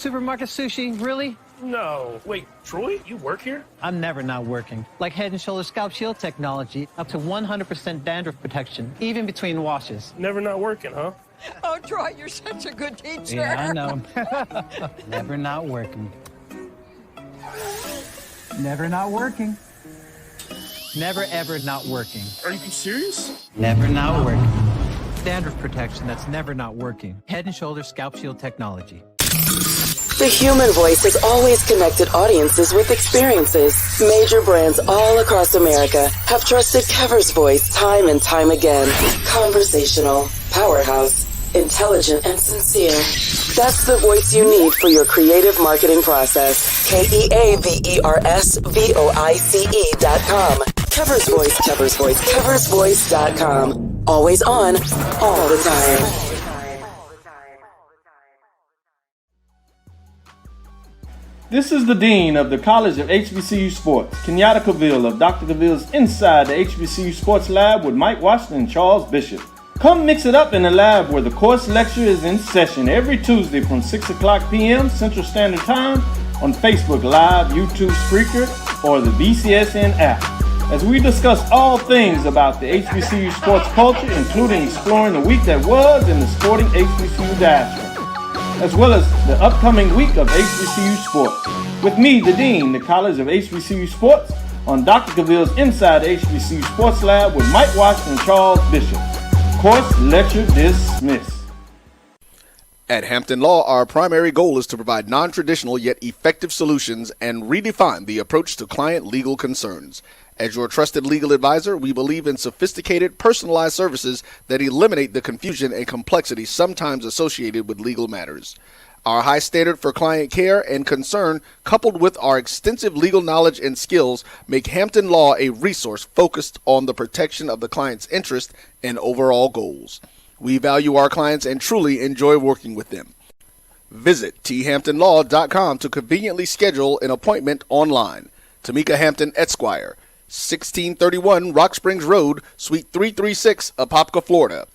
Supermarket sushi, really? No. Wait, Troy, you work here? I'm never not working. Like Head & Shoulders Scalp Shield technology, up to 100% dandruff protection, even between washes. Never not working, huh? Oh, Troy, you're such a good teacher. Yeah, I know. Never not working. Never not working. Never ever not working. Are you serious? Never not working. Dandruff protection that's never not working. Head & Shoulders Scalp Shield technology. The human voice has always connected audiences with experiences. Major brands all across America have trusted Kever's voice time and time again. Conversational, powerhouse, intelligent, and sincere. That's the voice you need for your creative marketing process. KEAVERSVOICE.com. Kever's Voice, Kever's Voice, KeversVoice.com. Always on, all the time. This is the Dean of the College of HBCU Sports, Kenyatta Cavill of Dr. Cavill's Inside the HBCU Sports Lab with Mike Washington and Charles Bishop. Come mix it up in the lab where the course lecture is in session every Tuesday from 6 o'clock p.m. Central Standard Time on Facebook Live, YouTube Spreaker, or the BCSN app, as we discuss all things about the HBCU sports culture, including exploring the week that was in the sporting HBCU diaspora, as well as the upcoming week of HBCU sports. With me, the Dean, the College of HBCU Sports, on Dr. Cavill's Inside the HBCU Sports Lab with Mike Washington and Charles Bishop. Course lecture dismissed. At Hampton Law, our primary goal is to provide non-traditional yet effective solutions and redefine the approach to client legal concerns. As your trusted legal advisor, we believe in sophisticated, personalized services that eliminate the confusion and complexity sometimes associated with legal matters. Our high standard for client care and concern, coupled with our extensive legal knowledge and skills, make Hampton Law a resource focused on the protection of the client's interest and overall goals. We value our clients and truly enjoy working with them. Visit thamptonlaw.com to conveniently schedule an appointment online. Tamika Hampton Esquire, 1631 Rock Springs Road, Suite 336, Apopka, Florida,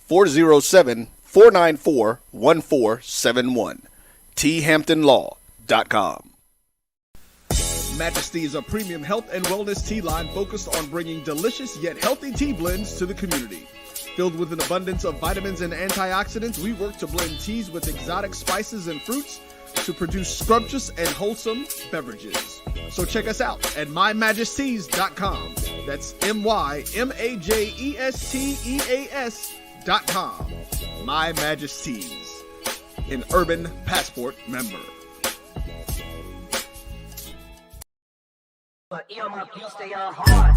407-494-1471. thamptonlaw.com. Majesty is a premium health and wellness tea line focused on bringing delicious yet healthy tea blends to the community. Filled with an abundance of vitamins and antioxidants, we work to blend teas with exotic spices and fruits to produce scrumptious and wholesome beverages. So check us out at mymajesties.com. That's MyMajesties.com. My Majesties, an Urban Passport member. But you stay on hard.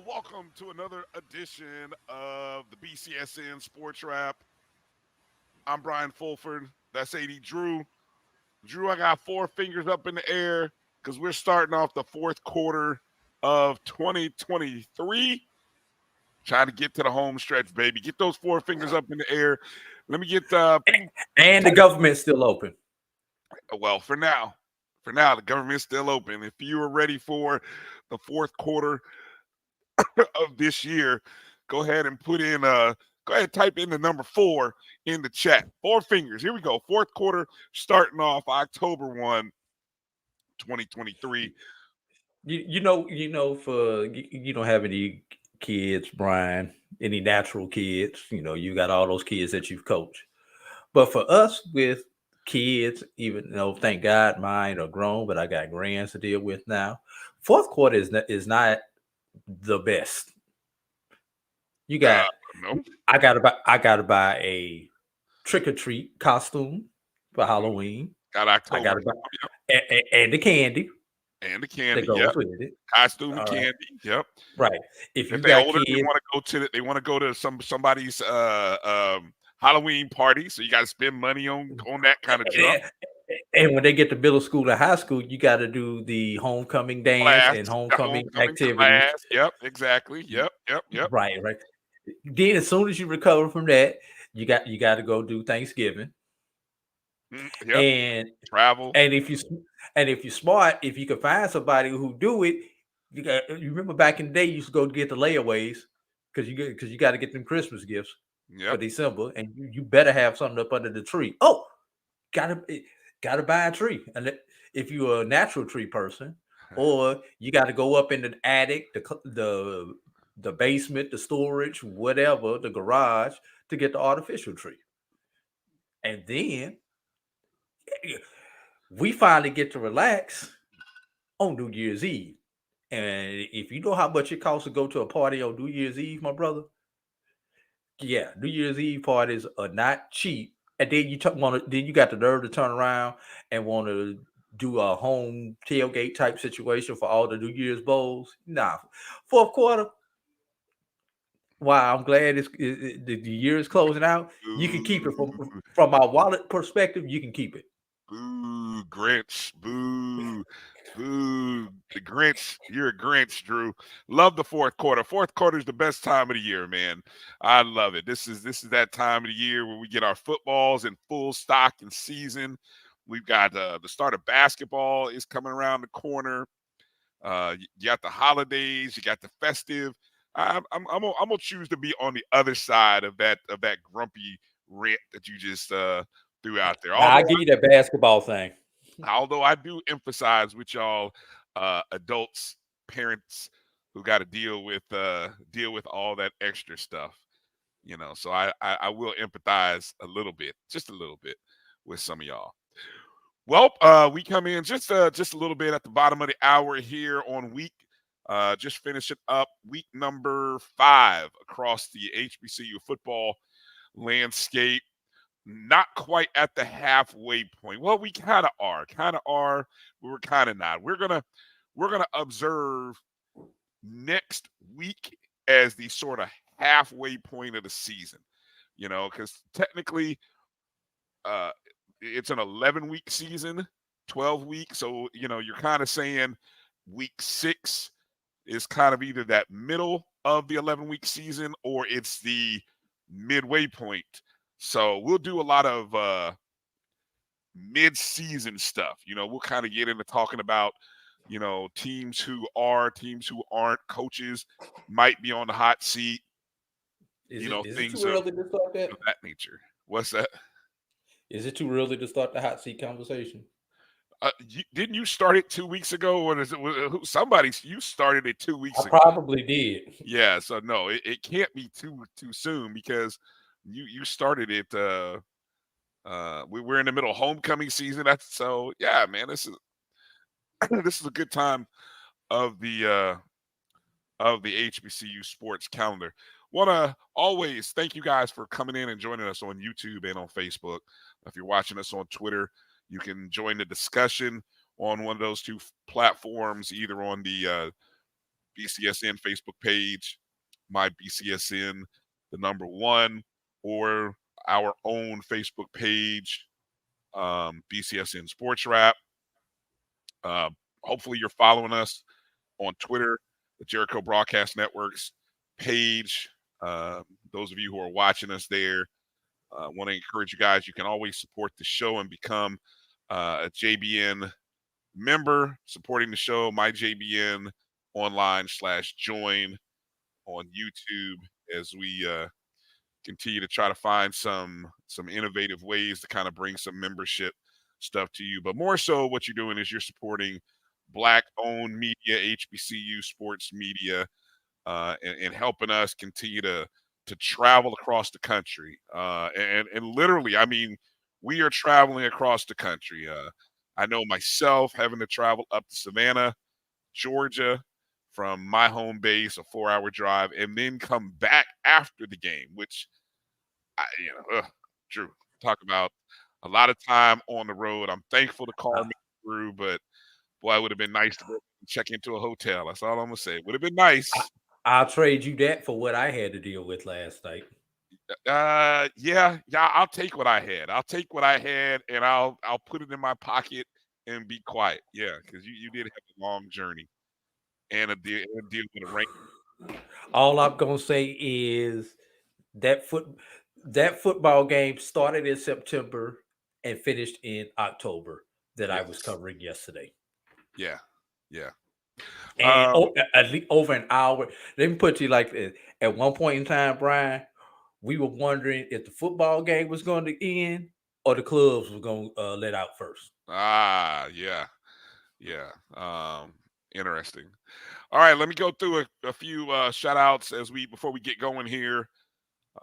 Welcome to another edition of the BCSN SportsWrap. I'm Brian Fulford. That's A.D. Drew. Drew, I got four fingers up in the air because we're starting off the fourth quarter of 2023. Trying to get to the home stretch, baby. Get those four fingers up in the air. Let me get the... And the government's still open. Well, for now, the government's still open. If you are ready for the fourth quarter of this year, go ahead and type in the number 4 in the chat. Four fingers. Here we go. Fourth quarter starting off October 1, 2023. You don't have any kids, Brian, any natural kids. You got all those kids that you've coached. But for us with kids, even though thank God mine are grown, but I got grands to deal with now. Fourth quarter is not the best. You got No. I gotta buy a trick or treat costume for Halloween. Got I October. gotta buy and the candy And the that candy. goes Yep. with it. Costume and All right. candy. Yep. Right. If you If they're got older, kids, they want to go to somebody's Halloween party. So you got to spend money on that kind of junk. and when they get to middle school or high school, you got to do the homecoming dance Class, and the homecoming activities. class. Yep, exactly. Yep. Right. Then as soon as you recover from that, you got to go do Thanksgiving. Yep. And travel. And if you're smart, if you can find somebody who do it, you remember back in the day you used to go get the layaways because you got to get them Christmas gifts for December, and you better have something up under the tree. Oh, gotta buy a tree, and if you're a natural tree person, or you got to go up in the attic, the basement, the storage, whatever, the garage to get the artificial tree, and then we finally get to relax on New Year's Eve. And if you know how much it costs to go to a party on New Year's Eve, my brother, yeah, New Year's Eve parties are not cheap. And then then you got the nerve to turn around and want to do a home tailgate type situation for all the New Year's bowls. Nah, fourth quarter. Wow, I'm glad the year is closing out. You can keep it from my wallet perspective. You can keep it. Boo, Grinch. Boo. Boo. The Grinch. You're a Grinch, Drew. Love the fourth quarter. Fourth quarter is the best time of the year, man. I love it. This is that time of the year where we get our footballs in full stock and season. We've got the start of basketball is coming around the corner. You got the holidays. You got the festive. I'm gonna choose to be on the other side of that grumpy rant that you just threw out there. I'll give you that basketball thing. Although I do emphasize with y'all adults, parents who got to deal with all that extra stuff, So I will empathize a little bit, just a little bit, with some of y'all. Well, we come in just a little bit at the bottom of the hour here on just finishing up week number 5 across the HBCU football landscape. Not quite at the halfway point. Well, we kind of are, but we're kind of not. We're gonna observe next week as the sort of halfway point of the season, because technically, it's an 11-week season, 12 weeks. So you're kind of saying week 6 is kind of either that middle of the 11-week season or it's the midway point. So we'll do a lot of mid-season stuff. We'll kind of get into talking about, teams who are, teams who aren't, coaches might be on the hot seat. Is things it too early to start that? of that nature. What's that? Is it too early to start the hot seat conversation? Didn't you start it 2 weeks ago? Or is it you started it 2 weeks ago? I probably did. Yeah. So no, it can't be too soon because you started it. We're in the middle of homecoming season. Yeah, man. This is a good time of the HBCU sports calendar. Want to always thank you guys for coming in and joining us on YouTube and on Facebook. If you're watching us on Twitter, you can join the discussion on one of those two platforms, either on the BCSN Facebook page, MyBCSN, the number 1, or our own Facebook page, BCSN SportsWrap. Hopefully you're following us on Twitter, the Jericho Broadcast Network's page. Those of you who are watching us there, I want to encourage you guys, you can always support the show and become a JBN member, supporting the show, MyJBN online/join on YouTube, as we continue to try to find some innovative ways to kind of bring some membership stuff to you. But more so what you're doing is you're supporting Black-owned media, HBCU sports media, and helping us continue to travel across the country. And literally, I mean, we are traveling across the country. I know myself having to travel up to Savannah, Georgia, from my home base, a 4-hour drive, and then come back after the game, which, Drew, talk about a lot of time on the road. I'm thankful the car made it through, but boy, it would have been nice to go check into a hotel. That's all I'm going to say. It would have been nice. I'll trade you that for what I had to deal with last night. Yeah, I'll take what I had. I'll take what I had, and I'll put it in my pocket and be quiet. Yeah, because you did have a long journey and a deal with a rain. All I'm gonna say is that football game started in September and finished in October that I was covering yesterday. Yeah. And at least over an hour. Let me put you like this. At one point in time, Brian, we were wondering if the football game was going to end or the clubs were going to let out first. Yeah. Interesting. All right, let me go through a few shout outs before we get going here.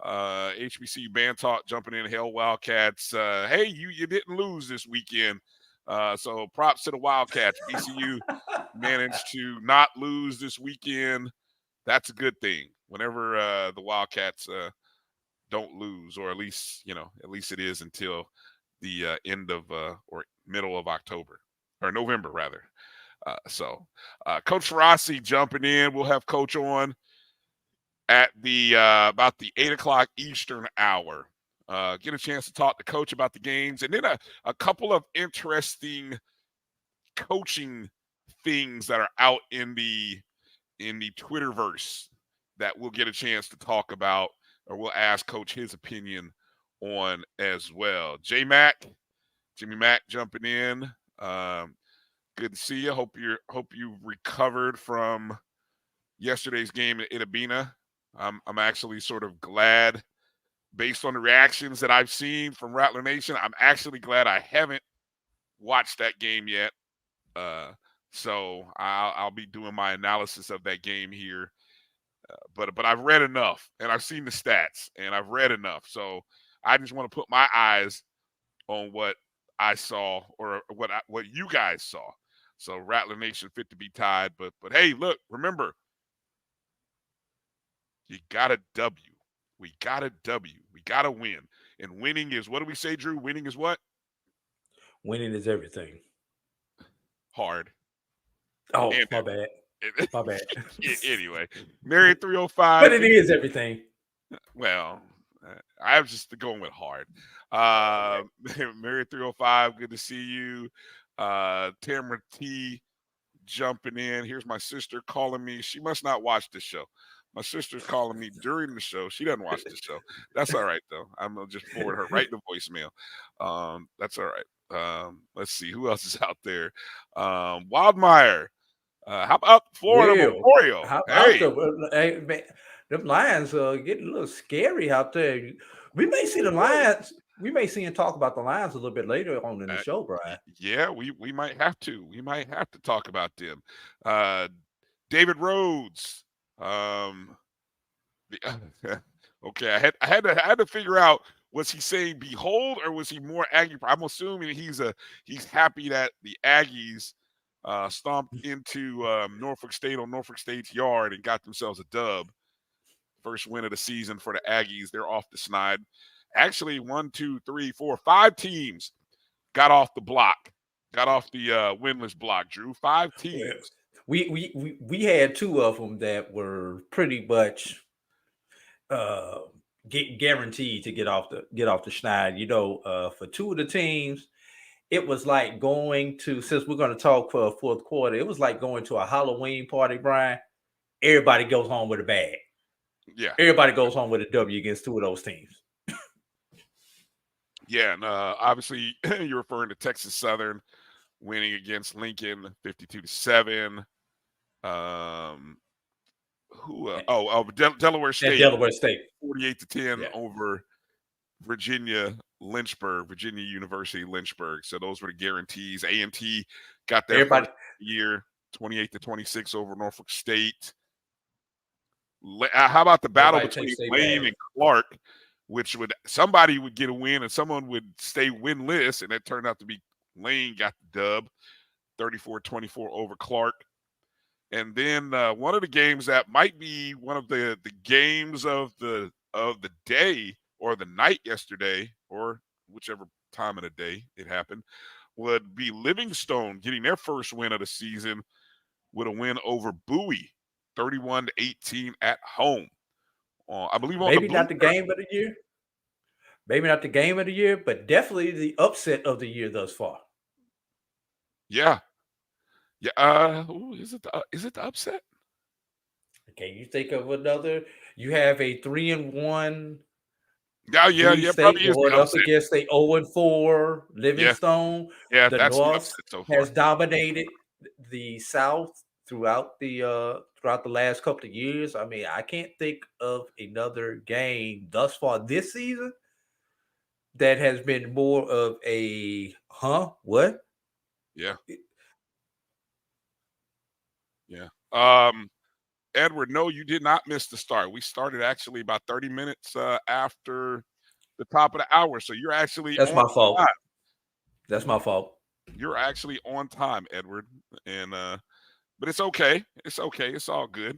HBCU Band Talk jumping in. Hell Wildcats. Hey, you didn't lose this weekend. So props to the Wildcats. BCU managed to not lose this weekend. That's a good thing. Whenever the Wildcats don't lose, or at least it is until the end of or middle of October or November rather. So Coach Farasi jumping in. We'll have Coach on at the about the 8:00 Eastern hour. Get a chance to talk to Coach about the games, and then a couple of interesting coaching things that are out in the Twitterverse that we'll get a chance to talk about, or we'll ask Coach his opinion on as well. Jimmy Mack jumping in. Good to see you. Hope you recovered from yesterday's game at Itabena. I'm actually sort of glad, based on the reactions that I've seen from Rattler Nation. I'm actually glad I haven't watched that game yet. So I'll be doing my analysis of that game here. But I've read enough, and I've seen the stats, and I've read enough. So I just want to put my eyes on what I saw, or what you guys saw. So Rattler Nation fit to be tied, but hey, look, remember, you got a W. We got a W. We got to win. And winning is, what do we say, Drew? Winning is what? Winning is everything. Hard. Oh, my bad. My bad. Anyway, Mary 305. But it is everything. Well, I was just going with hard. Mary 305, good to see you. Tamara T jumping in. Here's my sister calling me. She must not watch this show. My sister's calling me during the show. She doesn't watch the show. That's all right, though. I'm going to just forward her right to voicemail. That's all right. Let's see. Who else is out there? Wildmeyer. How about Florida Memorial? Hey, man, them Lions are getting a little scary out there. We may see the Lions. We may see and talk about the Lions a little bit later on in the show, Brian. Yeah, we might have to. We might have to talk about them. David Rhodes. Okay, I had to figure out, was he saying behold, or was he more Aggie? I'm assuming he's happy that the Aggies stomped into Norfolk State on Norfolk State's yard and got themselves a dub. First win of the season for the Aggies. They're off the snide. Actually, 1, 2, 3, 4, 5 teams got off the block, got off the winless block. Drew, 5 teams. We had 2 of them that were pretty much guaranteed to get off the schneid. For 2 of the teams, it was like going to, since we're going to talk for a fourth quarter, it was like going to a Halloween party, Brian. Everybody goes home with a bag. Yeah. Everybody goes home with a W against 2 of those teams. Yeah, and obviously you're referring to Texas Southern winning against Lincoln 52-7. Delaware State. Delaware State 48-10 over Virginia University Lynchburg. So those were the guarantees. AMT got their first year 28-26 over Norfolk State. How about the battle between Lane and Clark? which somebody would get a win and someone would stay winless, and it turned out to be Lane got the dub, 34-24 over Clark. And then one of the games that might be one of the games of the day or the night yesterday, or whichever time of the day it happened, would be Livingstone getting their first win of the season with a win over Bowie, 31-18 at home. I believe on maybe not the game of the year. Maybe not the game of the year, but definitely the upset of the year thus far. Yeah. Yeah. Is it the upset? Can you think of another? You have a 3-1. Yeah. Probably is the up upset. against a 0-4 Livingstone. Yeah, the that's North the so far. has dominated the South throughout the last couple of years. I mean, I can't think of another game thus far this season that has been more of a what? Yeah. Yeah. Edward, no, you did not miss the start. We started actually about 30 minutes after the top of the hour. So you're actually That's my fault. Time. That's my fault. You're actually on time, Edward. And but it's okay. It's okay. It's all good.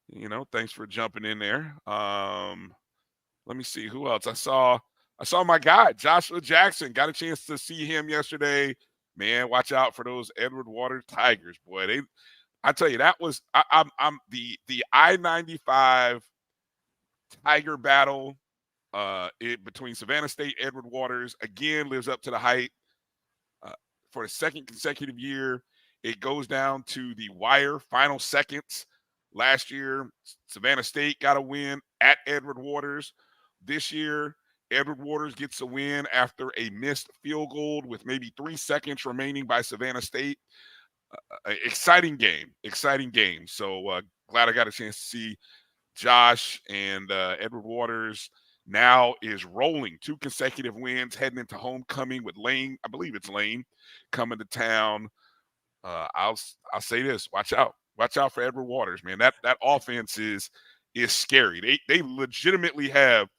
You know, thanks for jumping in there. Let me see who else. I saw my guy, Joshua Jackson. Got a chance to see him yesterday. Man, watch out for those Edward Waters Tigers, boy. I tell you, that was I'm the I-95 Tiger battle between Savannah State, Edward Waters again lives up to the hype. For the second consecutive year, it goes down to the wire, final seconds. Last year, Savannah State got a win at Edward Waters. This year, Edward Waters gets a win after a missed field goal with maybe 3 seconds remaining by Savannah State. Exciting game. So glad I got a chance to see Josh, and Edward Waters now is rolling 2 consecutive wins heading into homecoming with Lane. I believe it's Lane coming to town. I'll say this: watch out for Edward Waters, man. That offense is scary. They legitimately have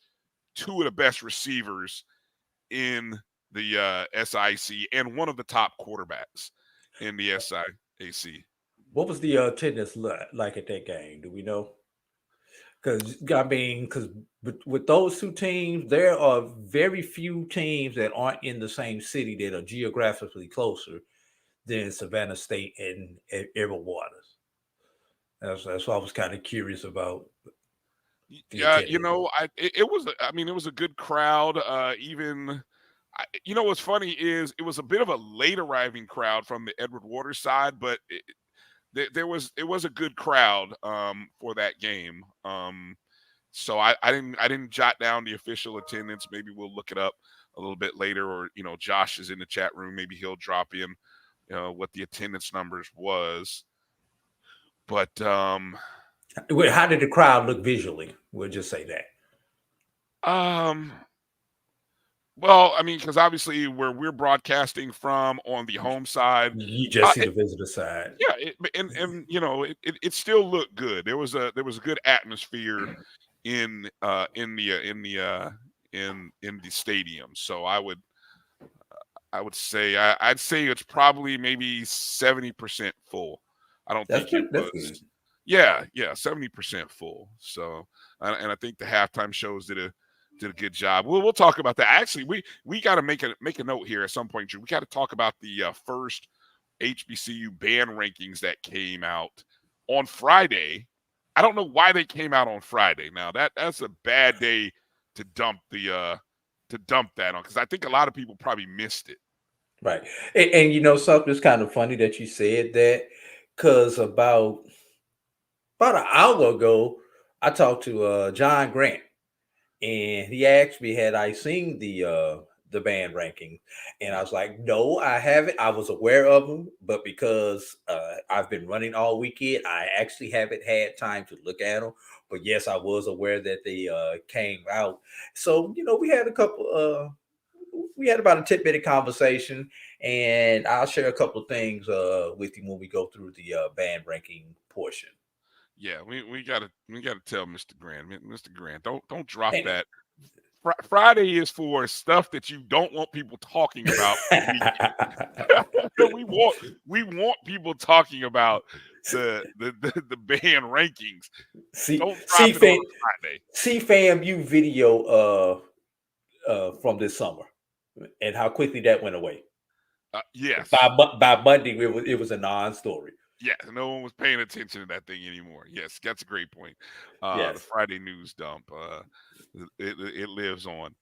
2 of the best receivers in the SIC and one of the top quarterbacks in the SIAC. What was the attendance like at that game? Do we know? Because with those 2 teams, there are very few teams that aren't in the same city that are geographically closer than Savannah State and Edward Waters. That's what I was kind of curious about. Yeah, you know, it was a good crowd. You know what's funny is it was a bit of a late arriving crowd from the Edward Waters side, but it was a good crowd for that game. So I didn't jot down the official attendance. Maybe we'll look it up a little bit later, or Josh is in the chat room. Maybe he'll drop in what the attendance numbers was. But how did the crowd look visually? We'll just say that. Well, I mean, because obviously where we're broadcasting from on the home side, you just see the visitor side. Yeah, it still looked good. There was a good atmosphere in the stadium. So I would say I'd say it's probably maybe 70% full. I don't think it was. Yeah, 70% full. So and I think the halftime shows did a good job. We'll talk about that. Actually, we got to make a note here at some point, Drew. We got to talk about the first HBCU band rankings that came out on Friday. I don't know why they came out on Friday. Now that's a bad day to dump that on, because I think a lot of people probably missed it. Right, and something that's kind of funny that you said that, because about an hour ago, I talked to John Grant. And he asked me, had I seen the band ranking? And I was like, no, I haven't. I was aware of them, but because I've been running all weekend, I actually haven't had time to look at them. But yes, I was aware that they came out. So, we had we had about a 10-minute conversation, and I'll share a couple of things with you when we go through the band ranking portion. Yeah, we gotta tell Mr. Grant, don't drop that Friday is for stuff that you don't want people talking about. we want people talking about the band rankings. Don't drop it on Friday. See FAMU video from this summer and how quickly that went away. Yes. By Monday, it was a non-story. Yeah, no one was paying attention to that thing anymore. Yes, that's a great point. Yes. The Friday news dump, it lives on.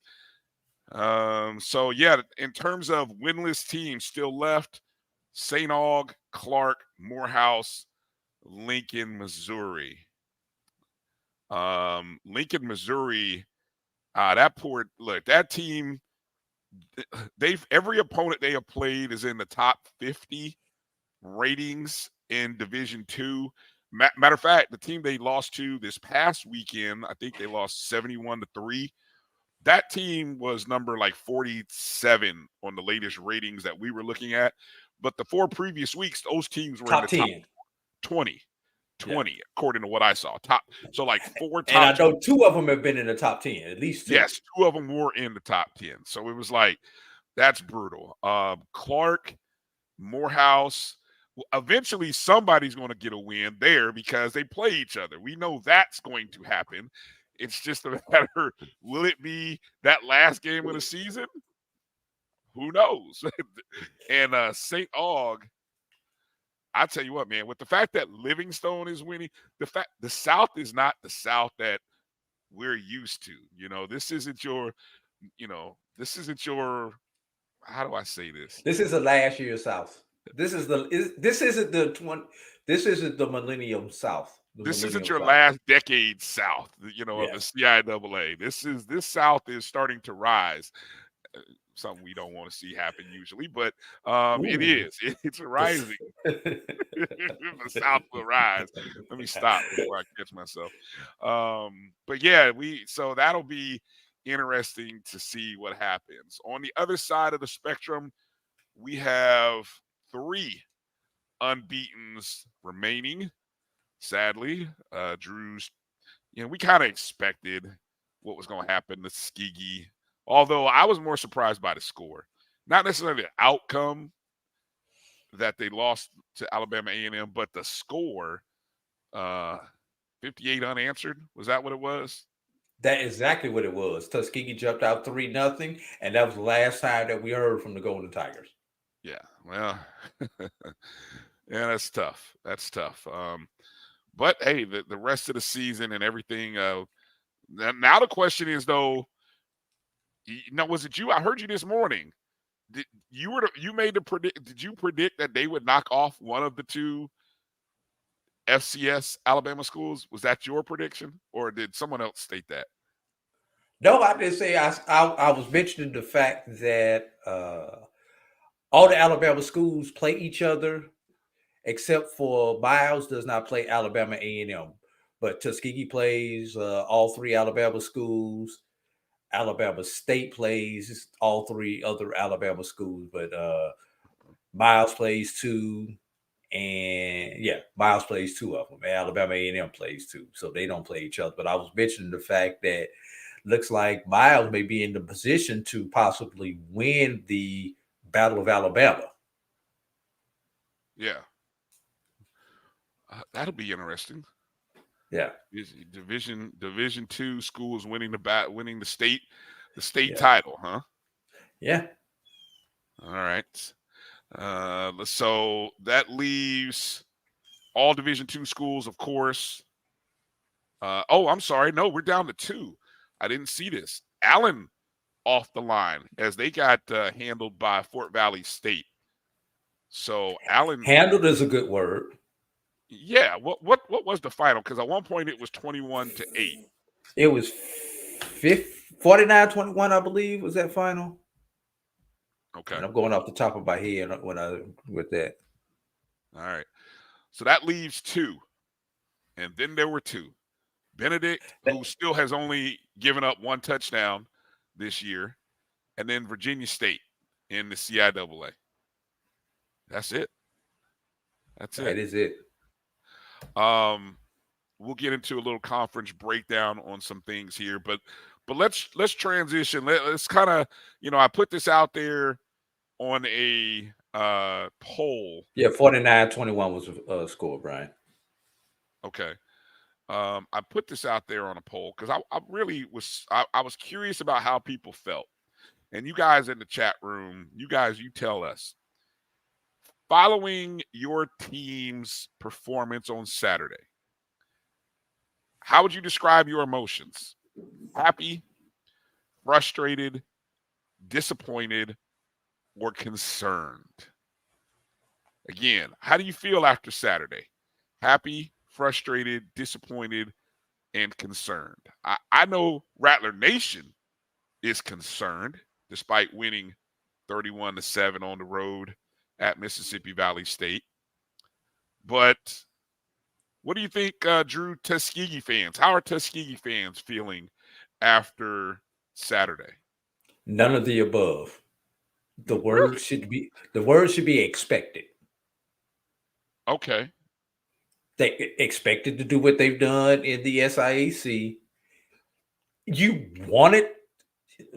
So yeah, in terms of winless teams still left, St. Aug, Clark, Morehouse, Lincoln, Missouri. Lincoln, Missouri, that team, every opponent they have played is in the top 50 ratings in Division II. Matter of fact, the team they lost to this past weekend, I think they lost 71-3. That team was number like 47 on the latest ratings that we were looking at. But the 4 previous weeks, those teams were top in the 10. top 20, according to what I saw. So like 4 top. And I know 2 of them have been in the top 10, at least 2. Yes, 2 of them were in the top 10. So it was like, that's brutal. Clark, Morehouse. Eventually, somebody's going to get a win there because they play each other. We know that's going to happen. It's just a matter, will it be that last game of the season? Who knows? And St. Aug, I tell you what, man, with the fact that Livingstone is winning, the South is not the South that we're used to. This isn't your, how do I say this? This is the last year South. This isn't the Millennium South. This isn't your last decade South, of the CIAA. This South is starting to rise. Something we don't want to see happen usually, but it is. It's rising. The South will rise. Let me stop before I catch myself. But yeah, so that'll be interesting to see what happens. On the other side of the spectrum, we have 3 unbeatens remaining. Sadly, Drew's, we kind of expected what was going to happen to Tuskegee, although I was more surprised by the score. Not necessarily the outcome that they lost to Alabama A&M, but the score, 58 unanswered. Was that what it was? That's exactly what it was. Tuskegee jumped out 3-0, and that was the last time that we heard from the Golden Tigers. Yeah, well, yeah, that's tough. But hey, the rest of the season and everything. Now the question is, though, was it you? I heard you this morning. Did you predict that they would knock off one of the 2 FCS Alabama schools? Was that your prediction, or did someone else state that? No, I did say I was mentioning the fact that all the Alabama schools play each other, except for Miles does not play Alabama A&M. But Tuskegee plays all 3 Alabama schools. Alabama State plays all 3 other Alabama schools. But Miles plays 2. And Miles plays 2 of them. And Alabama A&M plays 2. So they don't play each other. But I was mentioning the fact that looks like Miles may be in the position to possibly win the Battle of Alabama. Yeah. That'll be interesting. Yeah. Division II schools winning the state title, huh? Yeah. All right. So that leaves all Division II schools, of course. I'm sorry. No, we're down to 2. I didn't see this. Allen off the line as they got handled by Fort Valley State. So Allen handled is a good word. Yeah. What was the final? Because at one point it was 21-8. It was 49-21, I believe, was that final. Okay. And I'm going off the top of my head with that. All right. So that leaves 2. And then there were 2. Benedict, who still has only given up 1 touchdown this year, and then Virginia State in the CIAA. That's it. That is it. We'll get into a little conference breakdown on some things here, but But let's transition. Let's kind of, I put this out there on a poll. Yeah, 49-21 was a score, Brian. Okay. I put this out there on a poll because I really was I was curious about how people felt. And you guys in the chat room, you tell us. Following your team's performance on Saturday, how would you describe your emotions? Happy, frustrated, disappointed, or concerned? Again, how do you feel after Saturday? Happy, frustrated, disappointed, and concerned. I know Rattler Nation is concerned despite winning 31-7 on the road at Mississippi Valley State. But what do you think, Drew, Tuskegee fans? How are Tuskegee fans feeling after Saturday? None of the above. The word should be expected. Okay. They expected to do what they've done in the SIAC. You wanted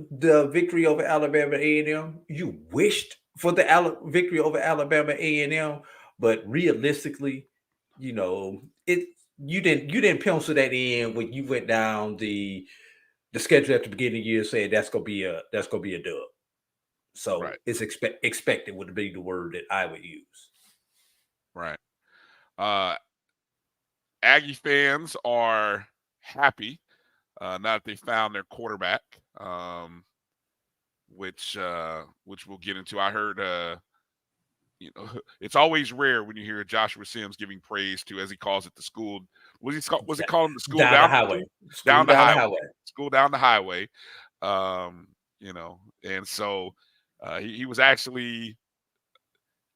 the victory over Alabama A&M. You wished for the victory over Alabama A&M, but realistically, you didn't pencil that in when you went down the schedule at the beginning of the year, saying that's gonna be a dub. So right. It's expected would be the word that I would use. Right. Aggie fans are happy now that they found their quarterback, which we'll get into. I heard, it's always rare when you hear Joshua Sims giving praise to, as he calls it, the school. Was he calling the school down the highway? Down the highway. School down the highway. And so he was actually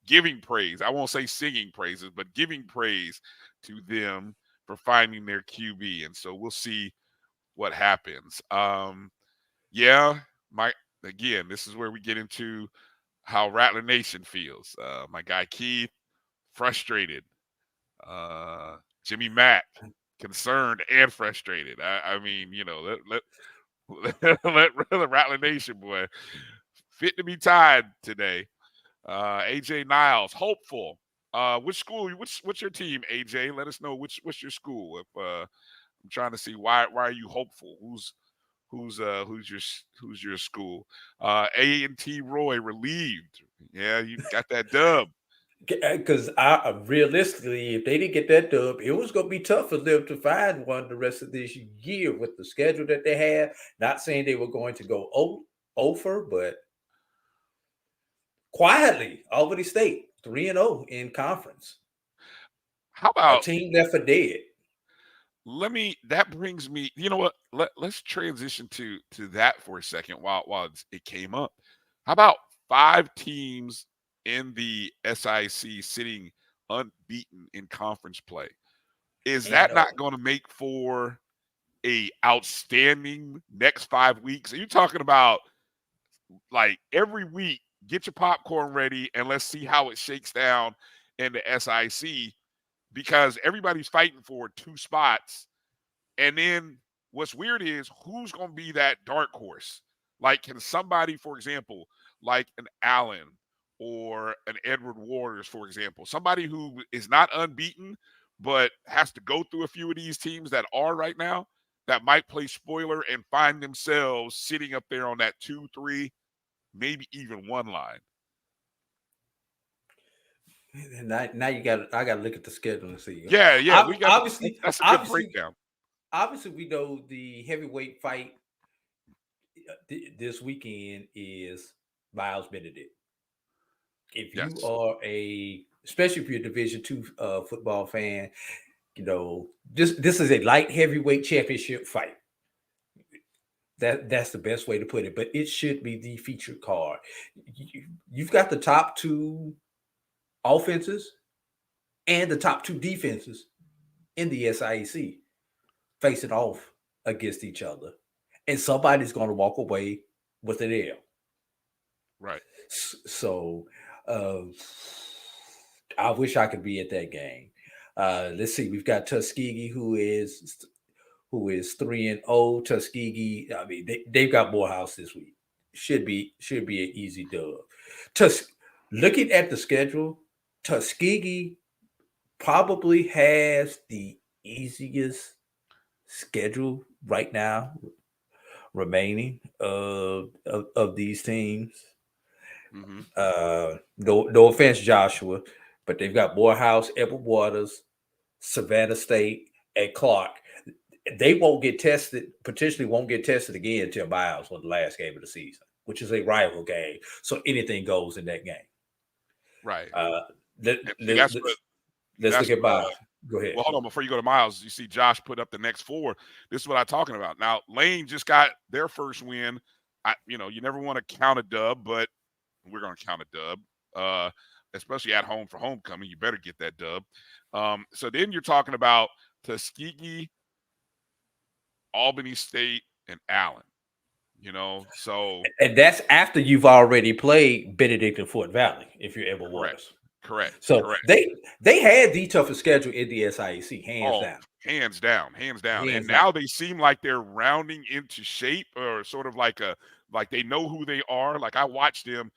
giving praise. I won't say singing praises, but giving praise to them for finding their QB. And so we'll see what happens. Again, this is where we get into how Rattler Nation feels. My guy Keith, frustrated. Jimmy Mack, concerned and frustrated. I mean, let the Rattler Nation boy fit to be tied today. AJ Niles, hopeful. Which school? What's your team, AJ? Let us know what's your school. If I'm trying to see why are you hopeful? Who's your school? A&T Roy, relieved. Yeah, you got that dub. Because realistically, if they didn't get that dub, it was going to be tough for them to find one the rest of this year with the schedule that they had. Not saying they were going to go over, but quietly, Albany State 3-0 in conference. How about a team left for dead? That brings me. You know what? Let's transition to that for a second while it came up. How about 5 teams in the SIC sitting unbeaten in conference play? Is that not going to make for a outstanding next 5 weeks? Are you talking about like every week? Get your popcorn ready and let's see how it shakes down in the SIC, because everybody's fighting for 2 spots. And then what's weird is who's going to be that dark horse? Like, can somebody, for example, like an Allen or an Edward Waters, for example, somebody who is not unbeaten but has to go through a few of these teams that are right now, that might play spoiler and find themselves sitting up there on that 2, 3, maybe even 1 line. And now I got to look at the schedule and see. Yeah, obviously that's a good breakdown. Obviously, we know the heavyweight fight this weekend is Miles Benedict. If you are especially if you're a Division II football fan, this is a light heavyweight championship fight. That's the best way to put it. But it should be the featured card. You've got the top 2 offenses and the top 2 defenses in the SIAC facing off against each other, and somebody's going to walk away with an L. Right. So I wish I could be at that game. Let's see. We've got Tuskegee, who who is 3-0. Tuskegee, I mean, they've got Morehouse this week. Should be an easy dub. Looking at the schedule, Tuskegee probably has the easiest schedule right now remaining of these teams. No offense, Joshua, but they've got Morehouse, Edward Waters, Savannah State, and Clark. They potentially won't get tested again until Miles on the last game of the season, which is a rival game. So anything goes in that game. Right. Let's look at Miles. Go ahead. Well, hold on. Before you go to Miles, you see Josh put up the next 4. This is what I'm talking about. Now, Lane just got their first win. You never want to count a dub, but we're going to count a dub, especially at home for homecoming. You better get that dub. So then you're talking about Tuskegee, Albany State, and Allen. So and that's after you've already played Benedict and Fort Valley, if you're Edward Waters. Correct. So they had the toughest schedule in the SIAC, hands down. And now they seem like they're rounding into shape, or sort of like they know who they are. Like, I watched them.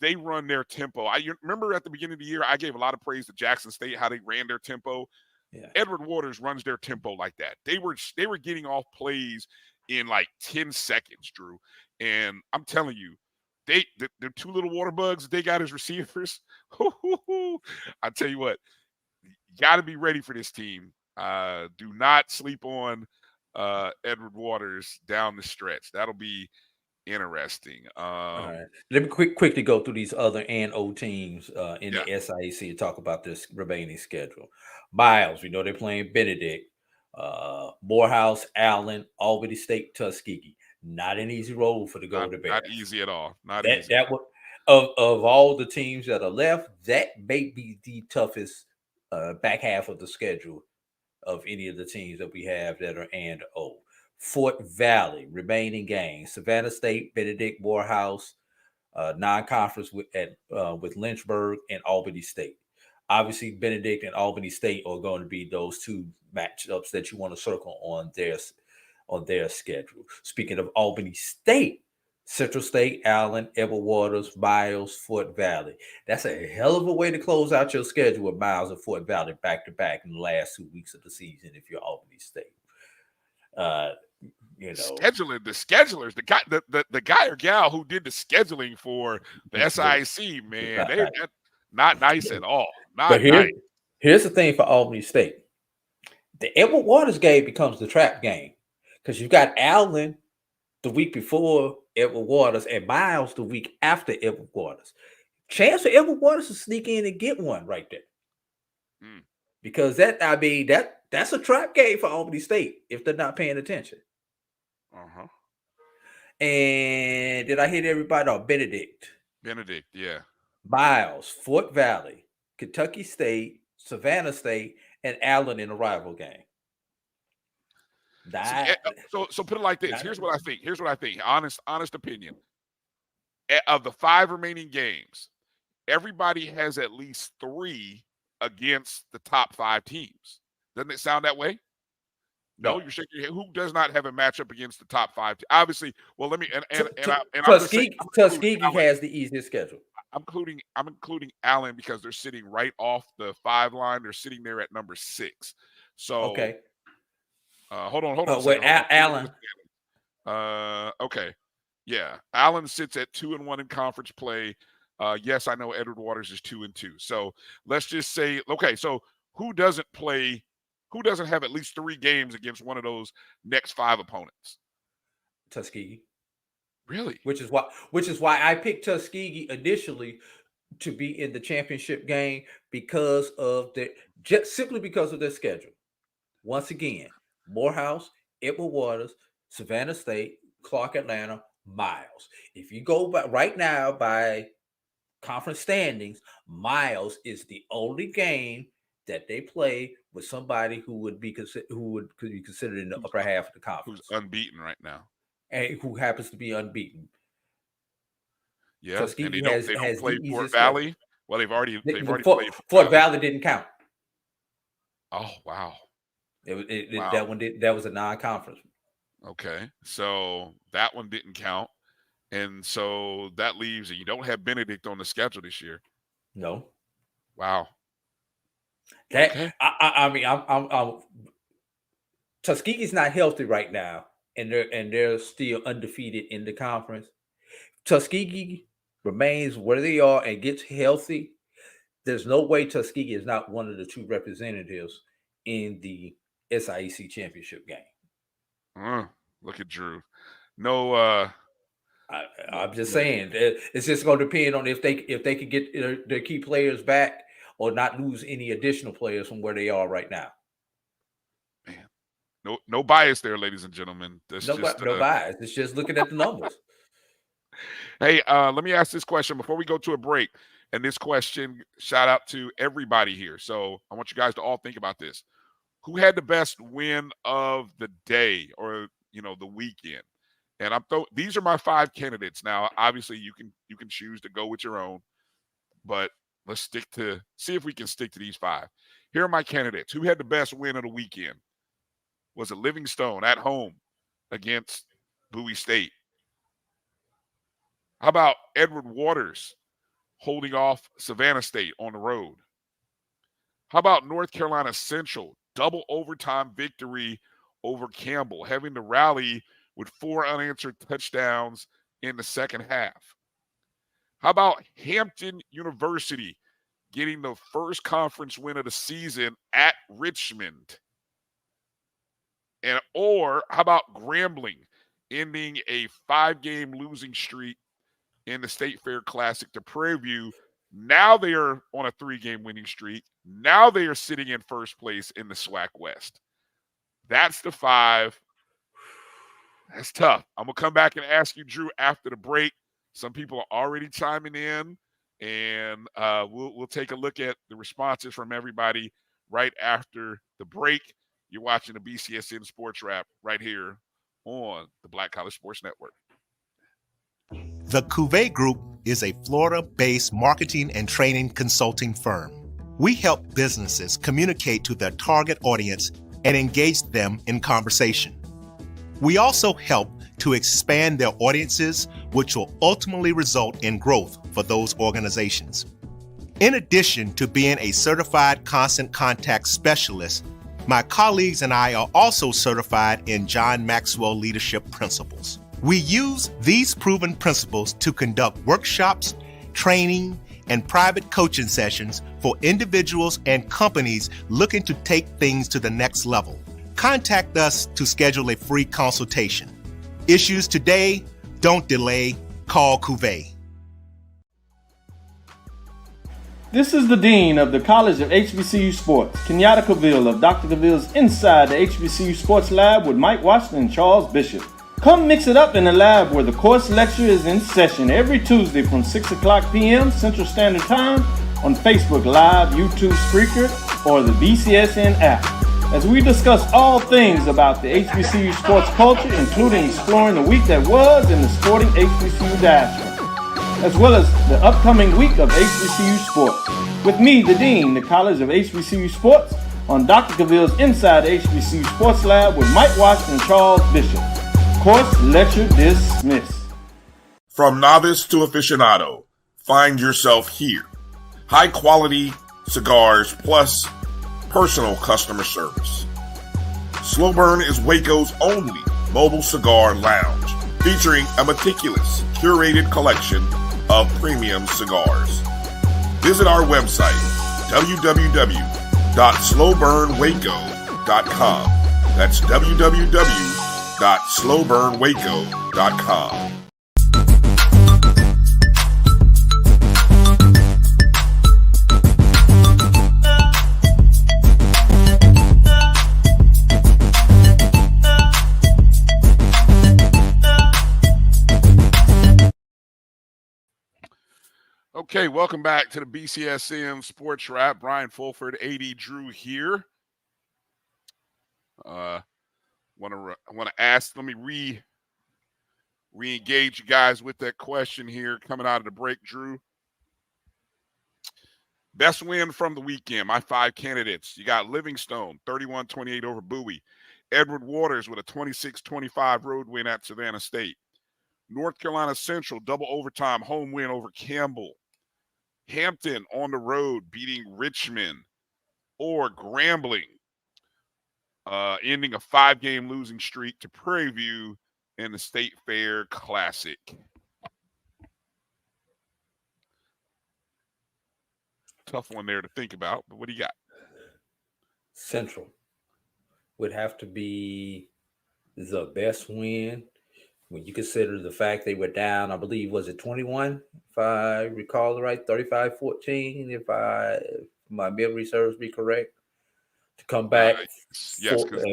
They run their tempo. I remember at the beginning of the year, I gave a lot of praise to Jackson State, how they ran their tempo. Yeah. Edward Waters runs their tempo like that. They were getting off plays in like 10 seconds, Drew. And I'm telling you, the 2 little water bugs they got as receivers. I tell you what, you got to be ready for this team. Do not sleep on Edward Waters down the stretch. That'll be interesting. All right. Let me quickly go through these other NO teams in the SIAC and talk about this remaining schedule. Miles, we know they're playing Benedict, Morehouse, Allen, Albany State, Tuskegee. Not an easy road for the Golden Bears. Not easy at all. Easy. Of all the teams that are left, that may be the toughest back half of the schedule of any of the teams that we have that are &0. Fort Valley, remaining games: Savannah State, Benedict, Morehouse, non-conference with Lynchburg and Albany State. Obviously, Benedict and Albany State are going to be those 2 matchups that you want to circle on their schedule. Speaking of Albany State, Central State, Allen, Edward Waters, Miles, Fort Valley. That's a hell of a way to close out your schedule with Miles and Fort Valley back to back in the last 2 weeks of the season if you're Albany State. Scheduling, the schedulers, the guy or gal who did the scheduling for the SIC, man, they're not nice at all. Here's the thing for Albany State. The Edward Waters game becomes the trap game because you've got Allen the week before Edward Waters and Miles the week after Edward Waters. Chance for Edward Waters to sneak in and get one right there. Because that's a trap game for Albany State if they're not paying attention. And did I hit everybody? No, Benedict, yeah. Miles, Fort Valley, Kentucky State, Savannah State, and Allen in a rival game. So put it like this. Here's what I think. Honest opinion. Of the 5 remaining games, everybody has at least 3 against the top 5 teams. Doesn't it sound that way? No, you're shaking your head. Who does not have a matchup against the top 5? Obviously, well, let me Tuskegee has the easiest schedule. I'm including Allen because they're sitting right off the 5 line. They're sitting there at number 6. So okay. Hold on. Wait, Allen. Okay. Yeah. Allen sits at 2-1 in conference play. Yes, I know Edward Waters is 2-2. So let's just say, okay, so who doesn't have at least 3 games against one of those next 5 opponents? Tuskegee. Really? Which is why I picked Tuskegee initially to be in the championship game simply because of their schedule. Once again, Morehouse, Edward Waters, Savannah State, Clark Atlanta, Miles. If you go right now by conference standings, Miles is the only game that they play with somebody who could be considered in the upper half of the conference. Who's unbeaten right now. And who happens to be unbeaten. Yeah, Tuskegee and they don't play Fort Valley. Well, they've already played Fort Valley didn't count. Oh, wow. That was a non-conference. Okay, so that one didn't count, and so that leaves you don't have Benedict on the schedule this year. No. Wow. Okay. I mean, I'm Tuskegee's not healthy right now, and they're still undefeated in the conference. Tuskegee remains where they are and gets healthy. There's no way Tuskegee is not one of the 2 representatives in the SIAC championship game. Look at Drew. No, I'm just saying it's just going to depend on if they can get their key players back or not lose any additional players from where they are right now. Man, no bias there, ladies and gentlemen. No bias. It's just looking at the numbers. Hey, let me ask this question before we go to a break. And this question, shout out to everybody here. So I want you guys to all think about this. Who had the best win of the day or, the weekend? And these are my 5 candidates. Now, obviously, you can choose to go with your own, but let's see if we can stick to these 5. Here are my candidates. Who had the best win of the weekend? Was it Livingstone at home against Bowie State? How about Edward Waters holding off Savannah State on the road? How about North Carolina Central, double overtime victory over Campbell, having to rally with 4 unanswered touchdowns in the second half? How about Hampton University getting the first conference win of the season at Richmond? Or how about Grambling ending a 5-game losing streak in the State Fair Classic to Prairie View? Now they are on a 3-game winning streak. Now they are sitting in first place in the SWAC West. That's the 5. That's tough. I'm going to come back and ask you, Drew, after the break. Some people are already chiming in, and we'll take a look at the responses from everybody right after the break. You're watching the BCSN Sports Wrap right here on the Black College Sports Network. The Cuvée Group is a Florida-based marketing and training consulting firm. We help businesses communicate to their target audience and engage them in conversation. We also help to expand their audiences, which will ultimately result in growth for those organizations. In addition to being a certified constant contact specialist, my colleagues and I are also certified in John Maxwell Leadership Principles. We use these proven principles to conduct workshops, training, and private coaching sessions for individuals and companies looking to take things to the next level. Contact us to schedule a free consultation. Issues today, don't delay, call Cuvée. This is the Dean of the College of HBCU Sports, Kenyatta Cavill of Dr. Cavill's Inside the HBCU Sports Lab with Mike Washington and Charles Bishop. Come mix it up in the lab where the course lecture is in session every Tuesday from 6 o'clock p.m. Central Standard Time on Facebook Live, YouTube Spreaker, or the BCSN app, as we discuss all things about the HBCU sports culture, including exploring the week that was in the sporting HBCU diaspora, as well as the upcoming week of HBCU sports. With me, the Dean, the College of HBCU Sports, on Dr. Cavill's Inside the HBCU Sports Lab with Mike Washington and Charles Bishop. Course lecture dismissed. From novice to aficionado, find yourself here. High quality cigars plus personal customer service. Slow Burn is Waco's only mobile cigar lounge, featuring a meticulous, curated collection of premium cigars. Visit our website, www.slowburnwaco.com. That's www.slowburnwaco.com. Okay, welcome back to the BCSN Sports Wrap. Bryan Fulford, A.D. Drew here. I want to ask, let me re-engage you guys with that question here coming out of the break, Drew. Best win from the weekend, my 5 candidates. You got Livingstone, 31-28 over Bowie. Edward Waters with a 26-25 road win at Savannah State. North Carolina Central, double overtime home win over Campbell. Hampton on the road beating Richmond. Or Grambling, ending a 5-game losing streak to Prairie View in the State Fair Classic. Tough one there to think about, but what do you got? Central would have to be the best win when you consider the fact they were down, I believe, was it 21, if I recall right, 35-14, if my memory serves me correct, to come back. Yes, because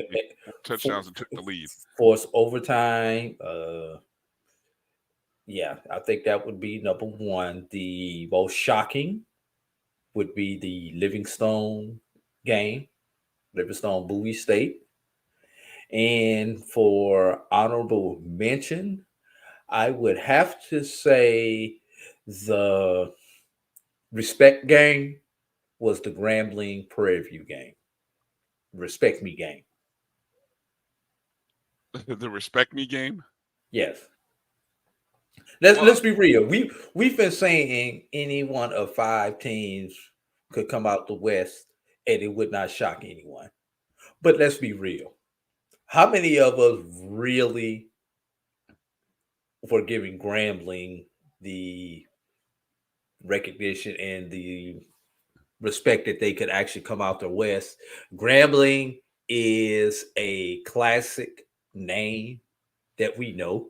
touchdowns and took the lead. Force overtime. Yeah, I think that would be number one. The most shocking would be the Livingstone game, Livingstone Bowie State. And for honorable mention, I would have to say the respect game was the Grambling Prairie View game. Respect me game. The respect me game? Yes. Let's be real. We've been saying any one of 5 teams could come out the West and it would not shock anyone. But let's be real. How many of us really were giving Grambling the recognition and the respect that they could actually come out the West? Grambling is a classic name that we know,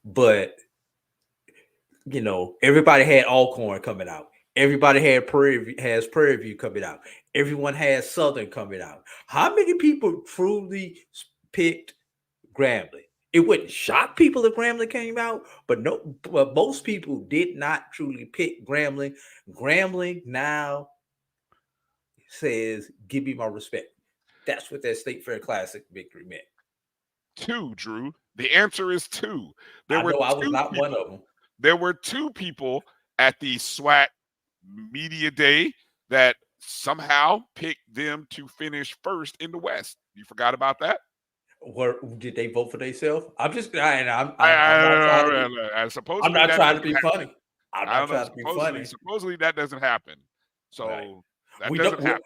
but everybody had Alcorn coming out. Everybody had Prairie View coming out. Everyone has Southern coming out. How many people truly picked Grambling? It wouldn't shock people if Grambling came out, but most people did not truly pick Grambling. Grambling now says, "Give me my respect." That's what that State Fair Classic victory meant. 2, Drew. The answer is 2. I was not one of them. There were 2 people at the SWAT Media Day that somehow picked them to finish first in the West. You forgot about that? Did they vote for themselves? I'm just I'm not trying to be funny. I'm not trying to be funny. Supposedly that doesn't happen. So right. that doesn't happen.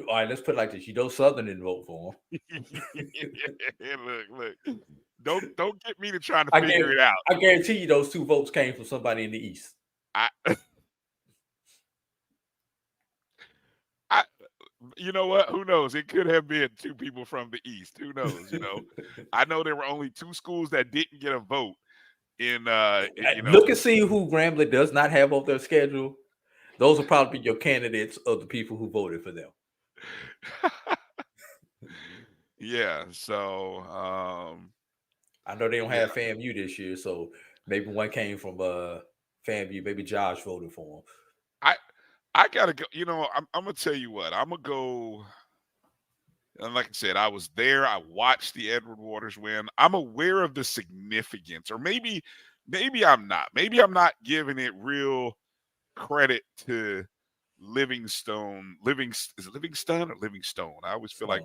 All right, let's put it like this. Southern didn't vote for them. Look. Don't get me to try to figure it out. I guarantee you those 2 votes came from somebody in the East. You know what? Who knows? It could have been 2 people from the East. Who knows? I know there were only 2 schools that didn't get a vote in Look and see who Grambling does not have on their schedule. Those will probably be your candidates of the people who voted for them. Yeah, so I know they don't have FAMU this year, so maybe one came from FAMU. Maybe Josh voted for them. I gotta go. I'm gonna tell you what. I'm gonna go. And like I said, I was there. I watched the Edward Waters win. I'm aware of the significance, or maybe I'm not. Maybe I'm not giving it real credit to Livingstone. Is it Livingston or Livingstone? I always feel like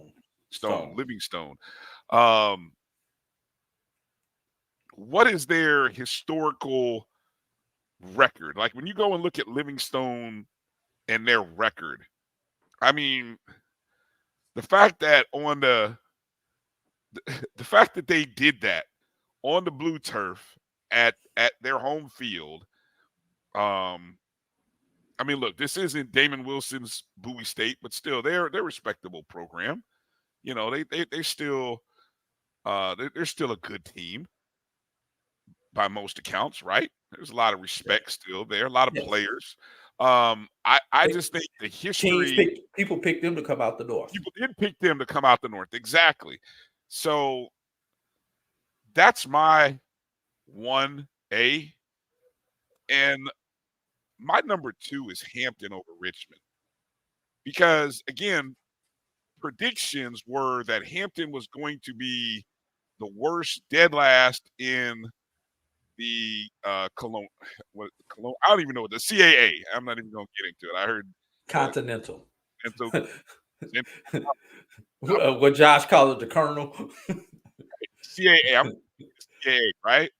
Livingstone. What is their historical record? Like when you go and look at Livingstone and their record, I mean, the fact that the fact that they did that on the blue turf at their home field. I mean, look, this isn't Damon Wilson's Bowie State, but still, they're a respectable program. They're still they're still a good team by most accounts, right? There's a lot of respect still there, a lot of players. I just think the history. People picked them to come out the North. People did pick them to come out the North, exactly. So that's my 1A, and my number 2 is Hampton over Richmond, because again, predictions were that Hampton was going to be the worst, dead last in the Cologne. I don't even know what the CAA. I'm not even going to get into it. I heard Continental. And so, what Josh called it, the Colonel. CAA, I'm CAA, right?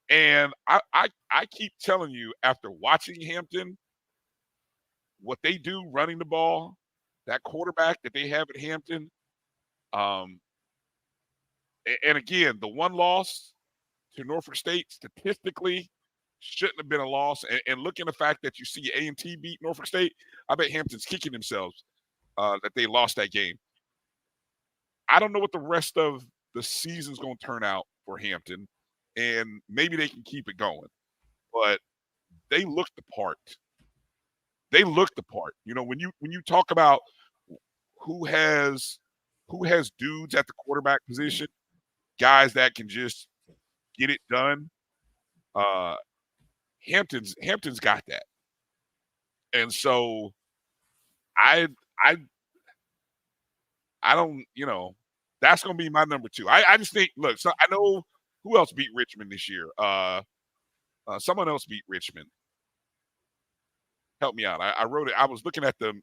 And I keep telling you, after watching Hampton, what they do running the ball, that quarterback that they have at Hampton, and again, the one loss to Norfolk State statistically shouldn't have been a loss. And look at the fact that you see A&T beat Norfolk State, I bet Hampton's kicking themselves that they lost that game. I don't know what the rest of the season's going to turn out for Hampton, and maybe they can keep it going. But they looked the part. They looked the part. You know, when you talk about who has dudes at the quarterback position, guys that can just get it done. Hampton's got that, and so I don't, you know, that's going to be my number 2. I just think, look, so I know who else beat Richmond this year. Someone else beat Richmond. Help me out. I wrote it. I was looking at the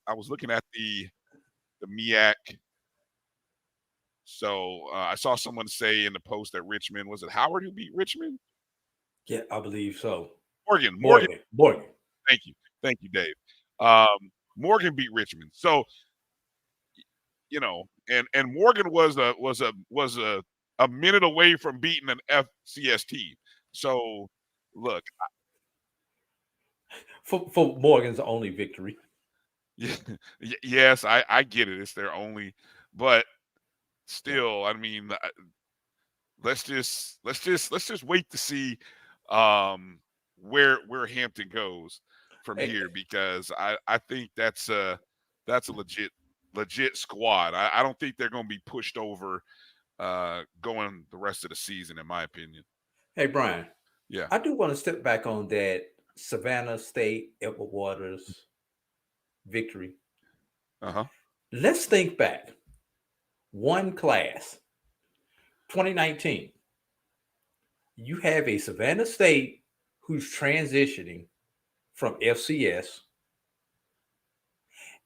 MEAC. So I saw someone say in the post that Richmond, was it Howard who beat Richmond? Yeah, I believe so. Morgan. Thank you, Dave. Morgan beat Richmond. So, you know, and Morgan was a minute away from beating an FCS team. So, look, for Morgan's only victory. Yes, I get it. It's their only, but still, I mean, let's just wait to see where Hampton goes from here, because I think that's a legit squad. I don't think they're going to be pushed over going the rest of the season, in my opinion. Hey, Brian. Yeah, I do want to step back on that Savannah State Edward Waters victory. Let's think back. One class, 2019. You have a Savannah State who's transitioning from FCS,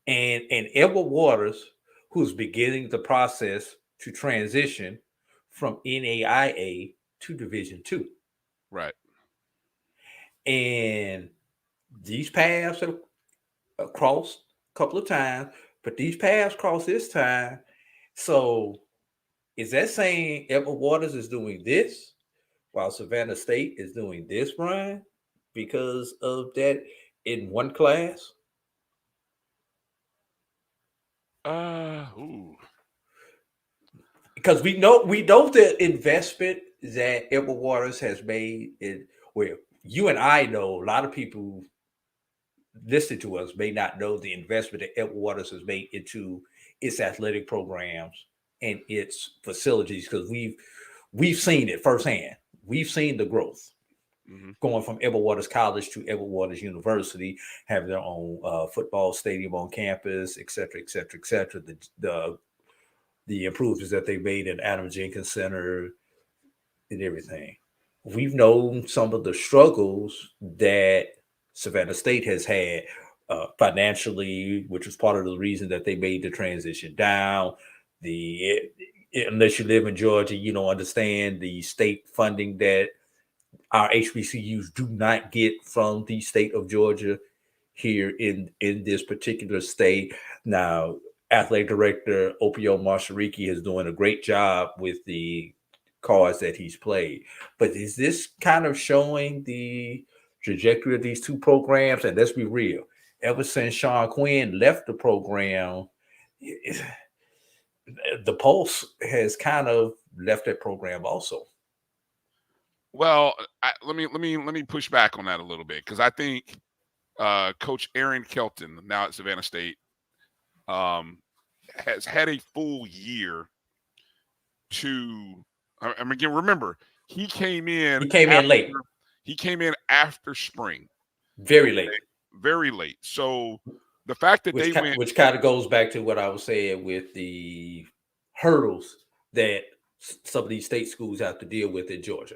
and Edward Waters who's beginning the process to transition from NAIA to Division II. Right. And these paths have crossed a couple of times, but these paths crossed this time. So is that saying Edward Waters is doing this while Savannah State is doing this, Brian, because of that in one class? Because we know the investment that Edward Waters has made in, where you and I know, a lot of people listening to us may not know the investment that Edward Waters has made into its athletic programs and its facilities, because we've seen it firsthand. We've seen the growth going from Edward Waters College to Edward Waters University, having their own football stadium on campus, et cetera, et cetera, et cetera. The improvements that they made at Adam Jenkins Center and everything. We've known some of the struggles that Savannah State has had financially, which was part of the reason that they made the transition down. Unless you live in Georgia, you don't understand the state funding that our HBCUs do not get from the state of Georgia here in this particular state. Now, athletic director Opio Marshariki is doing a great job with the cards that he's played. But is this kind of showing the trajectory of these two programs? And let's be real, ever since Sean Quinn left the program, the pulse has kind of left that program also. Well, let me push back on that a little bit, because I think Coach Aaron Kelton, now at Savannah State, has had a full year to. I mean, again, remember, he came in late. He came in after spring, very late, very late. So the fact that which kind of goes back to what I was saying with the hurdles that some of these state schools have to deal with in Georgia.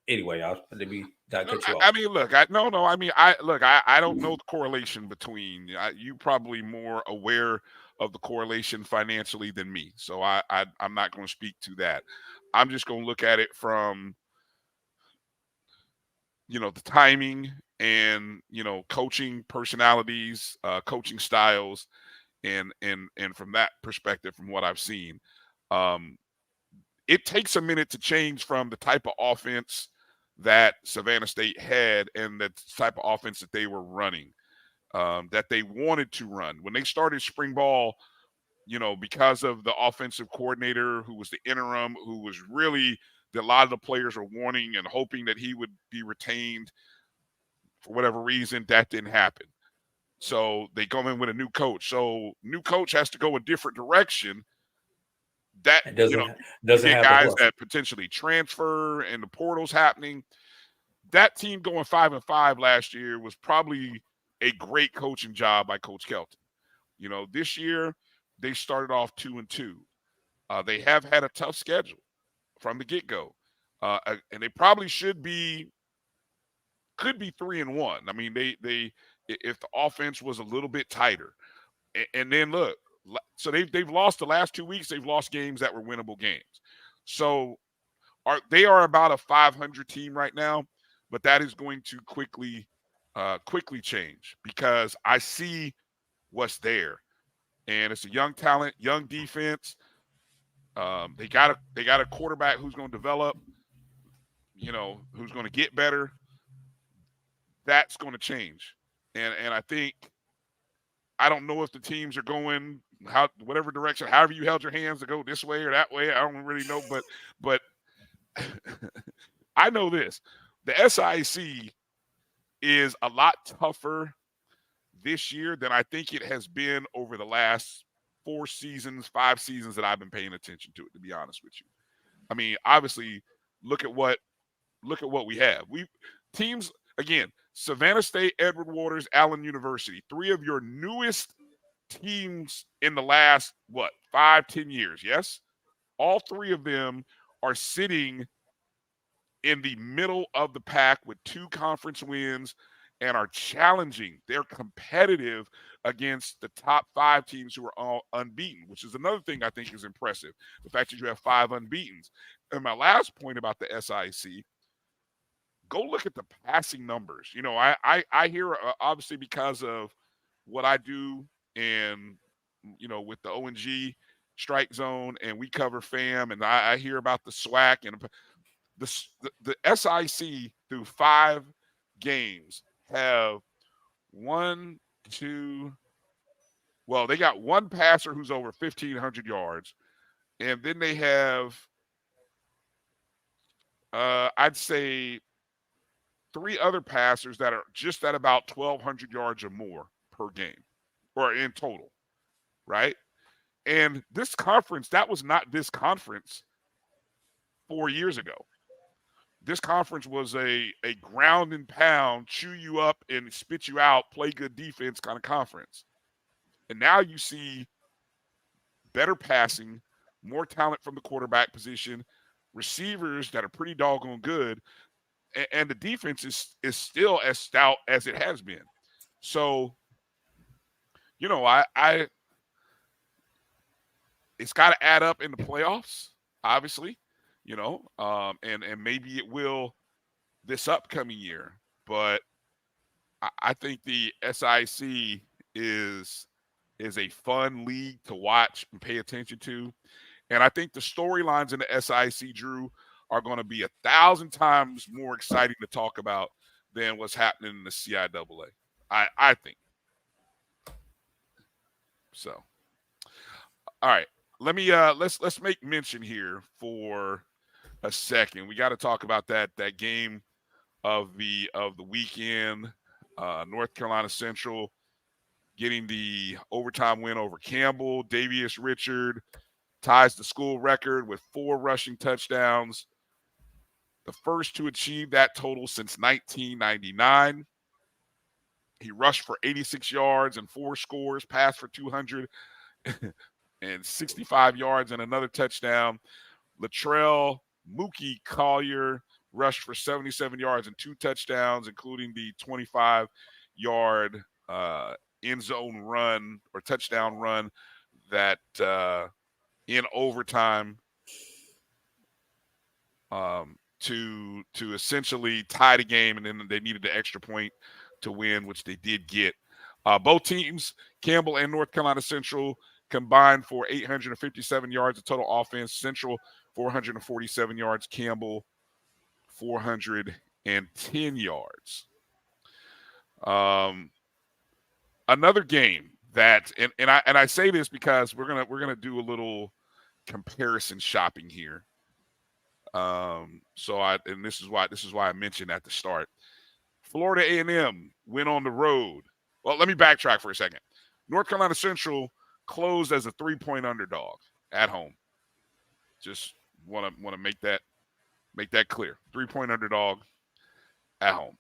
Anyway, let me I mean, look, I don't know the correlation between. You probably more aware of the correlation financially than me, so I'm not going to speak to that. I'm just going to look at it from the timing and coaching personalities, coaching styles, and from that perspective, from what I've seen, it takes a minute to change from the type of offense that Savannah State had and the type of offense that they were running, that they wanted to run. When they started spring ball, because of the offensive coordinator who was the interim, who was really a lot of the players were wanting and hoping that he would be retained for whatever reason, that didn't happen. So they go in with a new coach. So new coach has to go a different direction. That doesn't get have guys that potentially transfer and the portal's happening. That team going 5-5 last year was probably a great coaching job by Coach Kelton. This year they started off 2-2. They have had a tough schedule from the get-go, and they probably could be 3-1. I mean, they if the offense was a little bit tighter, and then look. So they've lost the last 2 weeks. They've lost games that were winnable games. So they are about a 500 team right now, but that is going to quickly change because I see what's there, and it's a young talent, young defense. They got a quarterback who's going to develop, who's going to get better. That's going to change, and I think. I don't know if the teams are going whatever direction, however you held your hands to go this way or that way. I don't really know, but I know this. The SIC is a lot tougher this year than I think it has been over the last 5 seasons that I've been paying attention to it, to be honest with you. I mean, obviously, look at what we have. Teams, again, Savannah State, Edward Waters, Allen University, 3 of your newest teams in the last, 5-10 years, yes? All 3 of them are sitting in the middle of the pack with 2 conference wins and are challenging. They're competitive against the top 5 teams who are all unbeaten, which is another thing I think is impressive, the fact that you have 5 unbeatens. And my last point about the SIC, go look at the passing numbers. I hear, obviously, because of what I do and, with the ONG strike zone and we cover FAM, and I hear about the SWAC and the SIC through 5 games have they got 1 passer who's over 1,500 yards. And then they have, I'd say, 3 other passers that are just at about 1,200 yards or more per game or in total, right? And this conference, that was not this conference 4 years ago. This conference was a ground and pound, chew you up and spit you out, play good defense kind of conference. And now you see better passing, more talent from the quarterback position, receivers that are pretty doggone good, and the defense is still as stout as it has been. So, I it's got to add up in the playoffs, obviously, and maybe it will this upcoming year. But I think the SIC is a fun league to watch and pay attention to. And I think the storylines in the SIC, Drew, are going to be 1,000 times more exciting to talk about than what's happening in the CIAA. I think. So, all right, let me let's make mention here for a second. We got to talk about that game of the weekend. North Carolina Central getting the overtime win over Campbell. Davius Richard ties the school record with 4 rushing touchdowns. The first to achieve that total since 1999. He rushed for 86 yards and 4 scores, passed for 265 yards and another touchdown. Latrell Mookie Collier rushed for 77 yards and 2 touchdowns, including the 25-yard end zone run or touchdown run that in overtime to essentially tie the game, and then they needed the extra point to win, which they did get. Both teams, Campbell and North Carolina Central, combined for 857 yards of total offense. Central 447 yards, Campbell 410 yards. Another game that, and I say this because we're gonna do a little comparison shopping here. This is why I mentioned at the start. Florida A&M went on the road. Well, let me backtrack for a second. North Carolina Central closed as a 3-point underdog at home. Just want to make that clear. 3-point underdog at home.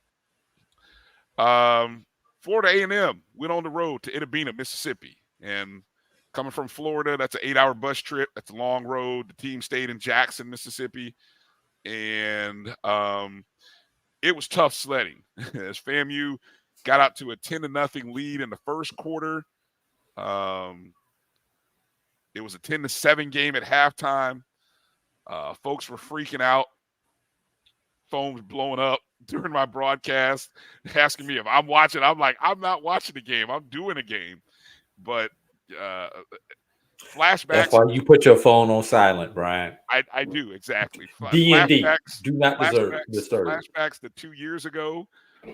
Florida A&M went on the road to Itta, Mississippi, and coming from Florida, that's an 8-hour bus trip. That's a long road. The team stayed in Jackson, Mississippi, and it was tough sledding as FAMU got out to a 10-0 lead in the first quarter. It was a 10-7 game at halftime. Folks were freaking out. Phone was blowing up during my broadcast, asking me if I'm watching. I'm like, I'm not watching the game. I'm doing a game. But flashbacks. That's why you put your phone on silent, Brian. I do, exactly. D&D. Do not disturb. Flashbacks to 2 years ago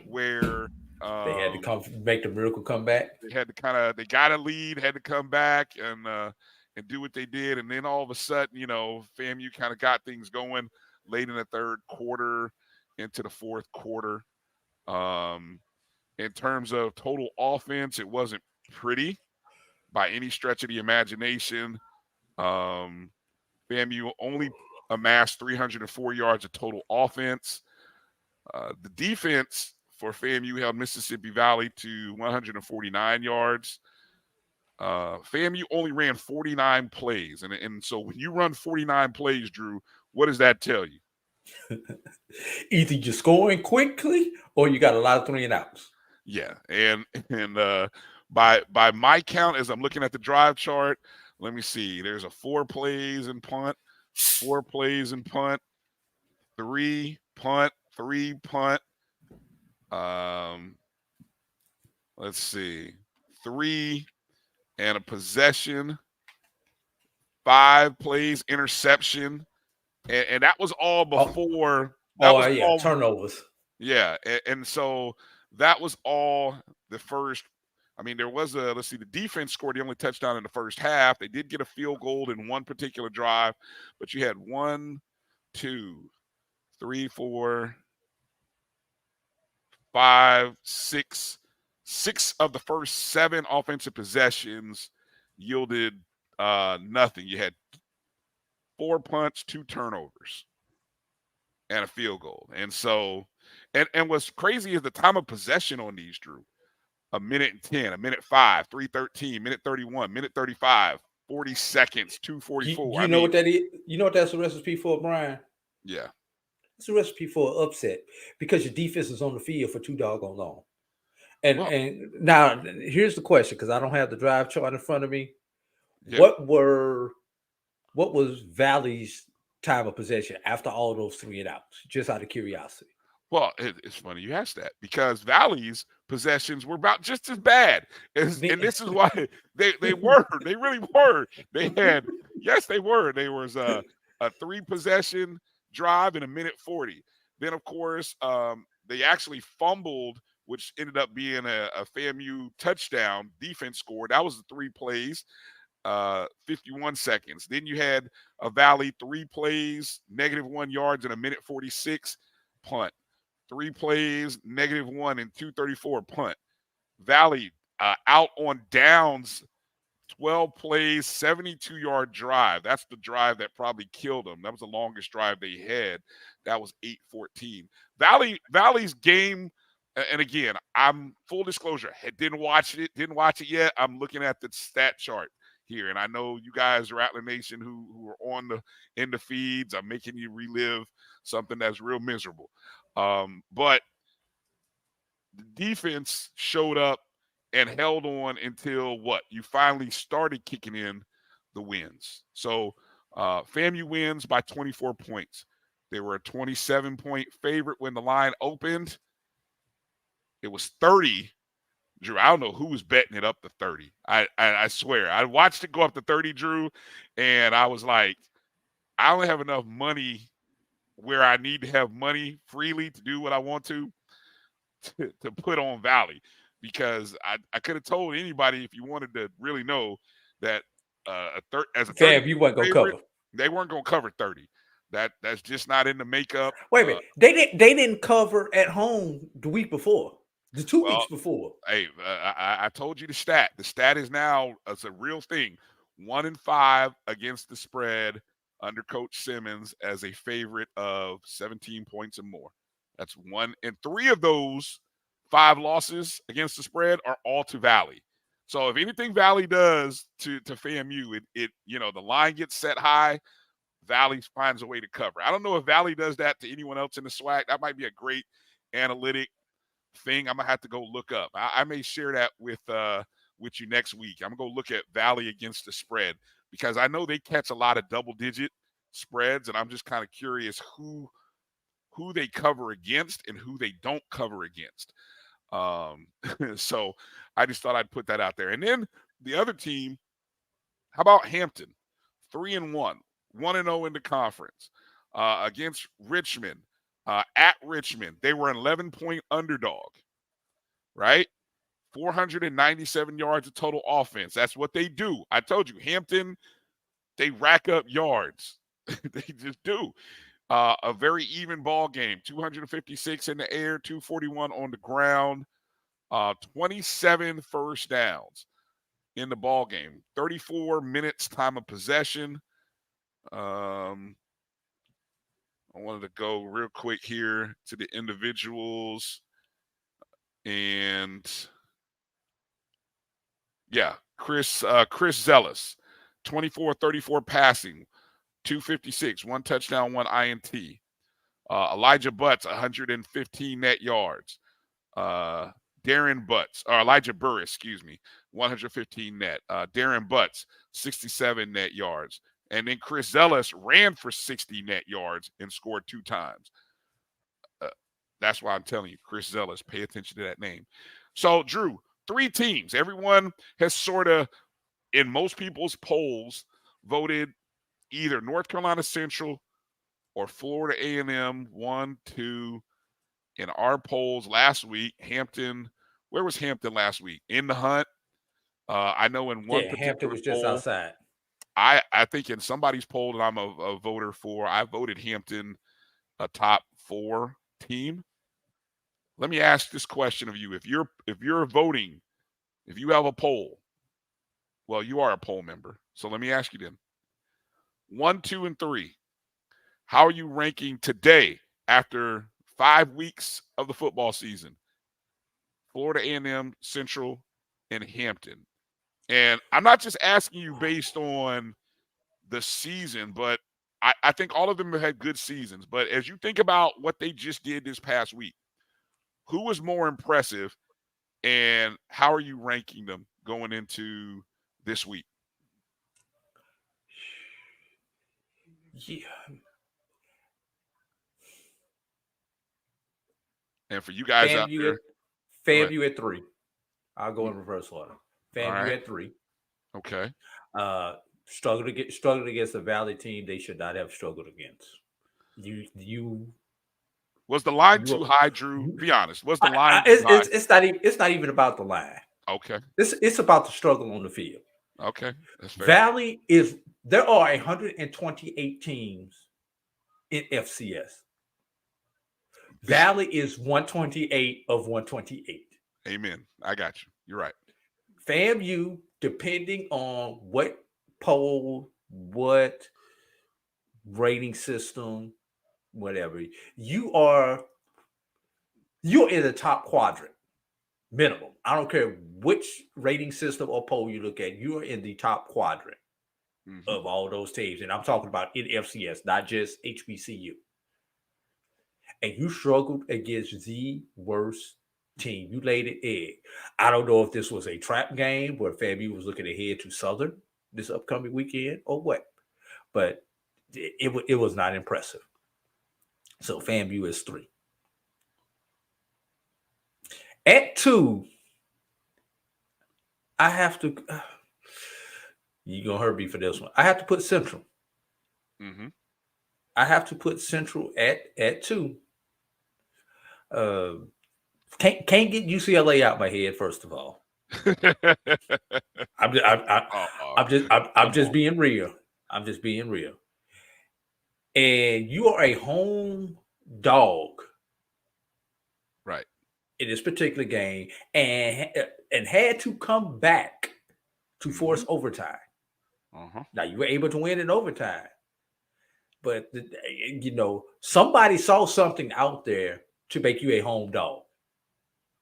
where they had to come make the miracle come back. They had to they got a lead, had to come back and do what they did. And then all of a sudden, FAMU kind of got things going late in the third quarter into the fourth quarter. In terms of total offense, it wasn't pretty by any stretch of the imagination. FAMU only amassed 304 yards of total offense. The defense for FAMU held Mississippi Valley to 149 yards. FAMU only ran 49 plays. And so when you run 49 plays, Drew, what does that tell you? Either you're scoring quickly or you got a lot of 3 and outs. Yeah. And by my count, as I'm looking at the drive chart, let me see. There's a 4 plays and punt, 4 plays and punt, 3 punt, 3 punt. Let's see. 3 and a possession, 5 plays, interception. And that was all before. All turnovers. Yeah. And so that was all the first. I mean, there was the defense scored the only touchdown in the first half. They did get a field goal in one particular drive, but you had 1, 2, 3, 4, 5, 6. 6 of the first 7 offensive possessions yielded nothing. You had 4 punts, 2 turnovers, and a field goal. And so, and what's crazy is the time of possession on these, Drew. 1 minute and 10, 1 minute 5, 3:13, minute 31, minute 35, 40 seconds, 2:44. You know what that is? You know what that's a recipe for, Brian? Yeah. It's a recipe for an upset because your defense is on the field for too doggone long. And now here's the question, because I don't have the drive chart in front of me. Yeah. What was Valley's time of possession after all those 3 and outs? Just out of curiosity. Well, it's funny you asked that because Valley's possessions were about just as bad. And this is why they were. They really were. They had, yes, they were. There was a 3-possession drive in 1 minute 40. Then, of course, they actually fumbled, which ended up being a FAMU touchdown. Defense scored. That was the 3 plays, 51 seconds. Then you had a Valley 3 plays, -1 yards in 1 minute 46, punt. 3 plays, -1 and 2:34 punt. Valley out on downs, 12 plays, 72-yard drive. That's the drive that probably killed them. That was the longest drive they had. That was 8:14. Valley's game, and again, I'm full disclosure, didn't watch it yet. I'm looking at the stat chart here. And I know you guys, Rattler Nation, who are in the feeds, are making you relive something that's real miserable. But the defense showed up and held on until what? You finally started kicking in the wins. So FAMU wins by 24 points. They were a 27-point favorite when the line opened. It was 30. Drew, I don't know who was betting it up to 30. I swear. I watched it go up to 30, Drew, and I was like, I only have enough money where I need to have money freely to do what I want to put on Valley, because I could have told anybody, if you wanted to really know, that as a Fam, you weren't gonna cover. They weren't gonna cover 30. That's just not in the makeup. Wait a minute. They didn't cover at home the week before. The 2 weeks before. Hey, I told you the stat. The stat is now, it's a real thing. 1-5 against the spread under Coach Simmons as a favorite of 17 points or more. That's 1. And 3 of those 5 losses against the spread are all to Valley. So if anything Valley does to FAMU, it the line gets set high, Valley finds a way to cover. I don't know if Valley does that to anyone else in the SWAC. That might be a great analytic thing I'm gonna have to go look up. I may share that with you next week. I'm gonna go look at Valley against the spread, because I know they catch a lot of double-digit spreads, and I'm just kind of curious who they cover against and who they don't cover against. So I just thought I'd put that out there. And then the other team, how about Hampton? 3-1, 1-0 in the conference against Richmond. At Richmond, they were an 11-point underdog, right? 497 yards of total offense. That's what they do. I told you, Hampton, they rack up yards. They just do. A very even ball game. 256 in the air, 241 on the ground, 27 first downs in the ball game. 34 minutes time of possession. I wanted to go real quick here to the individuals. And yeah, Chris Zealous, 24-34 passing, 256, 1 touchdown, 1 INT. Elijah Butts, 115 net yards. Elijah Burris, 115 net. Darren Butts, 67 net yards. And then Chris Zealous ran for 60 net yards and scored 2 times. That's why I'm telling you, Chris Zealous, pay attention to that name. So, Drew, 3 teams. Everyone has sort of, in most people's polls, voted either North Carolina Central or Florida A&M, 1, 2. In our polls last week, Hampton, where was Hampton last week? In the hunt. I know in one particular Hampton was just poll, outside. I think in somebody's poll that I'm a voter for, I voted Hampton a top 4 team. Let me ask this question of you. If you're voting, if you have a poll, well, you are a poll member. So let me ask you then. 1, 2, and 3. How are you ranking today after 5 weeks of the football season? Florida A&M, Central, and Hampton. And I'm not just asking you based on the season, but I think all of them have had good seasons. But as you think about what they just did this past week, who was more impressive, and how are you ranking them going into this week? Yeah. And for you guys out there, FAMU at 3. I'll go in reverse order. FAMU at 3. Okay. Struggled against the Valley team they should not have struggled against. Was the line too high, Drew? Be honest. Was the line too high? It's not even about the line. Okay. It's about the struggle on the field. Okay. That's fair. Valley there are 128 teams in FCS. Valley is 128 of 128. Amen. I got you. You're right. FAMU, depending on what poll, what rating system, whatever, you're in the top quadrant. Minimum. I don't care which rating system or poll you look at. You are in the top quadrant of all those teams. And I'm talking about in FCS, not just HBCU. And you struggled against the worst team. You laid an egg. I don't know if this was a trap game where FAMU was looking ahead to Southern this upcoming weekend or what. But it was not impressive. So FAMU is 3. At 2, I have to. You're going to hurt me for this one. I have to put Central. I have to put Central at 2. Can't get UCLA out my head, first of all. I'm just being real. I'm just being real. And you are a home dog, right, in this particular game, and had to come back to force overtime. Now you were able to win in overtime, but somebody saw something out there to make you a home dog,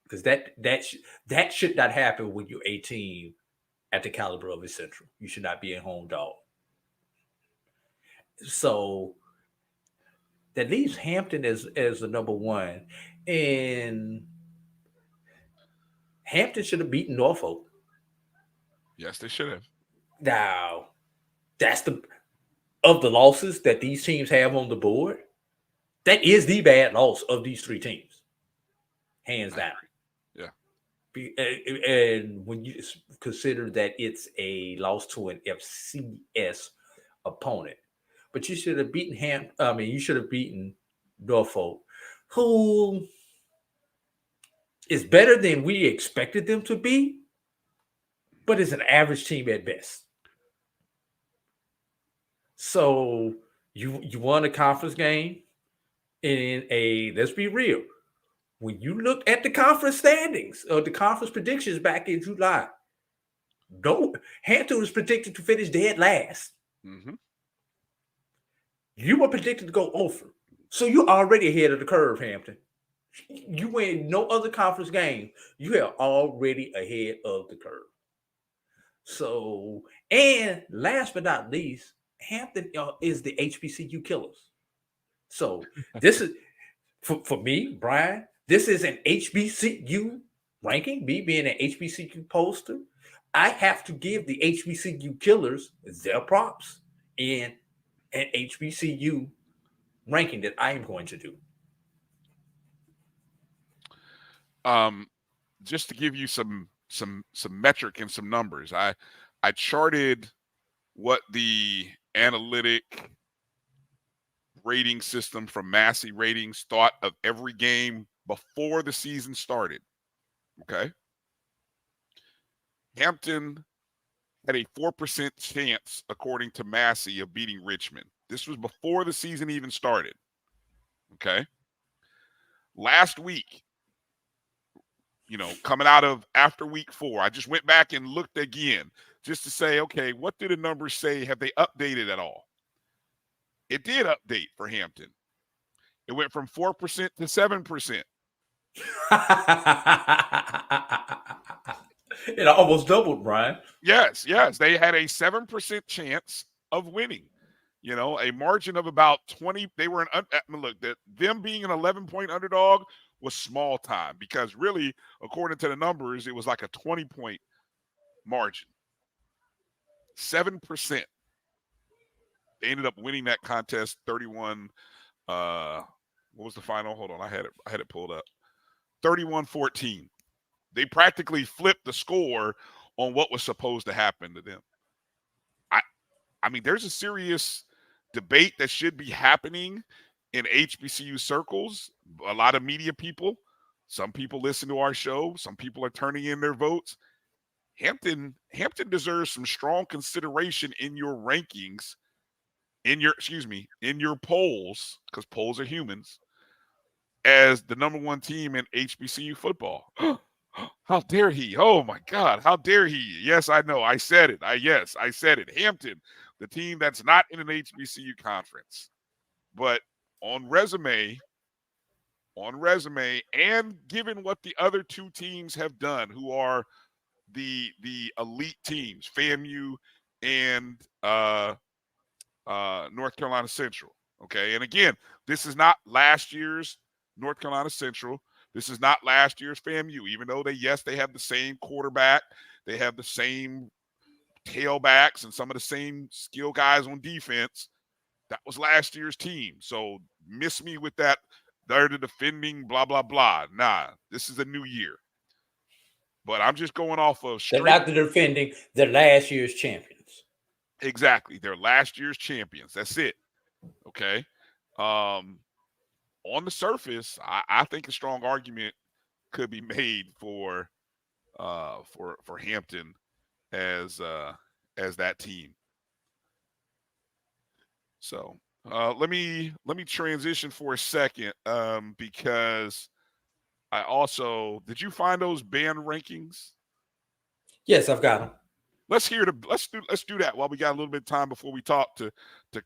because that should not happen when you're a team at the caliber of a Central. You should not be a home dog. So that leaves Hampton as the number 1, and Hampton should have beaten Norfolk. Yes, they should have. Now, that's of the losses that these teams have on the board, that is the bad loss of these 3 teams, hands down. Yeah. And when you consider that it's a loss to an FCS opponent, but you should have beaten you should have beaten Norfolk, who is better than we expected them to be, but is an average team at best. So you won a conference game in let's be real, when you look at the conference standings or the conference predictions back in July, Hampton was predicted to finish dead last. You were predicted to go over. So you're already ahead of the curve, Hampton. You win no other conference game, you are already ahead of the curve. So, and last but not least, Hampton is the HBCU killers. So this is, for me, Brian, this is an HBCU ranking, me being an HBCU poster. I have to give the HBCU killers their props in an HBCU ranking that I am going to do. Just to give you some metric and some numbers, I charted what the analytic rating system from Massey Ratings thought of every game before the season started. Okay. Hampton had a 4% chance, according to Massey, of beating Richmond. This was before the season even started. Okay. Last week, coming out of after week 4, I just went back and looked again just to say, okay, what do the numbers say? Have they updated at all? It did update for Hampton. It went from 4% to 7%. It almost doubled, Brian. Yes. They had a 7% chance of winning. A margin of about 20. They were them being an 11-point underdog was small time, because really, according to the numbers, it was like a 20-point margin. 7%. They ended up winning that contest 31. What was the final? Hold on, I had it pulled up. 31-14. They practically flipped the score on what was supposed to happen to them. I mean, there's a serious debate that should be happening in HBCU circles. A lot of media people, some people listen to our show, some people are turning in their votes. Hampton deserves some strong consideration in your rankings, in your polls, because polls are humans, as the number 1 team in HBCU football. How dare he? Oh my God, how dare he? Yes, I know. I said it. I said it. Hampton, the team that's not in an HBCU conference. But on resume, on resume, and given what the other two teams have done, who are the elite teams, FAMU and North Carolina Central. Okay, and again, this is not last year's North Carolina Central. This is not last year's FAMU, even though they have the same quarterback, they have the same tailbacks and some of the same skill guys on defense. That was last year's team. So miss me with that. They're the defending blah, blah, blah. Nah, this is a new year. But I'm just going off of They're not the defending. They're last year's champions. Exactly. They're last year's champions. That's it. Okay. On the surface, I think a strong argument could be made for Hampton as that team. So let me transition for a second because I also did you find those band rankings? Yes, I've got them. Let's do that while we got a little bit of time before we talk to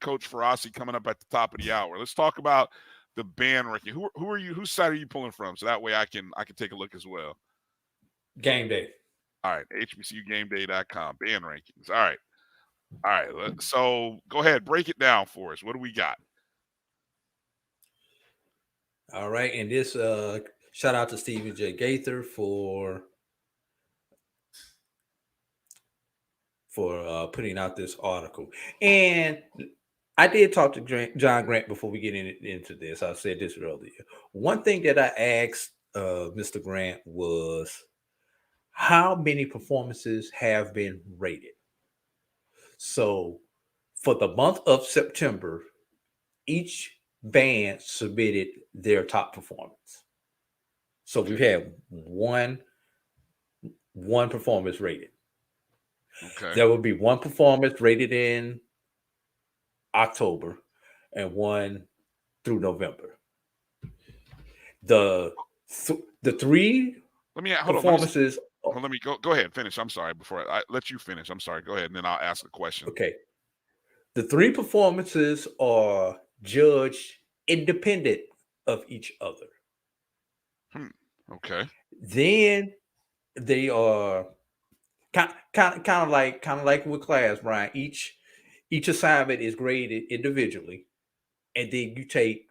Coach Farasi coming up at the top of the hour. Let's talk about the band ranking. Who are you? Whose side are you pulling from? So that way I can take a look as well. Game Day. All right, HBCUGameDay.com band rankings. All right. So go ahead, break it down for us. What do we got? All right, and this shout out to Stephen J. Gaither for putting out this article. And I did talk to John Grant before we get into this. I said this earlier. One thing that I asked Mr. Grant was how many performances have been rated. So for the month of September, each band submitted their top performance. So we've had one performance rated. Okay. There will be one performance rated in October and one through November. The three performances. Let me go ahead. Finish. I'm sorry. Before I let you finish. I'm sorry. Go ahead, and then I'll ask a question. Okay. The three performances are judged independent of each other. Okay. Then they are kind of like with class, Brian. Each assignment is graded individually, and then you take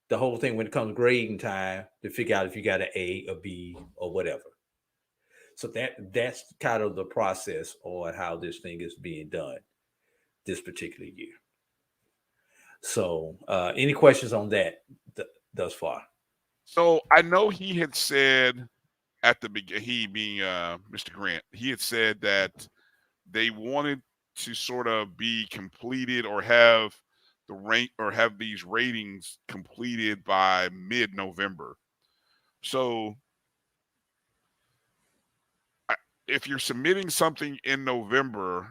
the whole thing when it comes grading time to figure out if you got an A, a B, or whatever. So that's kind of the process on how this thing is being done this particular year. So any questions on that thus far? So I know he had said at the beginning, he being Mr. Grant, he had said that they wanted to sort of be completed or have the rank or have these ratings completed by mid-November. So if you're submitting something in November,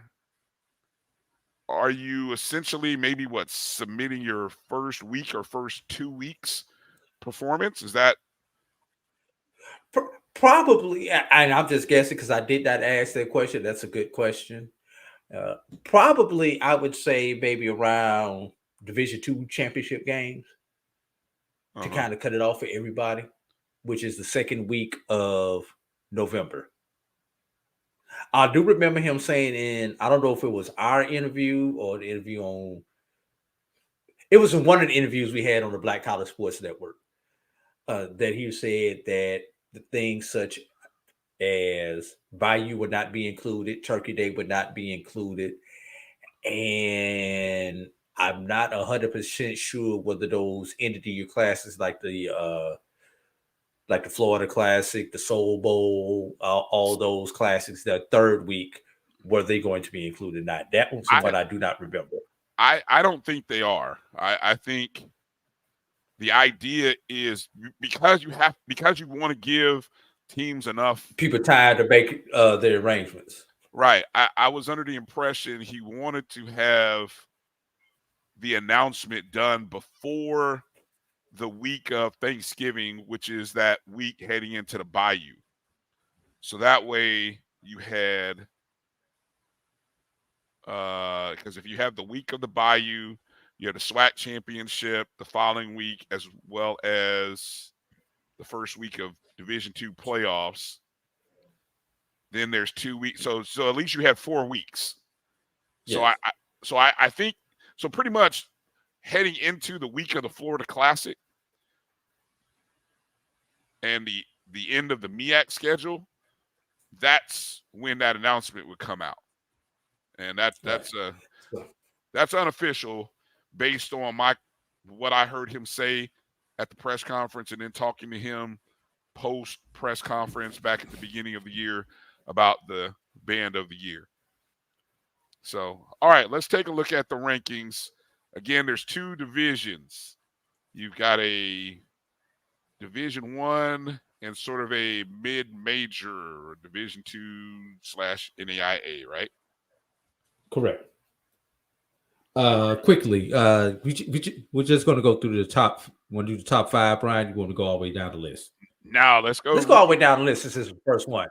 are you essentially maybe submitting your first week or first 2 weeks performance? Is that probably? And I'm just guessing because I did not ask that question. That's a good question. Probably, I would say maybe around Division II championship games to kind of cut it off for everybody, which is the second week of November. I do remember him saying I don't know if it was our interview or the interview it was in one of the interviews we had on the Black College Sports Network, that he said that the things such as Bayou would not be included, Turkey Day would not be included, and I'm not 100% sure whether those end of the year classes like the Florida Classic, the Soul Bowl, all those classics, the third week, were they going to be included or not? That was what I do not remember. I don't think they are. I think the idea is because you want to give teams enough people time to make their arrangements. Right. I was under the impression he wanted to have the announcement done before the week of Thanksgiving, which is that week heading into the Bayou. So that way you had because if you have the week of the Bayou, you have the SWAC championship the following week, as well as the first week of Division II playoffs. Then there's 2 weeks. So at least you have 4 weeks. Yes. So I think so pretty much heading into the week of the Florida Classic and the end of the MEAC schedule, that's when that announcement would come out. And that's unofficial based on what I heard him say at the press conference and then talking to him post press conference back at the beginning of the year about the band of the year. So, all right, let's take a look at the rankings. Again, there's 2 divisions. You've got a Division I and sort of a mid-major Division II/NAIA, right? Correct. Quickly, we're just going to go through the top. Want to do the top 5, Brian? You want to go all the way down the list? Now let's go. Let's go all the way down the list. This is the first one.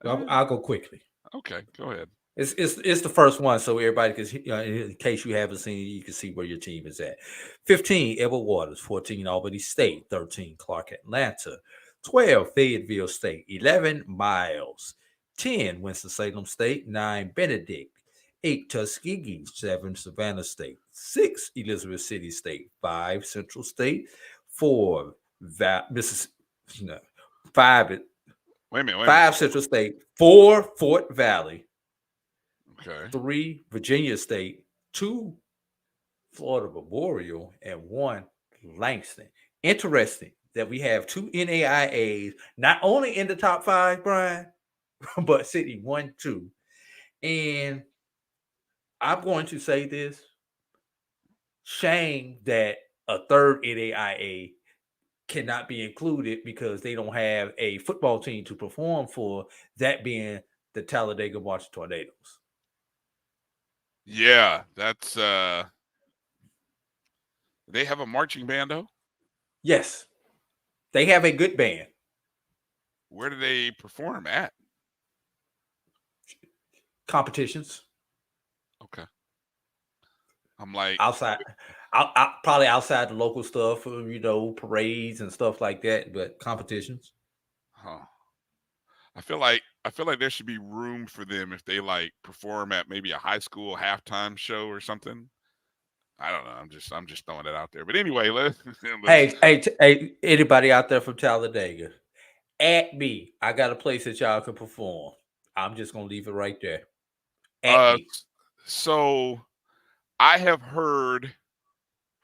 I'll go quickly. Okay, go ahead. It's the first one, so everybody can, in case you haven't seen it, you can see where your team is at. 15, Edward Waters. 14, Albany State. 13, Clark Atlanta. 12, Fayetteville State. 11, Miles. 10, Winston-Salem State. 9, Benedict. 8, Tuskegee. 7, Savannah State. 6, Elizabeth City State. 5, Central State. 4, 5 Central State. 4, Fort Valley. Okay. 3, Virginia State. 2, Florida Memorial. And 1, Langston. Interesting that we have 2 NAIAs, not only in the top 5, Brian, but sitting 1, 2. And I'm going to say this. Shame that a third NAIA cannot be included because they don't have a football team to perform for, that being the Talladega March Tornadoes. Yeah, that's they have a marching band though? Yes. They have a good band. Where do they perform at? Competitions. Okay. I'm like outside, probably outside the local stuff, parades and stuff like that, but competitions. Huh. I feel like there should be room for them if they like perform at maybe a high school halftime show or something. I don't know. I'm just throwing it out there. But anyway, let's Hey, anybody out there from Talladega, at me. I got a place that y'all can perform. I'm just gonna leave it right there. At me. So I have heard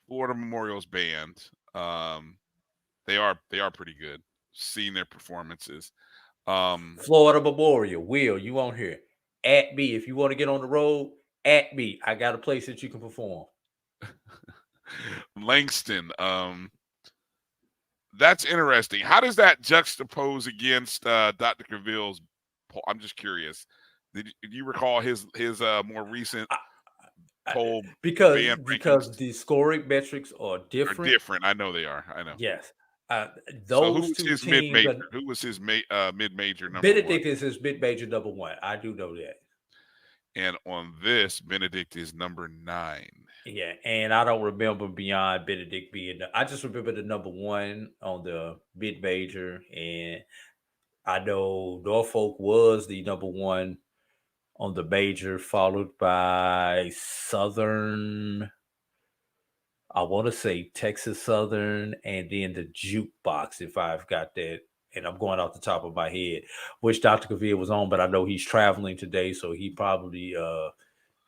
Florida Memorial's band. They are pretty good. Seen their performances. Florida Memorial, Will, you won't hear. At me. If you want to get on the road, at me. I got a place that you can perform. Langston. That's interesting. How does that juxtapose against Dr. Cavill's poll? I'm just curious. Did you recall his more recent poll? Because the scoring metrics are different. I know they are. I know. Yes. Who was his mid-major? Who was his mid-major number? Benedict is his mid-major number 1. I do know that. And on this, Benedict is number 9. Yeah, and I don't remember beyond Benedict being. I just remember the number 1 on the mid-major, and I know Norfolk was the number 1 on the major, followed by Southern. I want to say Texas Southern, and then the Jukebox, if I've got that. And I'm going off the top of my head, which Dr. Cavill was on, but I know he's traveling today, so he probably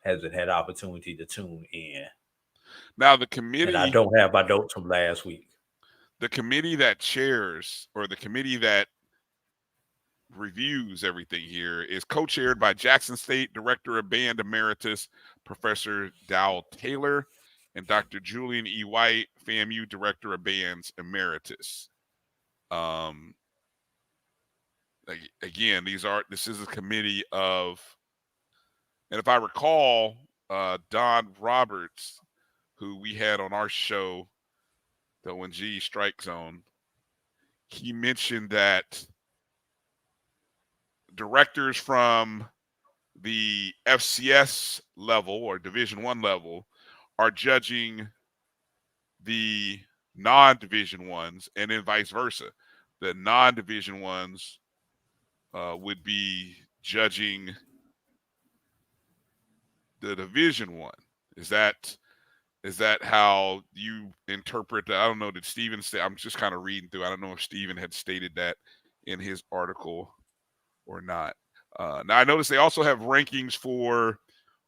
hasn't had opportunity to tune in. Now the committee, and I don't have my notes from last week. The committee that chairs, or the committee that reviews everything here, is co-chaired by Jackson State Director of Band Emeritus, Professor Dowell Taylor, and Dr. Julian E. White, FAMU Director of Bands Emeritus. Again, this is a committee of, and if I recall, Don Roberts, who we had on our show, the ONG Strike Zone, he mentioned that directors from the FCS level or Division I level are judging the non-Division ones, and then vice versa. The non-Division ones would be judging the Division one. Is that how you interpret that? I don't know. Did Steven say? I'm just kind of reading through. I don't know if Steven had stated that in his article or not. Now I noticed they also have rankings for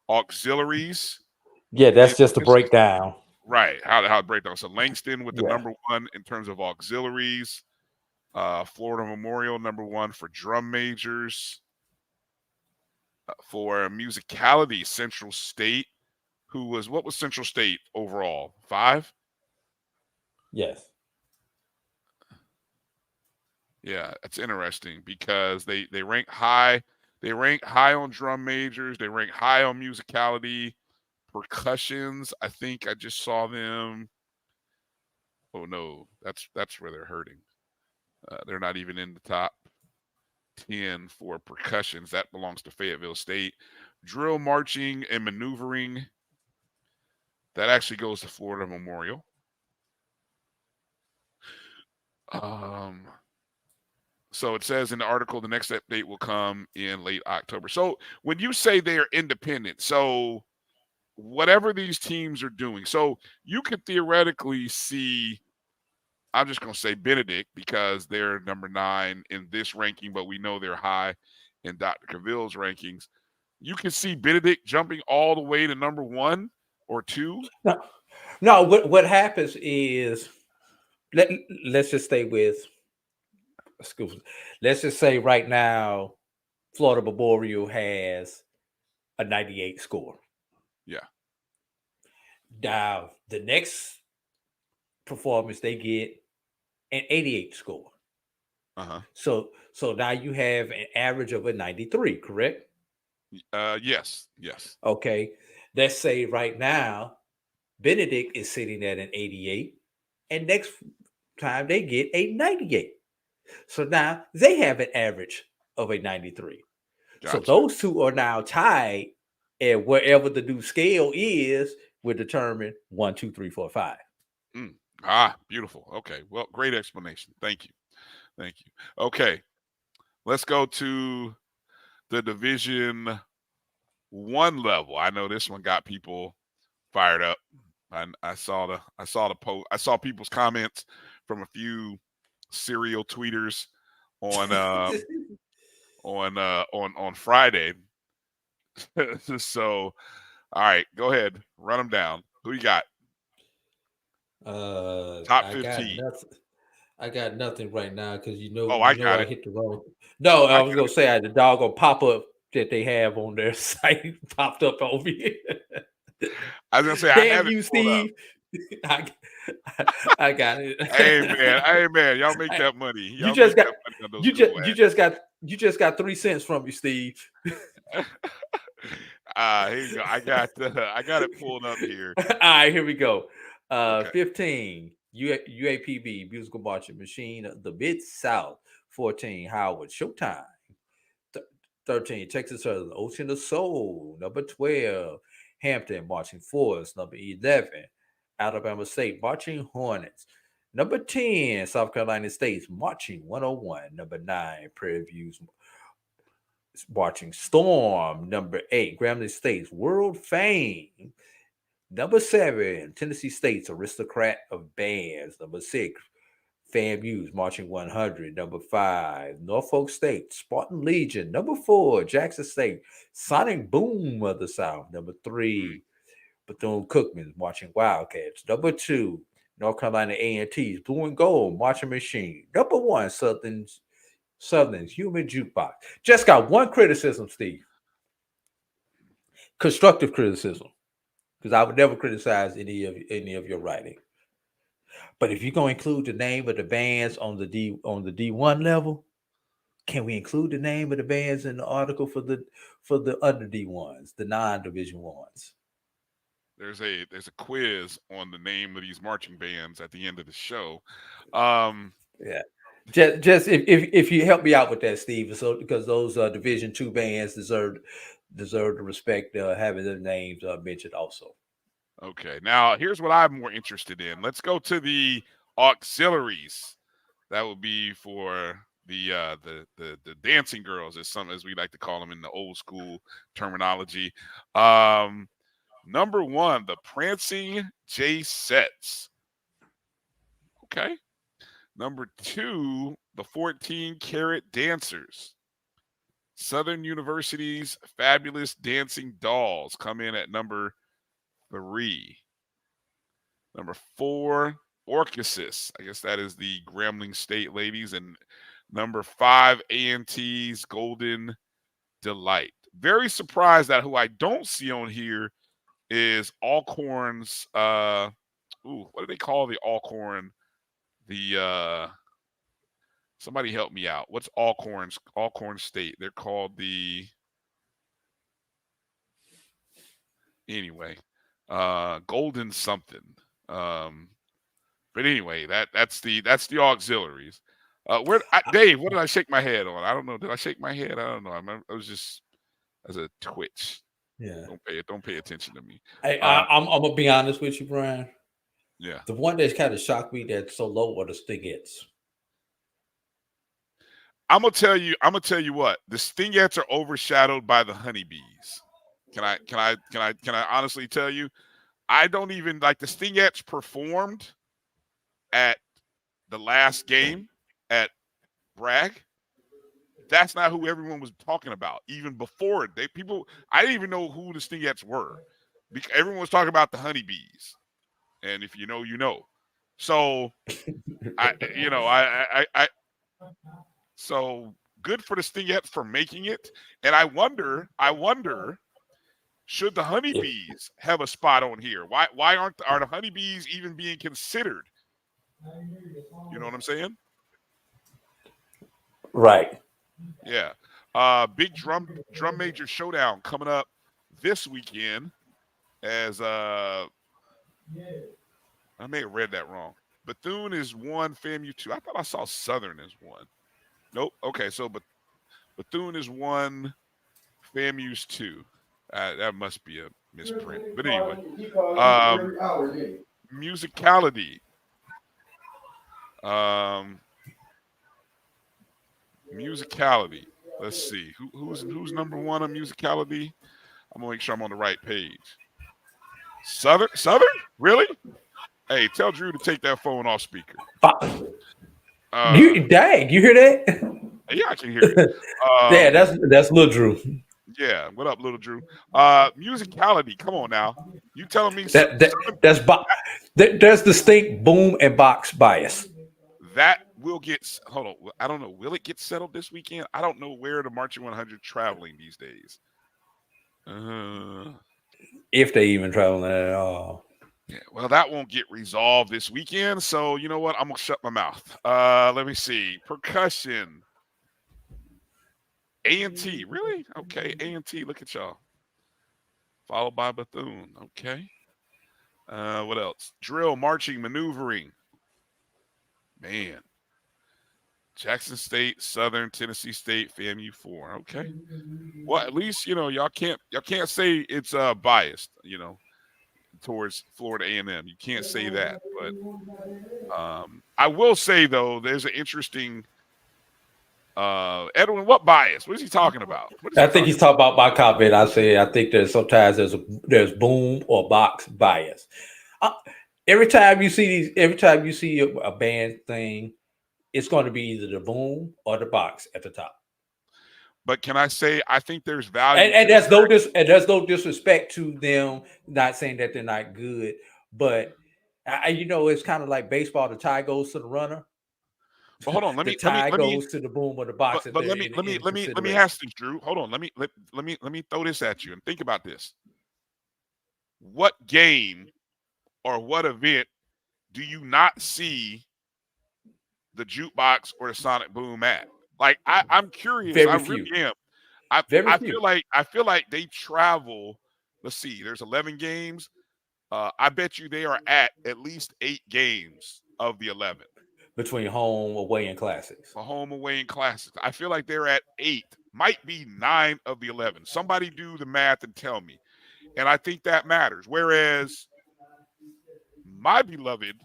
auxiliaries. Yeah, that's just a breakdown. Right. How to break down. So Langston with the number 1 in terms of auxiliaries. Florida Memorial number 1 for drum majors. For musicality, Central State, what was Central State overall? 5? Yes. Yeah, that's interesting because they rank high. They rank high on drum majors. They rank high on musicality. Percussions, I think I just saw them. Oh no, that's where they're hurting. They're not even in the top 10 for percussions. That belongs to Fayetteville State. Drill, marching, and maneuvering, that actually goes to Florida Memorial. So it says in the article, the next update will come in late October. So when you say they are independent, so whatever these teams are doing, so you could theoretically see, I'm just going to say Benedict because they're number 9 in this ranking, but we know they're high in Dr. Cavill's rankings. You can see Benedict jumping all the way to number 1 or 2. No. What happens is, let's just stay with schools. Let's just say right now, Florida Memorial has a 98 score. Yeah. Now the next performance they get an 88 score. So now you have an average of a 93, correct? Yes. Okay. Let's say right now, Benedict is sitting at an 88, and next time they get a 98. So now they have an average of a 93. Gotcha. So those two are now tied, and wherever the new scale is will determine 1, 2, 3, 4, 5. Beautiful. Okay. Well, great explanation. Thank you. Okay. Let's go to the Division 1 level. I know this one got people fired up. I saw the post. I saw people's comments from a few serial tweeters on on Friday. So, all right, go ahead, run them down. Who you got? Top 15. I got nothing right now because I hit the wrong. No, I was gonna say I had the doggone pop-up that they have on their site popped up over here. I was gonna say, damn you, Steve. I got it. Hey man, y'all make that money. You just got 3 cents from me, Steve. Here you go. I got it pulled up here. All right, here we go. 15, UAPB, Musical Marching Machine, the Mid-South. 14, Howard, Showtime. 13, Texas Southern, Ocean of Soul. Number 12, Hampton, Marching Force. Number 11, Alabama State, Marching Hornets. Number 10, South Carolina State, Marching 101. Number 9, Prairie View's Marching Storm. Number 8, Grambling State's World Fame. Number 7, Tennessee State's Aristocrat of Bands. Number 6, FAMU's Marching 100. Number 5, Norfolk State, Spartan Legion. Number 4, Jackson State, Sonic Boom of the South. Number 3, Bethune-Cookman's Marching Wildcats. Number 2, North Carolina A&T's Blue and Gold Marching Machine. Number 1, Southern's Human Jukebox. Just got one criticism, Steve. Constructive criticism. Because I would never criticize any of your writing. But if you're going to include the name of the bands on the D1 level, can we include the name of the bands in the article for the under D1s, the non-division ones? There's a quiz on the name of these marching bands at the end of the show. Yeah. Just if you help me out with that, Steve, so because those Division 2 bands deserve the respect having their names mentioned also. Okay, now here's what I'm more interested in. Let's go to the auxiliaries. That would be for the dancing girls, as we like to call them in the old school terminology. Number 1, the prancing J sets. Okay. Number 2, the 14-karat dancers. Southern University's fabulous dancing dolls come in at number 3. Number 4, Orchesis. I guess that is the Grambling State ladies. And number 5, A&T's Golden Delight. Very surprised that who I don't see on here is Alcorn's what do they call the Alcorn? Somebody help me out. What's Alcorn State? They're called the Golden something. But anyway, that's the auxiliaries. Dave, what did I shake my head on? I don't know. Did I shake my head? I don't know. I was just as a twitch. Yeah. Don't pay attention to me. I'm gonna be honest with you, Brian. Yeah. The one that's kind of shocked me that's so low are the Stingettes. I'm gonna tell you what, the Stingettes are overshadowed by the honeybees. Can I honestly tell you? I don't even like the Stingettes performed at the last game at Bragg. That's not who everyone was talking about. Even before I didn't even know who the Stingettes were. Because everyone was talking about the honeybees. And if you know, you know. So so good for the Stingettes for making it. And I wonder, should the honeybees have a spot on here? Why are the honeybees even being considered? You know what I'm saying? Right. Yeah. Big drum major showdown coming up this weekend as I may have read that wrong. Bethune is 1, FAMU 2. I thought I saw Southern as 1. Nope. Okay, so Bethune is 1, FAMU's 2. That must be a misprint. But anyway, musicality. Musicality. Let's see. Who's number 1 on musicality? I'm gonna make sure I'm on the right page. Southern? Really? Hey, tell Drew to take that phone off speaker. You hear that? Yeah, I can hear it. Yeah, that's Lil Drew. Yeah, what up, Little Drew? Musicality, come on now. You telling me there's distinct boom and box bias. That will get, hold on, I don't know. Will it get settled this weekend? I don't know where the Marching 100 traveling these days. If they even traveling at all. Yeah, well, that won't get resolved this weekend. So you know what? I'm gonna shut my mouth. Let me see. Percussion. A&T, really? Okay, A&T. Look at y'all. Followed by Bethune. Okay. What else? Drill, marching, maneuvering. Man. Jackson State, Southern, Tennessee State, FAMU 4. Okay. Well, at least y'all can't say it's biased, towards Florida A&M. You can't say that, but I will say though, there's an interesting Edwin. What bias? What is he talking about? I think he's talking about my comment. I think there's sometimes there's boom or box bias. Every time you see a band thing, it's going to be either the boom or the box at the top. But can I say I think there's value, and there's no disrespect to them. Not saying that they're not good, but it's kind of like baseball. The tie goes to the runner. But hold on, the tie goes to the boom or the box. But let me ask this, Drew. Hold on, let me throw this at you and think about this. What game or what event do you not see the jukebox or the sonic boom at? Like I'm curious. I really am. I feel like they travel. Let's see. There's 11 games. I bet you they are at least 8 games of the 11 between home, away, and classics. Home, away, and classics. I feel like they're at 8. Might be 9 of the 11. Somebody do the math and tell me. And I think that matters. Whereas my beloved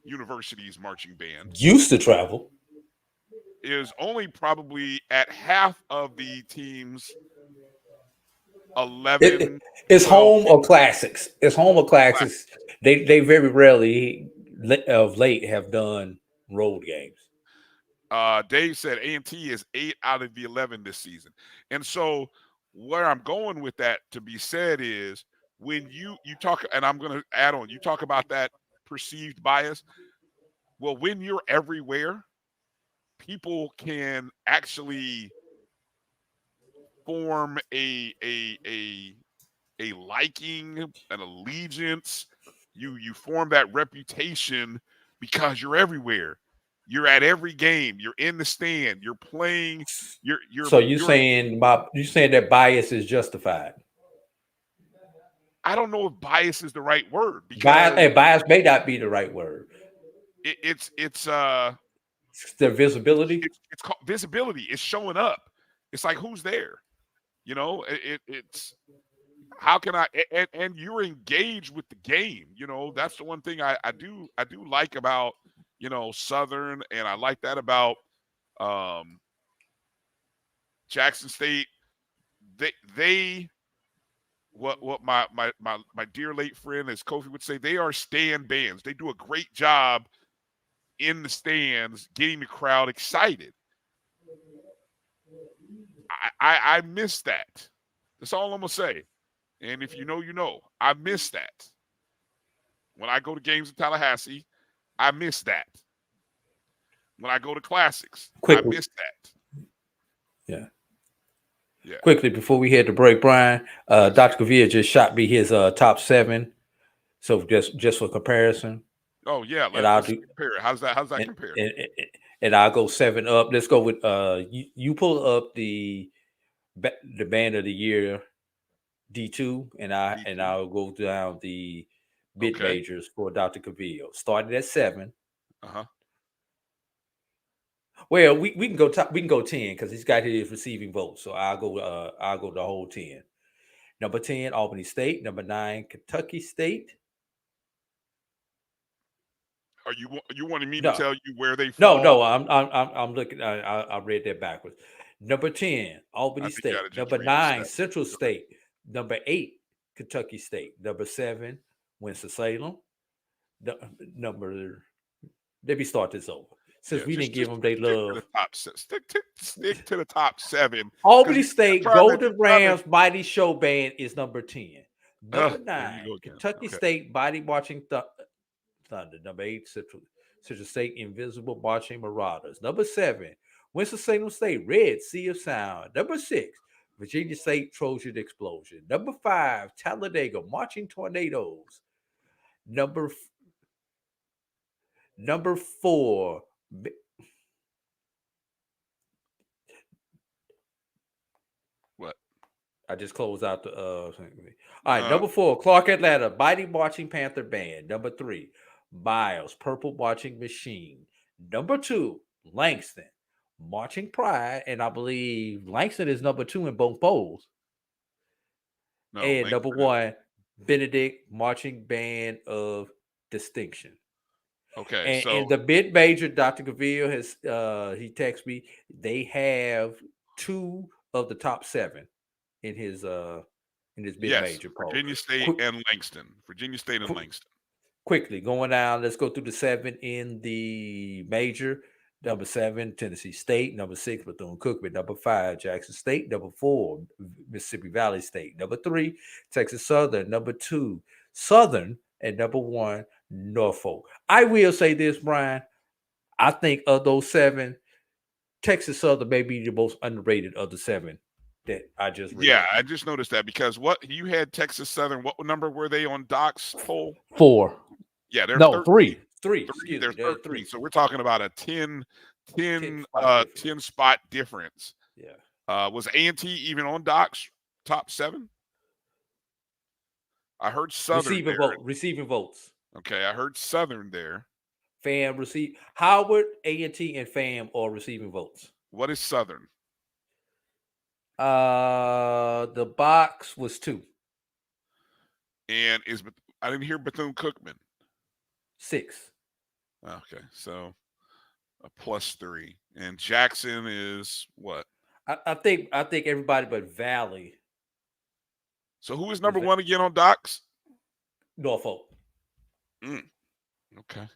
university's marching band used to travel. Is only probably at half of the team's 11. It's 12 home or classics. It's home or classics. They very rarely of late have done road games. Dave said A&T is 8 out of the 11 this season. And so where I'm going with that to be said is when you talk, and I'm going to add on, you talk about that perceived bias. Well, when you're everywhere, people can actually form a liking, an allegiance. You form that reputation because you're everywhere. You're at every game. You're in the stand. You're playing. So you're saying that bias is justified? I don't know if bias is the right word because bias may not be the right word. It's the visibility. It's called visibility. It's showing up. It's like who's there. You know, it's how can I and you're engaged with the game. You know, that's the one thing I do like about, you know, Southern, and I like that about Jackson State. They what my dear late friend, as Kofi would say, they are stand bands. They do a great job in the stands getting the crowd excited. I miss that. That's all I'm gonna say. And if you know, you know. I miss that. When I go to games in Tallahassee, I miss that. When I go to classics, I miss that. Yeah. Yeah. Quickly before we head to break, Brian, Dr. Kavia just shot me his top 7. So just for comparison. Oh yeah, let's compare it. How's that compare? And I'll go 7 up. Let's go with you pull up the band of the year D2, and I'll go down the mid majors for Dr. Cavillo. Started at 7. Well, we can go top. We can go 10 because he's got his receiving votes. So I'll go the whole 10. Number 10, Albany State. Number 9, Kentucky State. Are you wanting me to tell you where they fall? No. I'm looking. I read that backwards. Number 10, Albany State. Number 9, Central State. Number 8, Kentucky State. Number 7, Winston-Salem. Let me start this over. Since we didn't give them they love. Stick to the top 7. Albany State, Golden Rams Mighty Show Band is number 10. Number 9, Kentucky State Body Marching Thunder. Number 8, Central State Invisible Marching Marauders. Number 7, Winston-Salem State Red Sea of Sound. Number 6, Virginia State Trojan Explosion. Number 5, Talladega Marching Tornadoes. Number 4. What? I just closed out the all right, number 4, Clark Atlanta, Mighty Marching Panther Band. Number 3, Miles, Purple Marching Machine. Number 2, Langston, Marching Pride, and I believe Langston is number 2 in both polls. And number 1, Benedict Marching Band of Distinction. Okay, and the mid major, Dr. Gavillo has he texted me. They have 2 of the top 7 in his mid major poll. Virginia State and Langston. Virginia State and Langston. Quickly going down, let's go through the 7 in the major. Number 7, Tennessee State. Number 6, Bethune-Cookman. Number 5, Jackson State. Number 4, Mississippi Valley State. Number 3, Texas Southern. Number 2, Southern. And number 1, Norfolk. I will say this, Brian. I think of those 7, Texas Southern may be the most underrated of the 7 that I just read. Yeah, I just noticed that because what you had Texas Southern, what number were they on Doc's poll? 4. Yeah, they're 3. They're 3. So we're talking about a 10 spot difference. Yeah. Was A&T even on Doc's top 7? I heard Southern receiving votes. Okay, I heard Southern there. FAM receive Howard, A&T, and FAM are receiving votes. What is Southern? The box was 2. And I didn't hear Bethune-Cookman. 6. Okay, so a +3, and Jackson is what? I think everybody but Valley. So who is number 1 again on Doc's? Norfolk. Okay.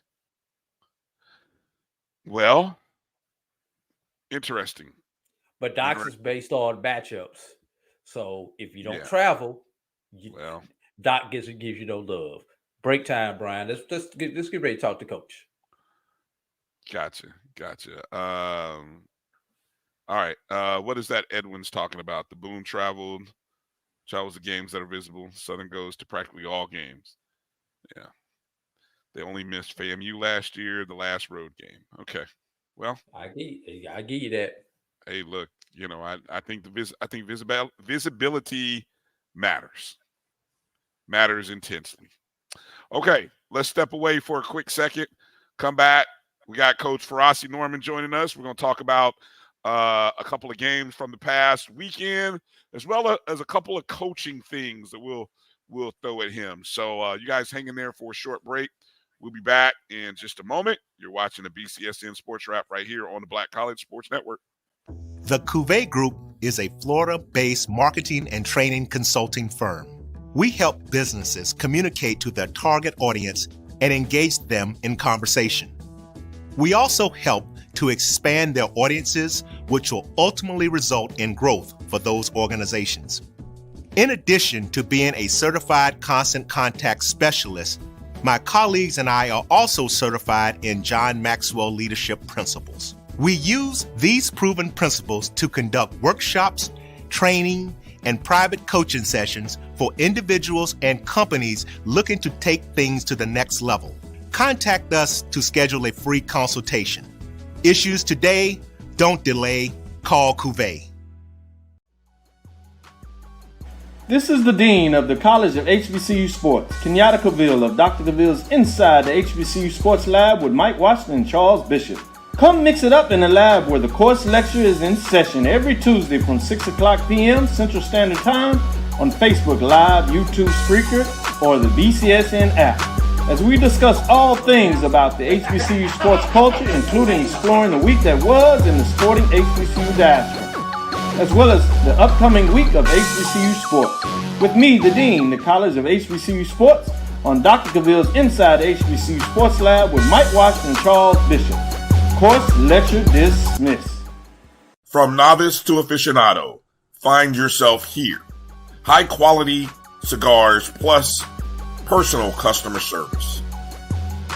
Well, interesting. But Doc's is based on matchups. So if you don't travel, Doc gives you no love. Break time, Brian. Let's get ready to talk to Coach. Gotcha. All right. What is that Edwin's talking about? The Boone travels to games that are visible. Southern goes to practically all games. Yeah. They only missed FAMU last year, the last road game. Okay. Well, I give you that. Hey, look, I think visibility matters intensely. Okay, let's step away for a quick second. Come back. We got Coach Farasi Norman joining us. We're going to talk about a couple of games from the past weekend, as well as a couple of coaching things that we'll throw at him. So you guys hang in there for a short break. We'll be back in just a moment. You're watching the BCSN Sports Wrap right here on the Black College Sports Network. The Cuvée Group is a Florida-based marketing and training consulting firm. We help businesses communicate to their target audience and engage them in conversation. We also help to expand their audiences, which will ultimately result in growth for those organizations. In addition to being a certified constant contact specialist, my colleagues and I are also certified in John Maxwell Leadership Principles. We use these proven principles to conduct workshops, training, and private coaching sessions for individuals and companies looking to take things to the next level. Contact us to schedule a free consultation. Issues today, don't delay, call Cuvée. This is the Dean of the College of HBCU Sports, Kenyatta Cavill of Dr. Cavill's Inside the HBCU Sports Lab with Mike Washington and Charles Bishop. Come mix it up in the lab where the course lecture is in session every Tuesday from 6 o'clock p.m. Central Standard Time on Facebook Live, YouTube Spreaker, or the BCSN app, as we discuss all things about the HBCU sports culture, including exploring the week that was in the sporting HBCU diaspora, as well as the upcoming week of HBCU sports. With me, the Dean, the College of HBCU Sports, on Dr. Cavill's Inside the HBCU Sports Lab with Mike Washington and Charles Bishop. Course lecture dismissed. From novice to aficionado, find yourself here. High quality cigars plus personal customer service.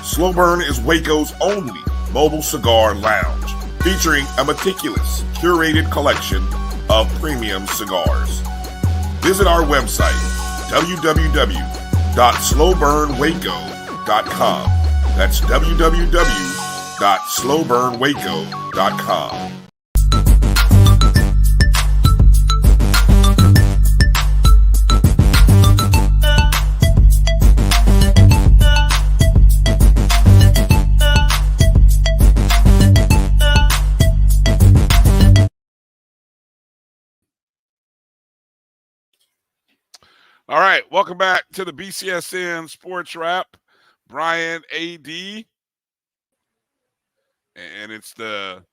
Slow Burn is Waco's only mobile cigar lounge, featuring a meticulous, curated collection of premium cigars. Visit our website, www.slowburnwaco.com. That's www.slowburnwaco.com. All right, welcome back to the BCSN Sports Wrap. Bryan A.D. And it's the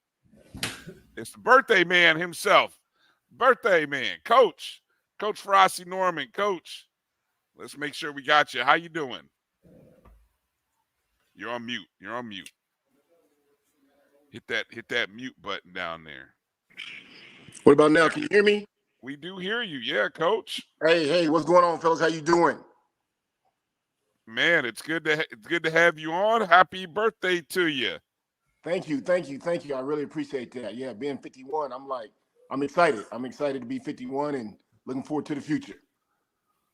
birthday man himself. Birthday man, Coach Farasi Norman. Coach, let's make sure we got you. How you doing? You're on mute. Hit that mute button down there. What about now? Can you hear me? We do hear you. Yeah, Coach. Hey, what's going on, fellas? How you doing? Man, it's good to have you on. Happy birthday to you. Thank you. I really appreciate that. Yeah, being 51, I'm excited. I'm excited to be 51 and looking forward to the future.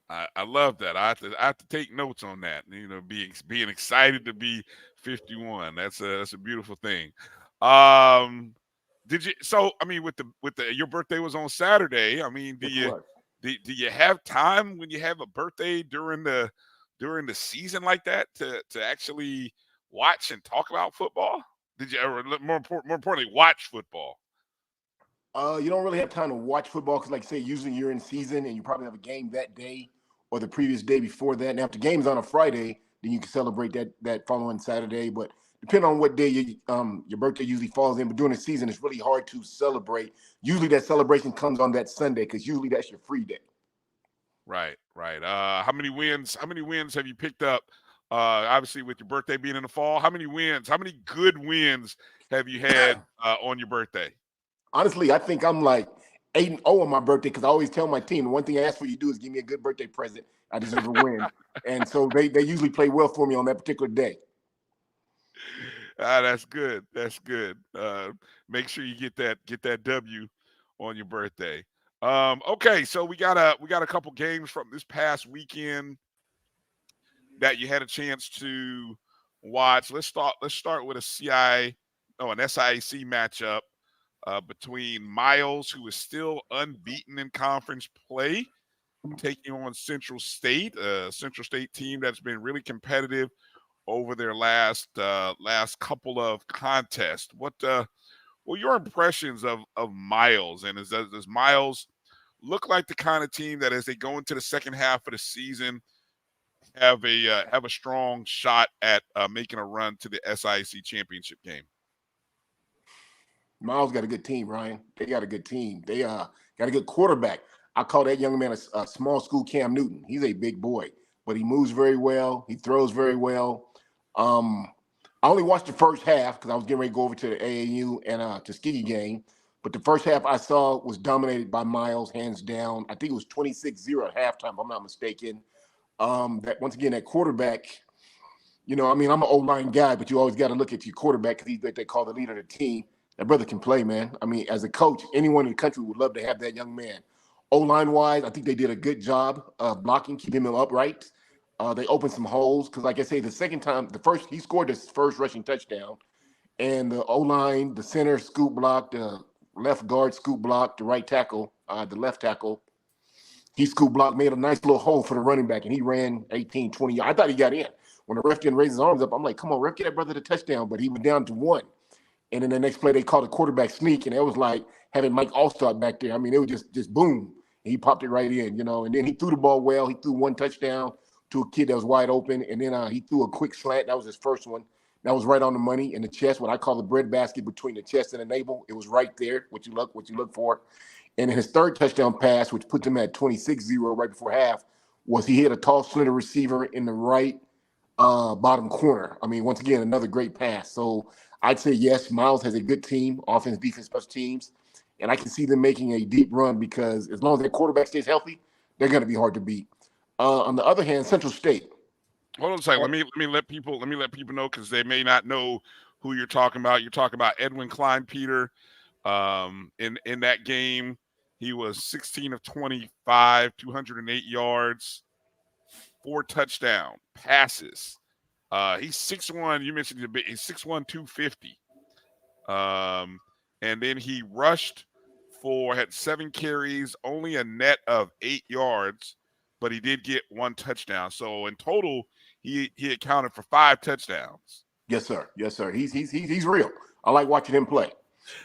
I love that. I have to take notes on that. Being excited to be 51. That's a beautiful thing. Did you? So I mean, with the your birthday was on Saturday. I mean, do you have time when you have a birthday during the season like that to actually watch and talk about football? Did you ever, more importantly, watch football? You don't really have time to watch football because, like say, usually you're in season and you probably have a game that day or the previous day before that. Now, if the game's on a Friday, then you can celebrate that following Saturday. But depending on what day your birthday usually falls in, but during the season, it's really hard to celebrate. Usually that celebration comes on that Sunday because usually that's your free day. Right. How many wins have you picked up? Obviously, with your birthday being in the fall, how many good wins have you had on your birthday? Honestly, I think I'm like 8-0 on my birthday because I always tell my team, the one thing I ask for you to do is give me a good birthday present. I deserve a win. And so they usually play well for me on that particular day. That's good. Make sure you get that W on your birthday. Okay, so we got a couple games from this past weekend that you had a chance to watch. Let's start with an SIAC matchup between Miles, who is still unbeaten in conference play, taking on Central State, a Central State team that's been really competitive over their last couple of contests. What your impressions of Miles, and does Miles look like the kind of team that as they go into the second half of the season have a strong shot at making a run to the SIAC championship game? Miles got a good team, Ryan. They got a good team. They got a good quarterback. I call that young man a small school Cam Newton. He's a big boy, but he moves very well. He throws very well. I only watched the first half because I was getting ready to go over to the AAU and Tuskegee game. But the first half I saw was dominated by Miles, hands down. I think it was 26-0 at halftime, if I'm not mistaken. That once again, that quarterback, I'm an O-line guy, but you always got to look at your quarterback because he's what they call the leader of the team. That brother can play, man. As a coach, anyone in the country would love to have that young man. O-line wise, I think they did a good job of blocking, keeping him upright. They opened some holes because, like I say, the second time, he scored his first rushing touchdown, and the O-line, the center scoop block, the left guard scoop block, the right tackle, the left tackle, he scoop block, made a nice little hole for the running back, and he ran 18, 20 yards. I thought he got in. When the ref didn't raise his arms up, I'm like, come on, ref, get that brother the touchdown, but he went down to 1. And then the next play, they called a quarterback sneak, and it was like having Mike Allstott back there. It was just boom. And he popped it right in, and then he threw the ball well. He threw 1 touchdown to a kid that was wide open, and then he threw a quick slant. That was his first one. That was right on the money in the chest, what I call the breadbasket between the chest and the navel. It was right there, what you look for. And then his third touchdown pass, which put him at 26-0 right before half, was he hit a tall, slender receiver in the right bottom corner. Once again, another great pass. So I'd say, yes, Miles has a good team, offense, defense, special teams, and I can see them making a deep run because as long as their quarterback stays healthy, they're going to be hard to beat. On the other hand, Central State. Hold on a second. Let me let people know because they may not know who you're talking about. You're talking about Edwin Klein-Peter. In that game, he was 16 of 25, 208 yards, 4 touchdown passes. He's 6'1". You mentioned he's a bit. He's 6'1", 250. And then he had 7 carries, only a net of 8 yards, but he did get 1 touchdown. So in total, he accounted for 5 touchdowns. Yes, sir. He's real. I like watching him play.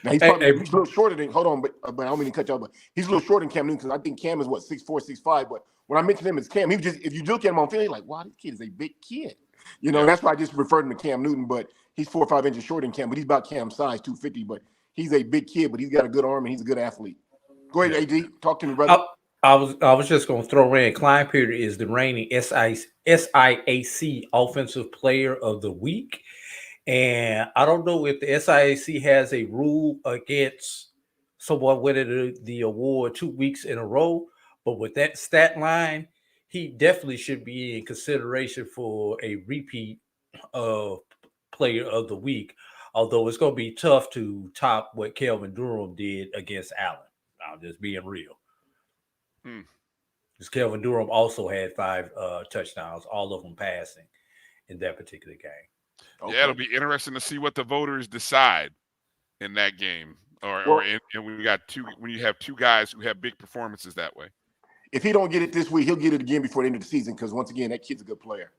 Now he's probably he's a little shorter than. Hold on, but I don't mean to cut you off. But he's a little shorter than Cam Newton because I think Cam is 6'4", 6'5". But when I mentioned him as Cam, if you look at him on film, you're like, wow, this kid is a big kid. That's why I just referred him to Cam Newton. But he's 4 or 5 inches shorter than Cam, but he's about Cam's size, 250. But he's a big kid, but he's got a good arm and he's a good athlete. Go ahead, AD. Talk to me, brother. I was just going to throw in Klein-Peter is the reigning SIAC Offensive Player of the Week. And I don't know if the SIAC has a rule against someone winning the award 2 weeks in a row, but with that stat line, he definitely should be in consideration for a repeat of Player of the Week, although it's going to be tough to top what Kelvin Durham did against Allen. I'm just being real. Because Kelvin Durham also had 5 touchdowns, all of them passing in that particular game. Okay. Yeah, it'll be interesting to see what the voters decide in that game, and when you have 2 guys who have big performances that way. If he don't get it this week, he'll get it again before the end of the season because once again, that kid's a good player.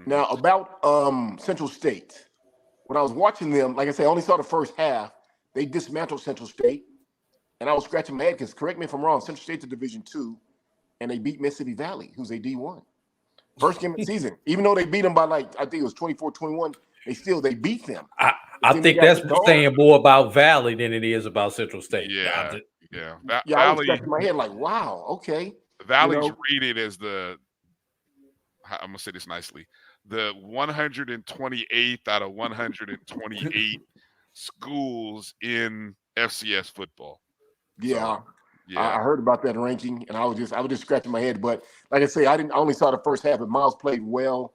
Now about Central State, when I was watching them, like I said, I only saw the first half. They dismantled Central State, and I was scratching my head because, correct me if I'm wrong, Central State's a Division II, and they beat Mississippi Valley, who's a D1. First game of the season, even though they beat them by I think it was 24-21, they beat them. I think that's saying more about Valley than it is about Central State. Yeah. I was scratching my head like, wow, okay. Valley's rated as I'm going to say this nicely, the 128th out of 128 schools in FCS football. Yeah. So, I heard about that ranking, and I was just scratching my head. But like I say, I only saw the first half, but Miles played well.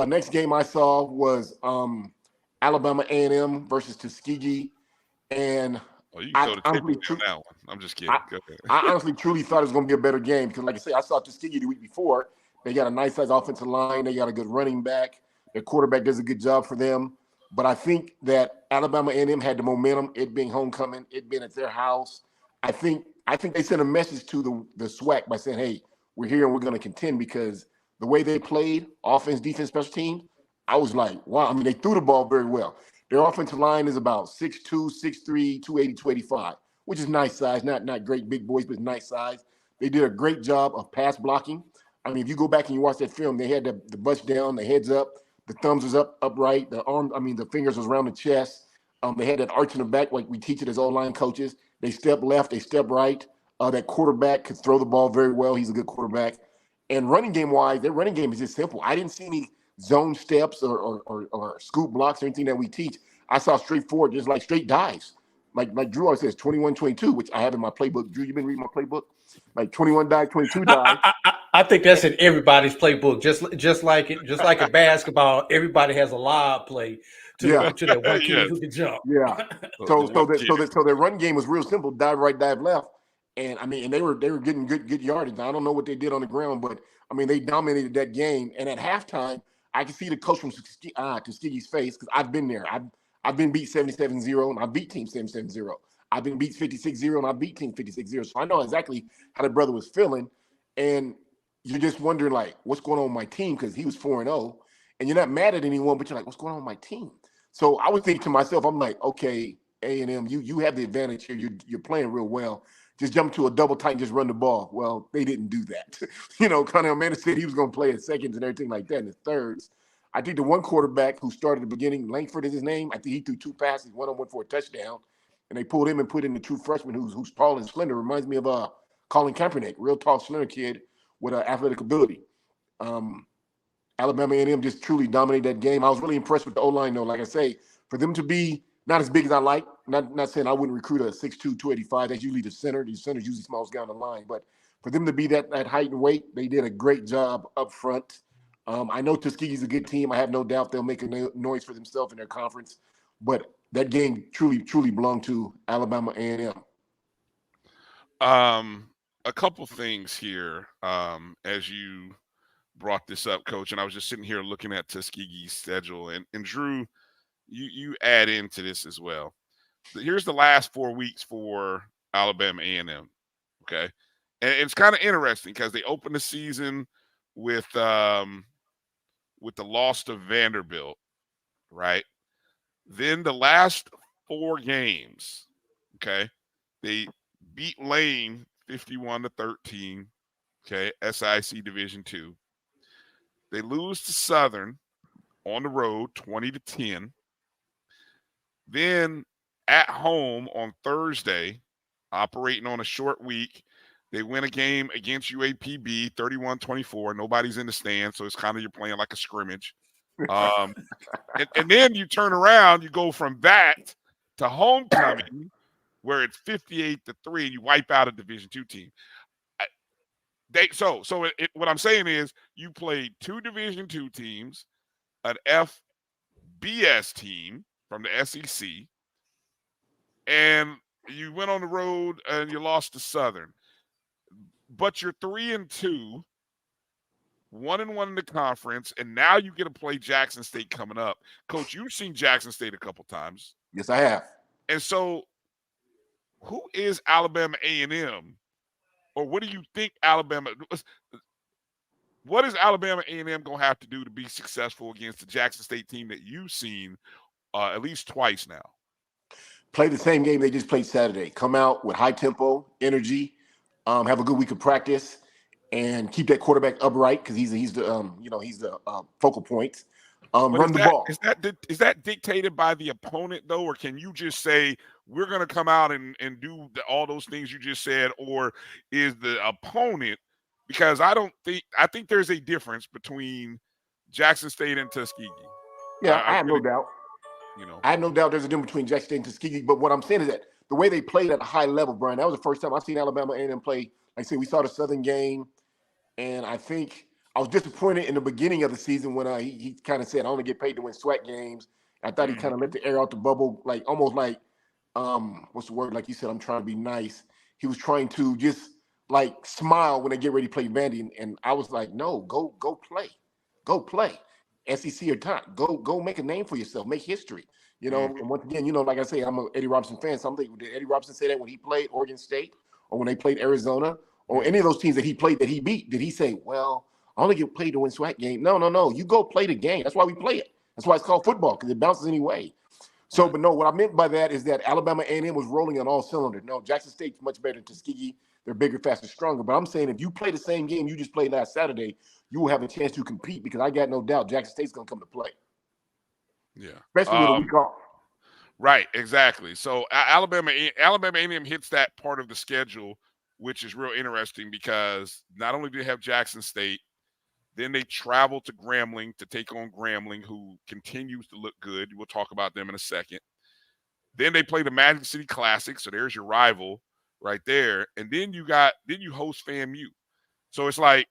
Next game I saw was Alabama A&M versus Tuskegee, and you can go to Tiffany on that one. I'm just kidding. I honestly truly thought it was going to be a better game because, like I say, I saw Tuskegee the week before. They got a nice size offensive line. They got a good running back. Their quarterback does a good job for them. But I think that Alabama A&M had the momentum, it being homecoming, it being at their house. I think they sent a message to the SWAC by saying, hey, we're here and we're going to contend, because the way they played, offense, defense, special teams, I was like, wow. I mean, they threw the ball very well. Their offensive line is about 6'2", 6'3", 280, 285, which is nice size. Not great big boys, but nice size. They did a great job of pass blocking. I mean, if you go back and you watch that film, they had the bust down, the heads up, the thumbs was upright, the fingers was around the chest. They had that arch in the back, like we teach it as O-line coaches. They step left, they step right. That quarterback could throw the ball very well. He's a good quarterback. And running game-wise, their running game is just simple. I didn't see any zone steps or scoop blocks or anything that we teach. I saw straightforward, just like straight dives. Like Drew always says, 21-22, which I have in my playbook. Drew, you been reading my playbook? Like 21 dive, 22 dive. I think that's in everybody's playbook. Just like in basketball, everybody has a lob play to that one kid who can jump. Yeah. So their run game was real simple: dive right, dive left. And I mean, and they were getting good yardage. I don't know what they did on the ground, but I mean, they dominated that game. And at halftime, I could see the coach from Tuskegee's face, because I've been there. I've been beat 77-0, and I beat team 77-0. I've been beat 56-0, and I beat team 56-0. So I know exactly how the brother was feeling. And you're just wondering, like, what's going on with my team? Because he was 4-0, and you're not mad at anyone, but you're like, what's going on with my team? So I would think to myself, I'm like, okay, A&M, you have the advantage here. You're playing real well. Just jump to a double tight and just run the ball. Well, they didn't do that. Conor Amanda said he was going to play at seconds and everything like that in the thirds. I think the one quarterback who started at the beginning, Langford is his name. I think he threw 2 passes, one on one for a touchdown, and they pulled him and put in the true freshman who's tall and slender. Reminds me of Colin Kaepernick, real tall, slender kid with athletic ability. Alabama A&M just truly dominated that game. I was really impressed with the O-line, though. Like I say, for them to be not as big as I like, not saying I wouldn't recruit a 6'2", 285. That's usually the center. The center's usually smallest guy on the line. But for them to be that height and weight, they did a great job up front. I know Tuskegee's a good team. I have no doubt they'll make a noise for themselves in their conference. But that game truly belonged to Alabama A&M. A couple things here as you brought this up, Coach, and I was just sitting here looking at Tuskegee's schedule. And Drew, you add into this as well. Here's the last 4 weeks for Alabama A&M, okay? And it's kind of interesting because they opened the season with the loss to Vanderbilt, right? Then the last 4 games, okay, they beat Lane 51-13, okay, SIC Division II. They lose to Southern on the road 20-10. Then at home on Thursday, operating on a short week, they win a game against UAPB 31-24. Nobody's in the stand, so it's kind of you're playing like a scrimmage. And then you turn around, you go from that to homecoming, where it's 58-3, and you wipe out a Division II team. What I'm saying is you played 2 Division II teams, an FBS team from the SEC, and you went on the road and you lost to Southern. But you're 3-2, 1-1 in the conference, and now you get to play Jackson State coming up. Coach, you've seen Jackson State a couple times. Yes, I have. And so who is Alabama A&M? Or what do you think what is Alabama A&M going to have to do to be successful against the Jackson State team that you've seen at least twice now? Play the same game they just played Saturday. Come out with high tempo, energy, have a good week of practice, and keep that quarterback upright because he's the focal point. Run the ball. Is that dictated by the opponent though, or can you just say we're going to come out and do all those things you just said, or is the opponent? Because I think there's a difference between Jackson State and Tuskegee. Yeah, I have no doubt. I have no doubt there's a difference between Jackson State and Tuskegee. But what I'm saying is that the way they played at a high level, Brian, that was the first time I've seen Alabama A&M play. Like I said, we saw the Southern game, and I think I was disappointed in the beginning of the season when he kind of said, I only get paid to win SWAC games. I thought he kind of let the air out the bubble, like almost like, what's the word? Like you said, I'm trying to be nice. He was trying to just like smile when they get ready to play Vandy. And I was like, no, go play. Go play. SEC or not. Go make a name for yourself. Make history. And once again, like I say, I'm an Eddie Robinson fan. So I'm thinking, did Eddie Robinson say that when he played Oregon State or when they played Arizona or any of those teams that he played that he beat? Did he say, well, I only get paid to win SWAC game? No. You go play the game. That's why we play it. That's why it's called football, because it bounces anyway. So, but no, what I meant by that is that Alabama A&M was rolling on all cylinders. No, Jackson State's much better than Tuskegee. They're bigger, faster, stronger. But I'm saying if you play the same game you just played last Saturday, you will have a chance to compete, because I got no doubt Jackson State's going to come to play. Yeah. Especially with a week off. Right, exactly. So Alabama A&M hits that part of the schedule, which is real interesting because not only do they have Jackson State, then they travel to Grambling to take on Grambling, who continues to look good. We'll talk about them in a second. Then they play the Magic City Classic, so there's your rival right there. And then you host FAMU. So it's like,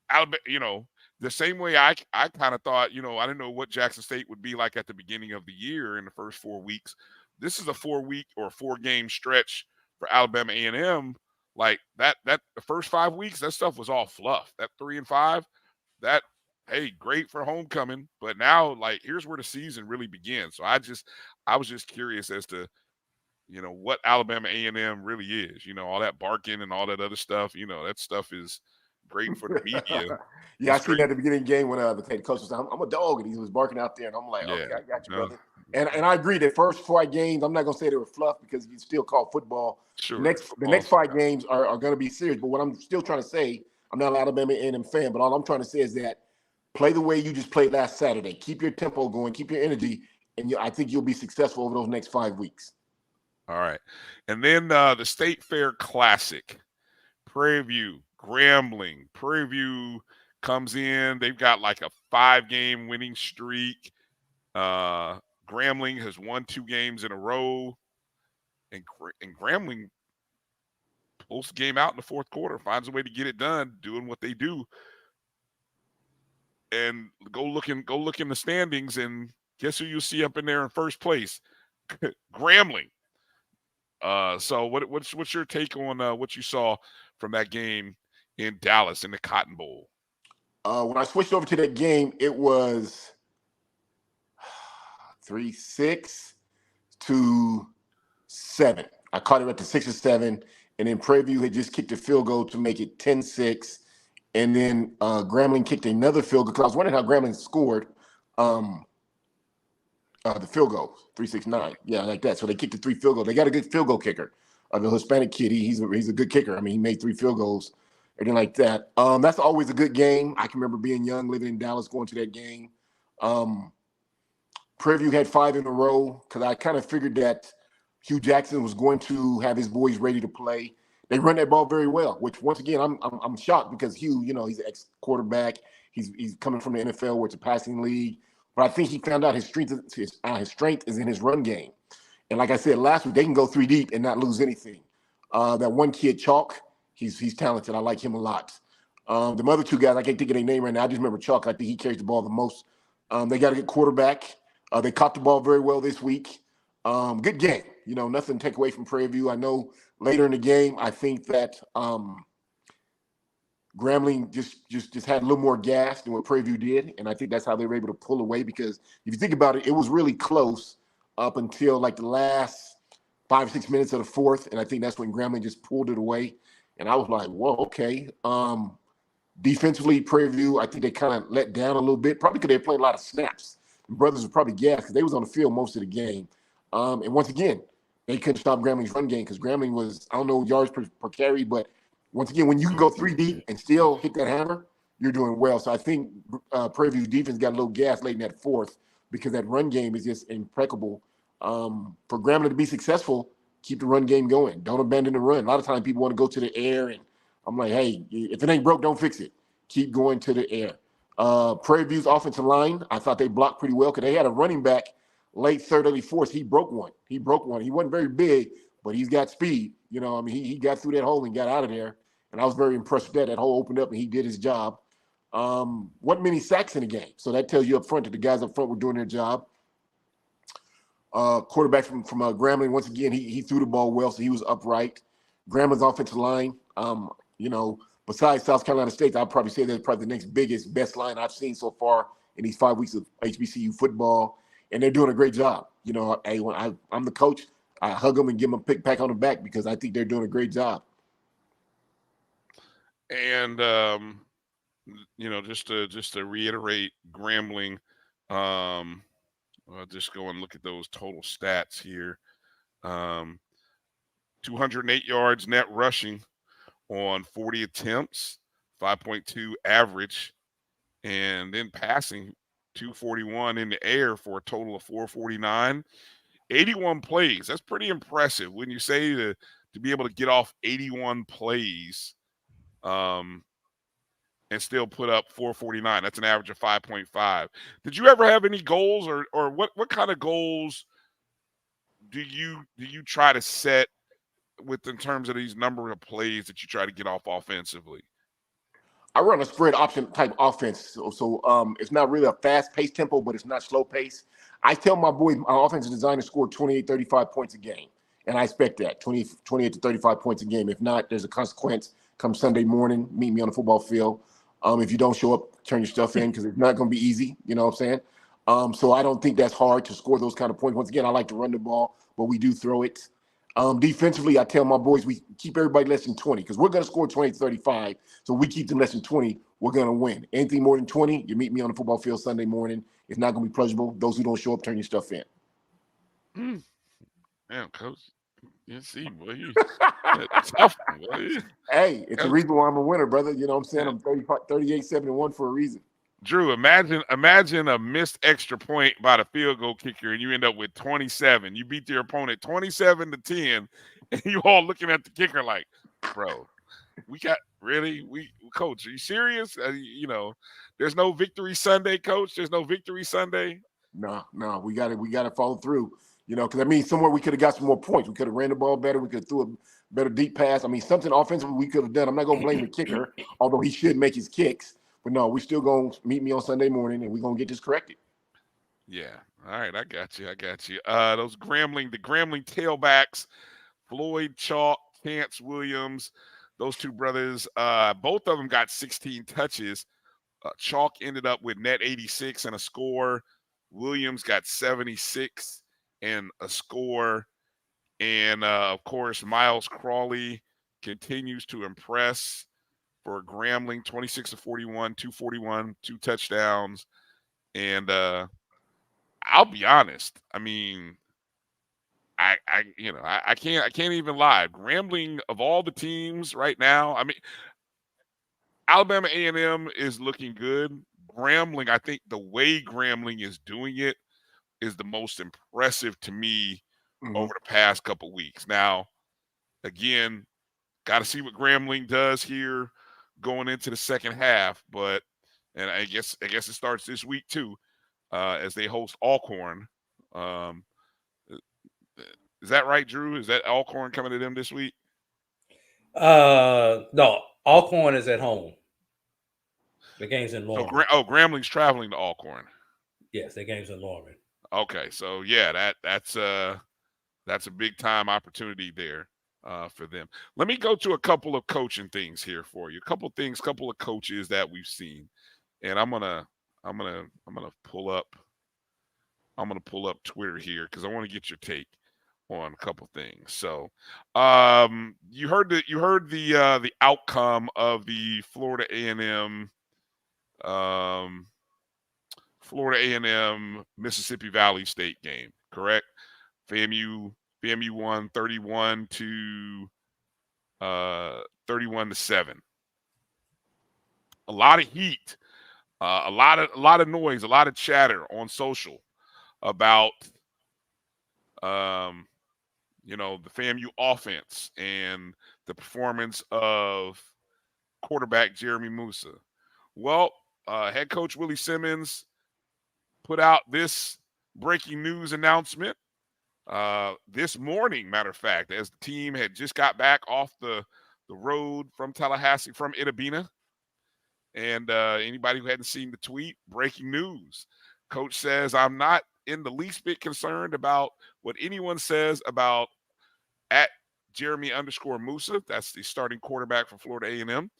Alabama, the same way I kind of thought, I didn't know what Jackson State would be like at the beginning of the year in the first 4 weeks. This is a 4-week or 4-game stretch for Alabama A&M. Like that the first 5 weeks, that stuff was all fluff. That 3-5, hey, great for homecoming. But now, like, here's where the season really begins. So I was just curious as to, what Alabama A&M really is. All that barking and all that other stuff. That stuff is great for the media. Yeah, I seen that at the beginning of the game when the coach was like, I'm a dog, and he was barking out there, and I'm like, okay, I got you, brother. And I agree that first 4 games, I'm not gonna say they were fluff because you still call football. Sure. The next 5 games are gonna be serious. But what I'm still trying to say, I'm not an Alabama A&M fan, but all I'm trying to say is that play the way you just played last Saturday. Keep your tempo going, keep your energy, and I think you'll be successful over those next 5 weeks. All right. And then the State Fair Classic, Prairie View, Grambling. Prairie View comes in. They've got like a 5-game winning streak. Grambling has won 2 games in a row. And Grambling pulls the game out in the fourth quarter, finds a way to get it done, doing what they do. And go look in the standings, and guess who you see up in there in first place? Grambling. So what's your take on what you saw from that game in Dallas in the Cotton Bowl? When I switched over to that game, it was 3-6 to 7. I caught it at the 6 or 7, and then Prairie View had just kicked a field goal to make it 10-6, and then Grambling kicked another field goal because I was wondering how Grambling scored the field goals, 3-6-9, yeah, like that. So they kicked the 3 field goals. They got a good field goal kicker, the Hispanic kid. He's a good kicker. I mean, he made 3 field goals, everything like that. That's always a good game. I can remember being young, living in Dallas, going to that game. Prairie View had 5 in a row because I kind of figured that Hugh Jackson was going to have his boys ready to play. They run that ball very well, which once again I'm shocked because Hugh, he's an ex-quarterback. He's coming from the NFL where it's a passing league. But I think he found out his strength is in his run game. And like I said last week, they can go 3 deep and not lose anything. That one kid, Chalk, he's talented. I like him a lot. The other 2 guys, I can't think of their name right now. I just remember Chalk. I think he carries the ball the most. They got a good quarterback. They caught the ball very well this week. Good game. Nothing to take away from Prairie View. I know later in the game, I think that Grambling just had a little more gas than what Prairie View did, and I think that's how they were able to pull away, because if you think about it, it was really close up until like the last 5 or 6 minutes of the fourth, and I think that's when Grambling just pulled it away, and I was like, whoa, okay. Defensively, Prairie View, I think they kind of let down a little bit, probably because they played a lot of snaps. The brothers were probably gassed because they was on the field most of the game. And once again, they couldn't stop Grambling's run game because Grambling was, I don't know yards per carry, but once again, when you can go 3 deep and still hit that hammer, you're doing well. So I think Prairie View's defense got a little gas late in that fourth because that run game is just impeccable. For Grambling to be successful, keep the run game going. Don't abandon the run. A lot of times people want to go to the air, and I'm like, hey, if it ain't broke, don't fix it. Keep going to the air. Prairie View's offensive line, I thought they blocked pretty well because they had a running back late third, early fourth. He broke one. He wasn't very big, but he's got speed. You know, I mean, he got through that hole and got out of there. And I was very impressed with that. That hole opened up and he did his job. Wasn't many sacks in the game. So that tells you up front that the guys up front were doing their job. Quarterback from Grambling, once again, he threw the ball well, so he was upright. Grambling's offensive line, you know, besides South Carolina State, I'd probably say that's probably the next biggest, best line I've seen so far in these 5 weeks of HBCU football. And they're doing a great job. You know, hey, when I'm the coach, I hug them and give them a pick pack on the back because I think they're doing a great job. And you know, just to reiterate, Grambling, I'll just go and look at those total stats here. 208 yards net rushing on 40 attempts, 5.2 average, and then passing 241 in the air for a total of 449. 81 plays. That's pretty impressive. When you say to be able to get off 81 plays, and still put up 449. That's an average of 5.5. Did you ever have any goals, or what kind of goals do you try to set with in terms of these number of plays that you try to get off offensively? I run a spread option type offense, so it's not really a fast-paced tempo, but it's not slow-paced. I tell my boys, my offensive designer score 28, 35 points a game, and I expect that, 28 to 35 points a game. If not, there's a consequence come Sunday morning, meet me on the football field. If you don't show up, turn your stuff in because it's not going to be easy, you know what I'm saying? So I don't think that's hard to score those kind of points. Once again, I like to run the ball, but we do throw it. Defensively, I tell my boys we keep everybody less than 20 because we're going to score 20 to 35. So we keep them less than 20, we're going to win. Anything more than 20, you meet me on the football field Sunday morning. It's not going to be pleasurable. Those who don't show up, turn your stuff in. Damn, Coach. You see, boy. Tough, boy. Hey, it's the reason why I'm a winner, brother. You know what I'm saying? I'm 38-7-1 for a reason. Drew, imagine a missed extra point by the field goal kicker, and you end up with 27. You beat your opponent 27-10, and you all looking at the kicker like, bro, we coach, are you serious? You know, there's no victory Sunday, coach. There's no victory Sunday. No, we got to follow through. You know, because I mean, somewhere we could have got some more points. We could have ran the ball better. We could have threw a better deep pass. I mean, something offensively we could have done. I'm not going to blame the kicker, although he should make his kicks. But no, we still going to meet me on Sunday morning, and we're going to get this corrected. Yeah. All right. I got you. The Grambling tailbacks, Floyd Chalk, Chance Williams, those two brothers, both of them got 16 touches. Chalk ended up with net 86 and a score. Williams got 76 and a score. And, of course, Miles Crawley continues to impress for Grambling, 26 of 41, 241, 2 touchdowns. And I'll be honest. I mean, I can't even lie. Grambling, of all the teams right now, I mean, Alabama A&M is looking good. Grambling, I think the way Grambling is doing it is the most impressive to me over the past couple weeks. Now, again, got to see what Grambling does here going into the second half, and I guess it starts this week too, as they host Alcorn. Is that right, Drew? Is that Alcorn coming to them this week? No, Alcorn is at home. The game's in Norman. Grambling's traveling to Alcorn. Yes, the game's in Norman. Okay, so yeah, that's a big time opportunity there for them. Let me go to a couple of coaching things here for you. Couple of coaches that we've seen, and I'm gonna pull up Twitter here because I want to get your take on a couple things. So, you heard the outcome of the Florida A&M Mississippi Valley State game, correct? FAMU won 31 to 7. a lot of heat, a lot of noise, a lot of chatter on social about the FAMU offense and the performance of quarterback Jeremy Musa. Well, head coach Willie Simmons put out this breaking news announcement this morning, matter of fact, as the team had just got back off the road from Tallahassee, from Itabena. And anybody who hadn't seen the tweet, breaking news. Coach says, I'm not in the least bit concerned about what anyone says about at Jeremy_Musa. That's the starting quarterback for Florida A&M.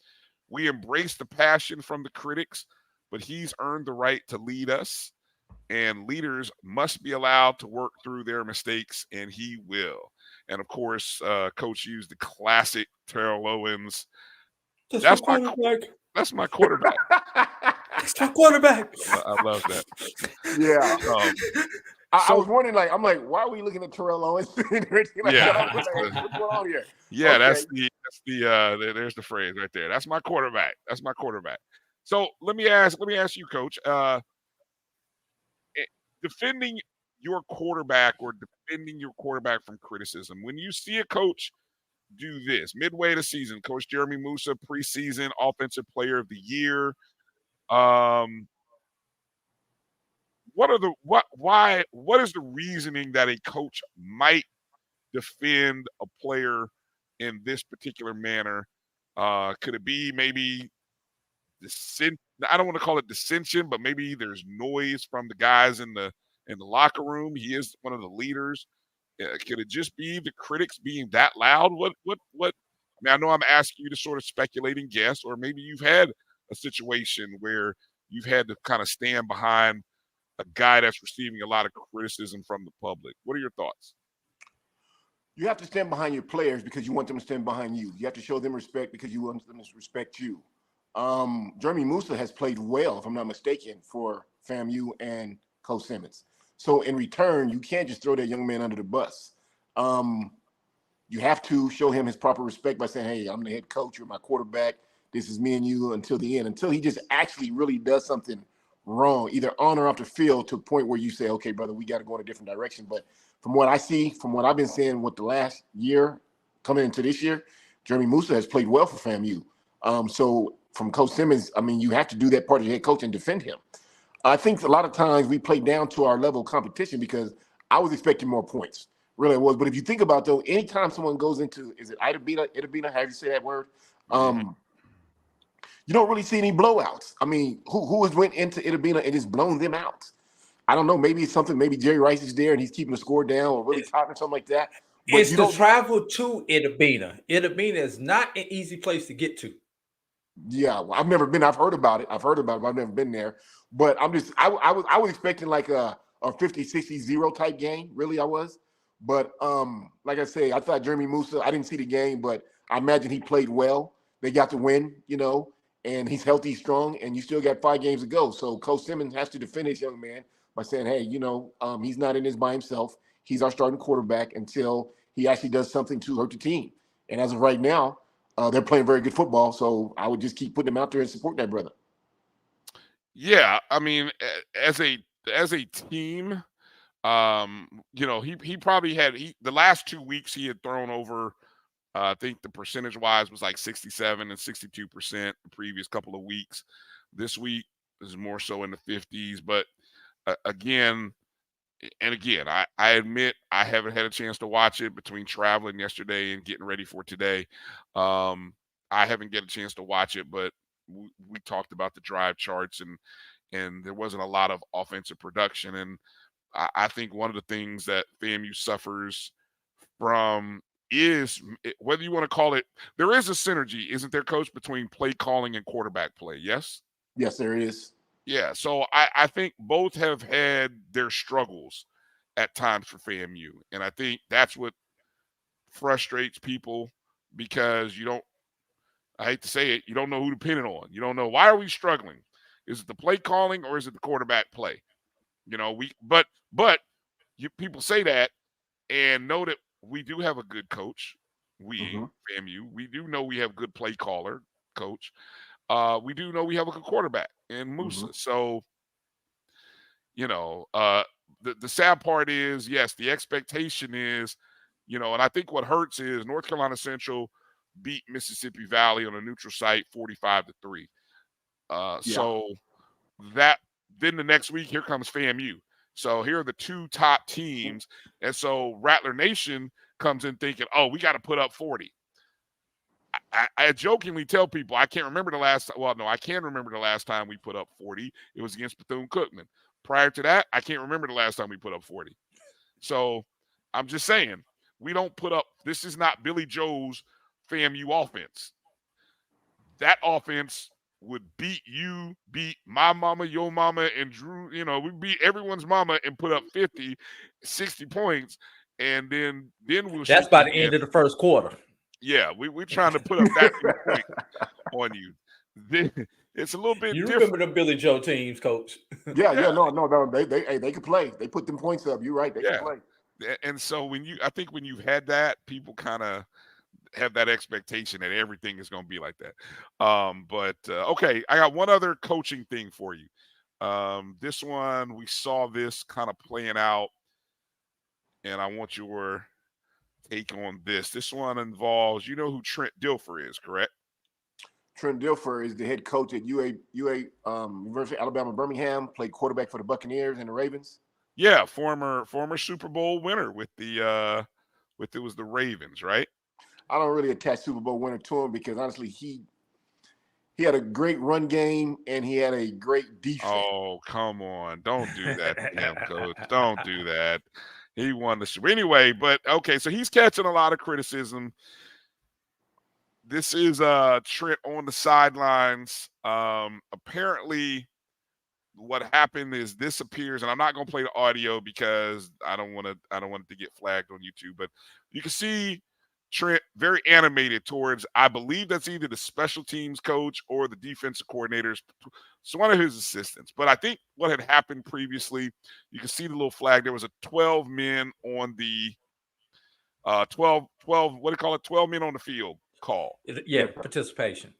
We embrace the passion from the critics, but he's earned the right to lead us. And leaders must be allowed to work through their mistakes, and he will. And, of course, Coach used the classic Terrell Owens. That's my quarterback. That's my quarterback. That's my quarterback. I love that. Yeah. I was wondering, I'm like, why are we looking at Terrell Owens? What's going on here? Yeah, okay. There's the phrase right there. That's my quarterback. That's my quarterback. So let me ask you, Coach. Defending your quarterback from criticism. When you see a coach do this midway of the season, Coach Jeremy Musa, preseason offensive player of the year. What is the reasoning that a coach might defend a player in this particular manner? Could it be maybe I don't want to call it dissension, but maybe there's noise from the guys in the locker room. He is one of the leaders. Could it just be the critics being that loud? What? I mean, I know I'm asking you to sort of speculate and guess, or maybe you've had a situation where you've had to kind of stand behind a guy that's receiving a lot of criticism from the public. What are your thoughts? You have to stand behind your players because you want them to stand behind you. You have to show them respect because you want them to respect you. Jeremy Musa has played well, if I'm not mistaken, for FAMU and Coach Simmons. So in return, you can't just throw that young man under the bus. You have to show him his proper respect by saying, hey, I'm the head coach, you're my quarterback. This is me and you until the end, until he just actually really does something wrong, either on or off the field, to a point where you say, okay, brother, we got to go in a different direction. But from what I see, from what I've been seeing with the last year coming into this year, Jeremy Musa has played well for FAMU. So from Coach Simmons, I mean, you have to do that part of the head coach and defend him. I think a lot of times we play down to our level of competition because I was expecting more points. Really, I was. But if you think about, though, anytime someone goes into, is it Itabena, how do you say that word? You don't really see any blowouts. I mean, who has went into Itabena and just blown them out? I don't know. Maybe it's something. Maybe Jerry Rice is there and he's keeping the score down, or really tight or something like that. But it's the travel to Itabena. Itabena is not an easy place to get to. Yeah, well, I've never been. I've heard about it, but I've never been there. But I was expecting like a 50-60-0 type game. Really, I was. But like I say, I thought Jeremy Musa, I didn't see the game, but I imagine he played well. They got to win, and he's healthy, strong, and you still got 5 games to go. So Coach Simmons has to defend this young man by saying, hey, he's not in this by himself. He's our starting quarterback until he actually does something to hurt the team. And as of right now, they're playing very good football. So I would just keep putting them out there and support that brother. Yeah, I mean, as a team, he probably had the last 2 weeks he had thrown over. I think the percentage wise was like 67 and 62% the previous couple of weeks. This week is more so in the 50s. But again, I admit I haven't had a chance to watch it between traveling yesterday and getting ready for today. I haven't get a chance to watch it, but we talked about the drive charts and there wasn't a lot of offensive production. And I think one of the things that FAMU suffers from is, whether you want to call it, there is a synergy, isn't there, Coach, between play calling and quarterback play? Yes? Yes, there is. Yeah, so I think both have had their struggles at times for FAMU. And I think that's what frustrates people because I hate to say it, you don't know who to pin it on. You don't know, why are we struggling? Is it the play calling or is it the quarterback play? People say that and know that we do have a good coach. FAMU, we do know we have good play caller, coach. we do know we have a good quarterback in Musa. So, the sad part is, yes, the expectation is, and I think what hurts is North Carolina Central beat Mississippi Valley on a neutral site 45-3. So that then the next week, here comes FAMU. So here are the two top teams. And so Rattler Nation comes in thinking, oh, we got to put up 40. I jokingly tell people I can't remember the last – well, no, I can remember the last time we put up 40. It was against Bethune-Cookman. Prior to that, I can't remember the last time we put up 40. So I'm just saying, we don't put up – this is not Billy Joe's FAMU offense. That offense would beat you, beat my mama, your mama, and Drew. We beat everyone's mama and put up 50, 60 points, and then we'll – That's by the end of the first quarter. Yeah, we're trying to put up that many points on you. It's a little bit You different. remember the Billy Joe teams, Coach? No. They could play. They put them points up. You're right. They can play. And so I think when you've had that, people kind of have that expectation that everything is going to be like that. Okay, I got one other coaching thing for you. This one, we saw this kind of playing out, and I want your take on this. This one involves, you know who Trent Dilfer is, correct? Trent Dilfer is the head coach at University of Alabama Birmingham. Played quarterback for the Buccaneers and the Ravens. Yeah, former Super Bowl winner with it was the Ravens, right? I don't really attach Super Bowl winner to him because honestly, he had a great run game and he had a great defense. Oh, come on. Don't do that to him, Coach. Don't do that. He won the Super. Anyway, but okay, so he's catching a lot of criticism. This is Trent on the sidelines. Apparently, what happened is this appears, and I'm not going to play the audio because I don't want it to get flagged on YouTube, but you can see Trent very animated towards, I believe that's either the special teams coach or the defensive coordinators. So one of his assistants. But I think what had happened previously, you can see the little flag. There was a 12 men on the 12, what do you call it? 12 men on the field call. Yeah, participation.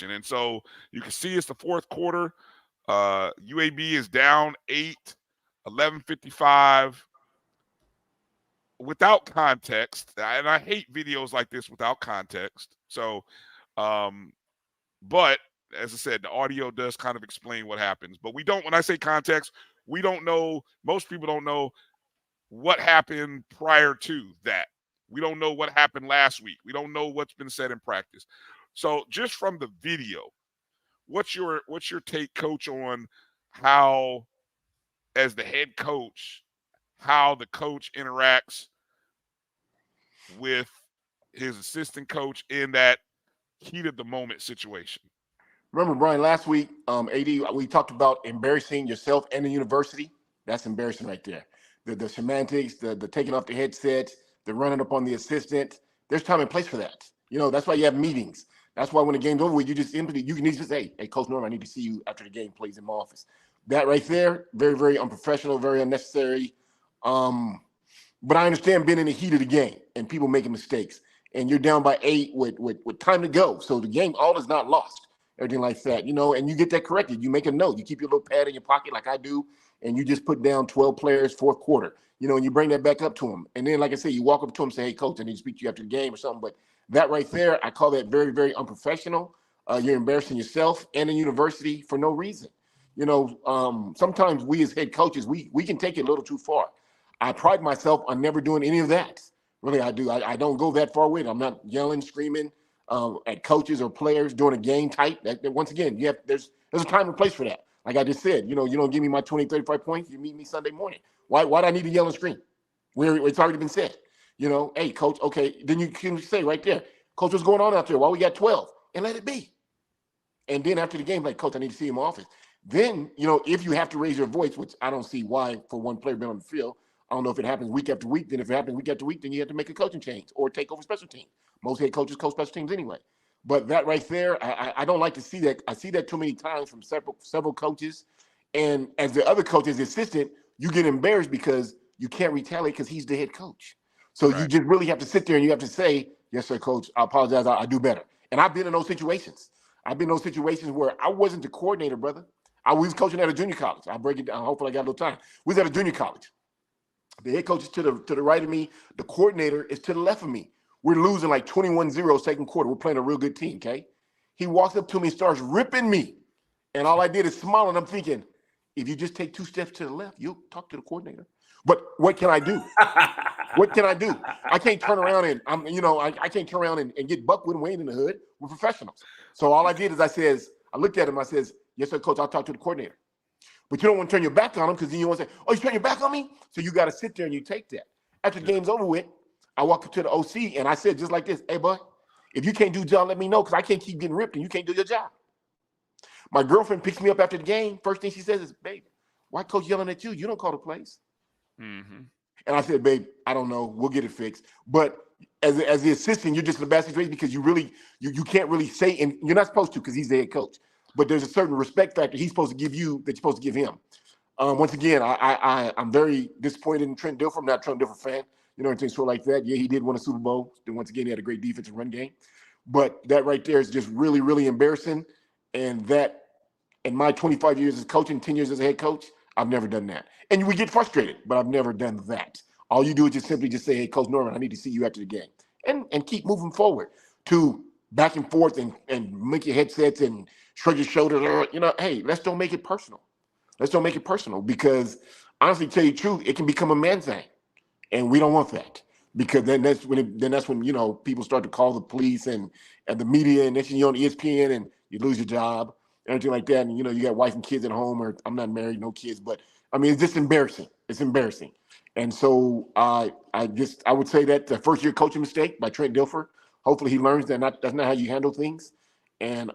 And so you can see it's the fourth quarter. UAB is down 8, 11:55. Without context, and I hate videos like this without context. So, but as I said, the audio does kind of explain what happens. But we don't, when I say context, we don't know, most people don't know what happened prior to that. We don't know what happened last week. We don't know what's been said in practice. So just from the video, what's your take, Coach, on how, as the head coach, how the coach interacts with his assistant coach in that heat of the moment situation? Remember, Brian, last week, AD, we talked about embarrassing yourself and the university. That's embarrassing right there. The semantics, the taking off the headset, the running up on the assistant. There's time and place for that. That's why you have meetings. That's why when the game's over, you just empty. You can just say, hey, Coach Norman, I need to see you after the game plays in my office. That right there, very, very unprofessional, very unnecessary. But I understand being in the heat of the game and people making mistakes. And you're down by 8 with time to go. So the game, all is not lost. Everything like that, and you get that corrected. You make a note. You keep your little pad in your pocket like I do, and you just put down 12 players, fourth quarter, and you bring that back up to them. And then, like I said, you walk up to them and say, hey, Coach, I need to speak to you after the game or something. But that right there, I call that very, very unprofessional. You're embarrassing yourself and the university for no reason. Sometimes we as head coaches, we can take it a little too far. I pride myself on never doing any of that. Really, I do. I don't go that far with it. I'm not yelling, screaming at coaches or players during a game type. That once again, there's a time and place for that. Like I just said, you don't give me my 20, 35 points. You meet me Sunday morning. Why do I need to yell and scream? It's already been said. Hey, Coach, okay. Then you can say right there, Coach, what's going on out there? Why we got 12? And let it be. And then after the game, like, Coach, I need to see you in my office. Then, if you have to raise your voice, which I don't see why for one player being on the field, I don't know if it happens week after week. Then if it happens week after week, then you have to make a coaching change or take over special teams. Most head coaches coach special teams anyway. But that right there, I don't like to see that. I see that too many times from several coaches. And as the other coach, as the assistant, you get embarrassed because you can't retaliate because he's the head coach. So you just really have to sit there and you have to say, yes, sir, Coach, I apologize. I do better. And I've been in those situations. I've been in those situations where I wasn't the coordinator, brother. I was coaching at a junior college. I'll break it down. Hopefully I got a little time. We was at a junior college. The head coach is to the right of me. The coordinator is to the left of me. We're losing like 21-0 second quarter. We're playing a real good team, okay? He walks up to me and starts ripping me. And all I did is smile, and I'm thinking, if you just take 2 steps to the left, you'll talk to the coordinator. But what can I do? What can I do? I can't turn around and I can't turn around and get buck with Wayne in the hood. We're professionals. So all I did is I looked at him, I says, yes, sir, coach, I'll talk to the coordinator. But you don't want to turn your back on him because then you want to say, oh, you turn your back on me? So you got to sit there and you take that. After the game's over with, I walk up to the OC and I said just like this, hey, boy, if you can't do your job, let me know because I can't keep getting ripped and you can't do your job. My girlfriend picks me up after the game. First thing she says is, babe, why coach yelling at you? You don't call the plays. Mm-hmm. And I said, babe, I don't know. We'll get it fixed. But as the assistant, you're just in a bad situation because you can't really say, and you're not supposed to because he's the head coach. But there's a certain respect factor he's supposed to give you that you're supposed to give him. Once again, I'm very disappointed in Trent Dilfer. I'm not a Trent Dilfer fan. Anything sort of like that. Yeah, he did win a Super Bowl. Then once again, he had a great defensive run game. But that right there is just really, really embarrassing. And that, in my 25 years as coaching, 10 years as a head coach, I've never done that. And we get frustrated, but I've never done that. All you do is just simply say, hey, Coach Norman, I need to see you after the game. And keep moving forward to back and forth and make your headsets and shrug your shoulders. Hey, let's don't make it personal. Let's don't make it personal because, honestly, to tell you the truth, it can become a man thing. And we don't want that because then that's when people start to call the police and the media and then you're on ESPN and you lose your job, everything like that. And, you got wife and kids at home or I'm not married, no kids. But, I mean, it's just embarrassing. It's embarrassing. And so I would say that the first-year coaching mistake by Trent Dilfer, hopefully he learns that's not how you handle things. And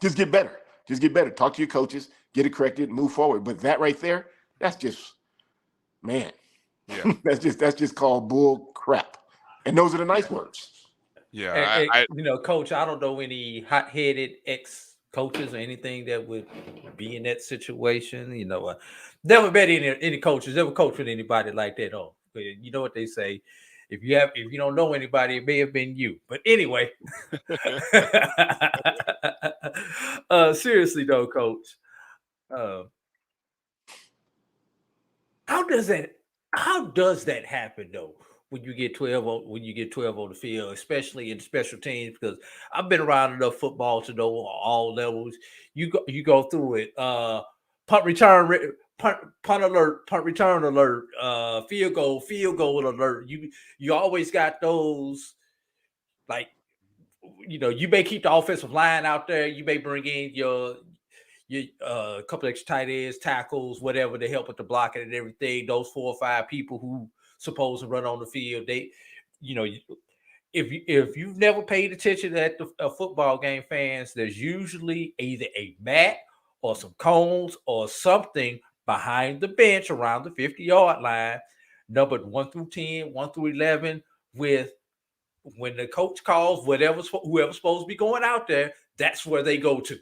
just get better. Just get better. Talk to your coaches, get it corrected, move forward. But that right there, that's just, man. Yeah. that's just called bull crap. And those are the nice words. Yeah. Coach, I don't know any hot-headed ex-coaches or anything that would be in that situation. Never met any coaches, never coached with anybody like that. Oh, you know what they say. If you don't know anybody, it may have been you. But anyway. Seriously though, Coach. How does that happen though? When you get 12 on the field, especially in special teams, because I've been around enough football to know all levels. You go through it. Punt return alert, punt return alert, field goal alert. You always got those, like, you may keep the offensive line out there. You may bring in your couple extra tight ends, tackles, whatever, to help with the blocking and everything. Those 4 or 5 people who supposed to run on the field, they, if you've never paid attention at the football game, fans, there's usually either a mat or some cones or something behind the bench around the 50-yard line, numbered 1 through 10, 1 through 11, with when the coach calls whoever's supposed to be going out there, that's where they go to.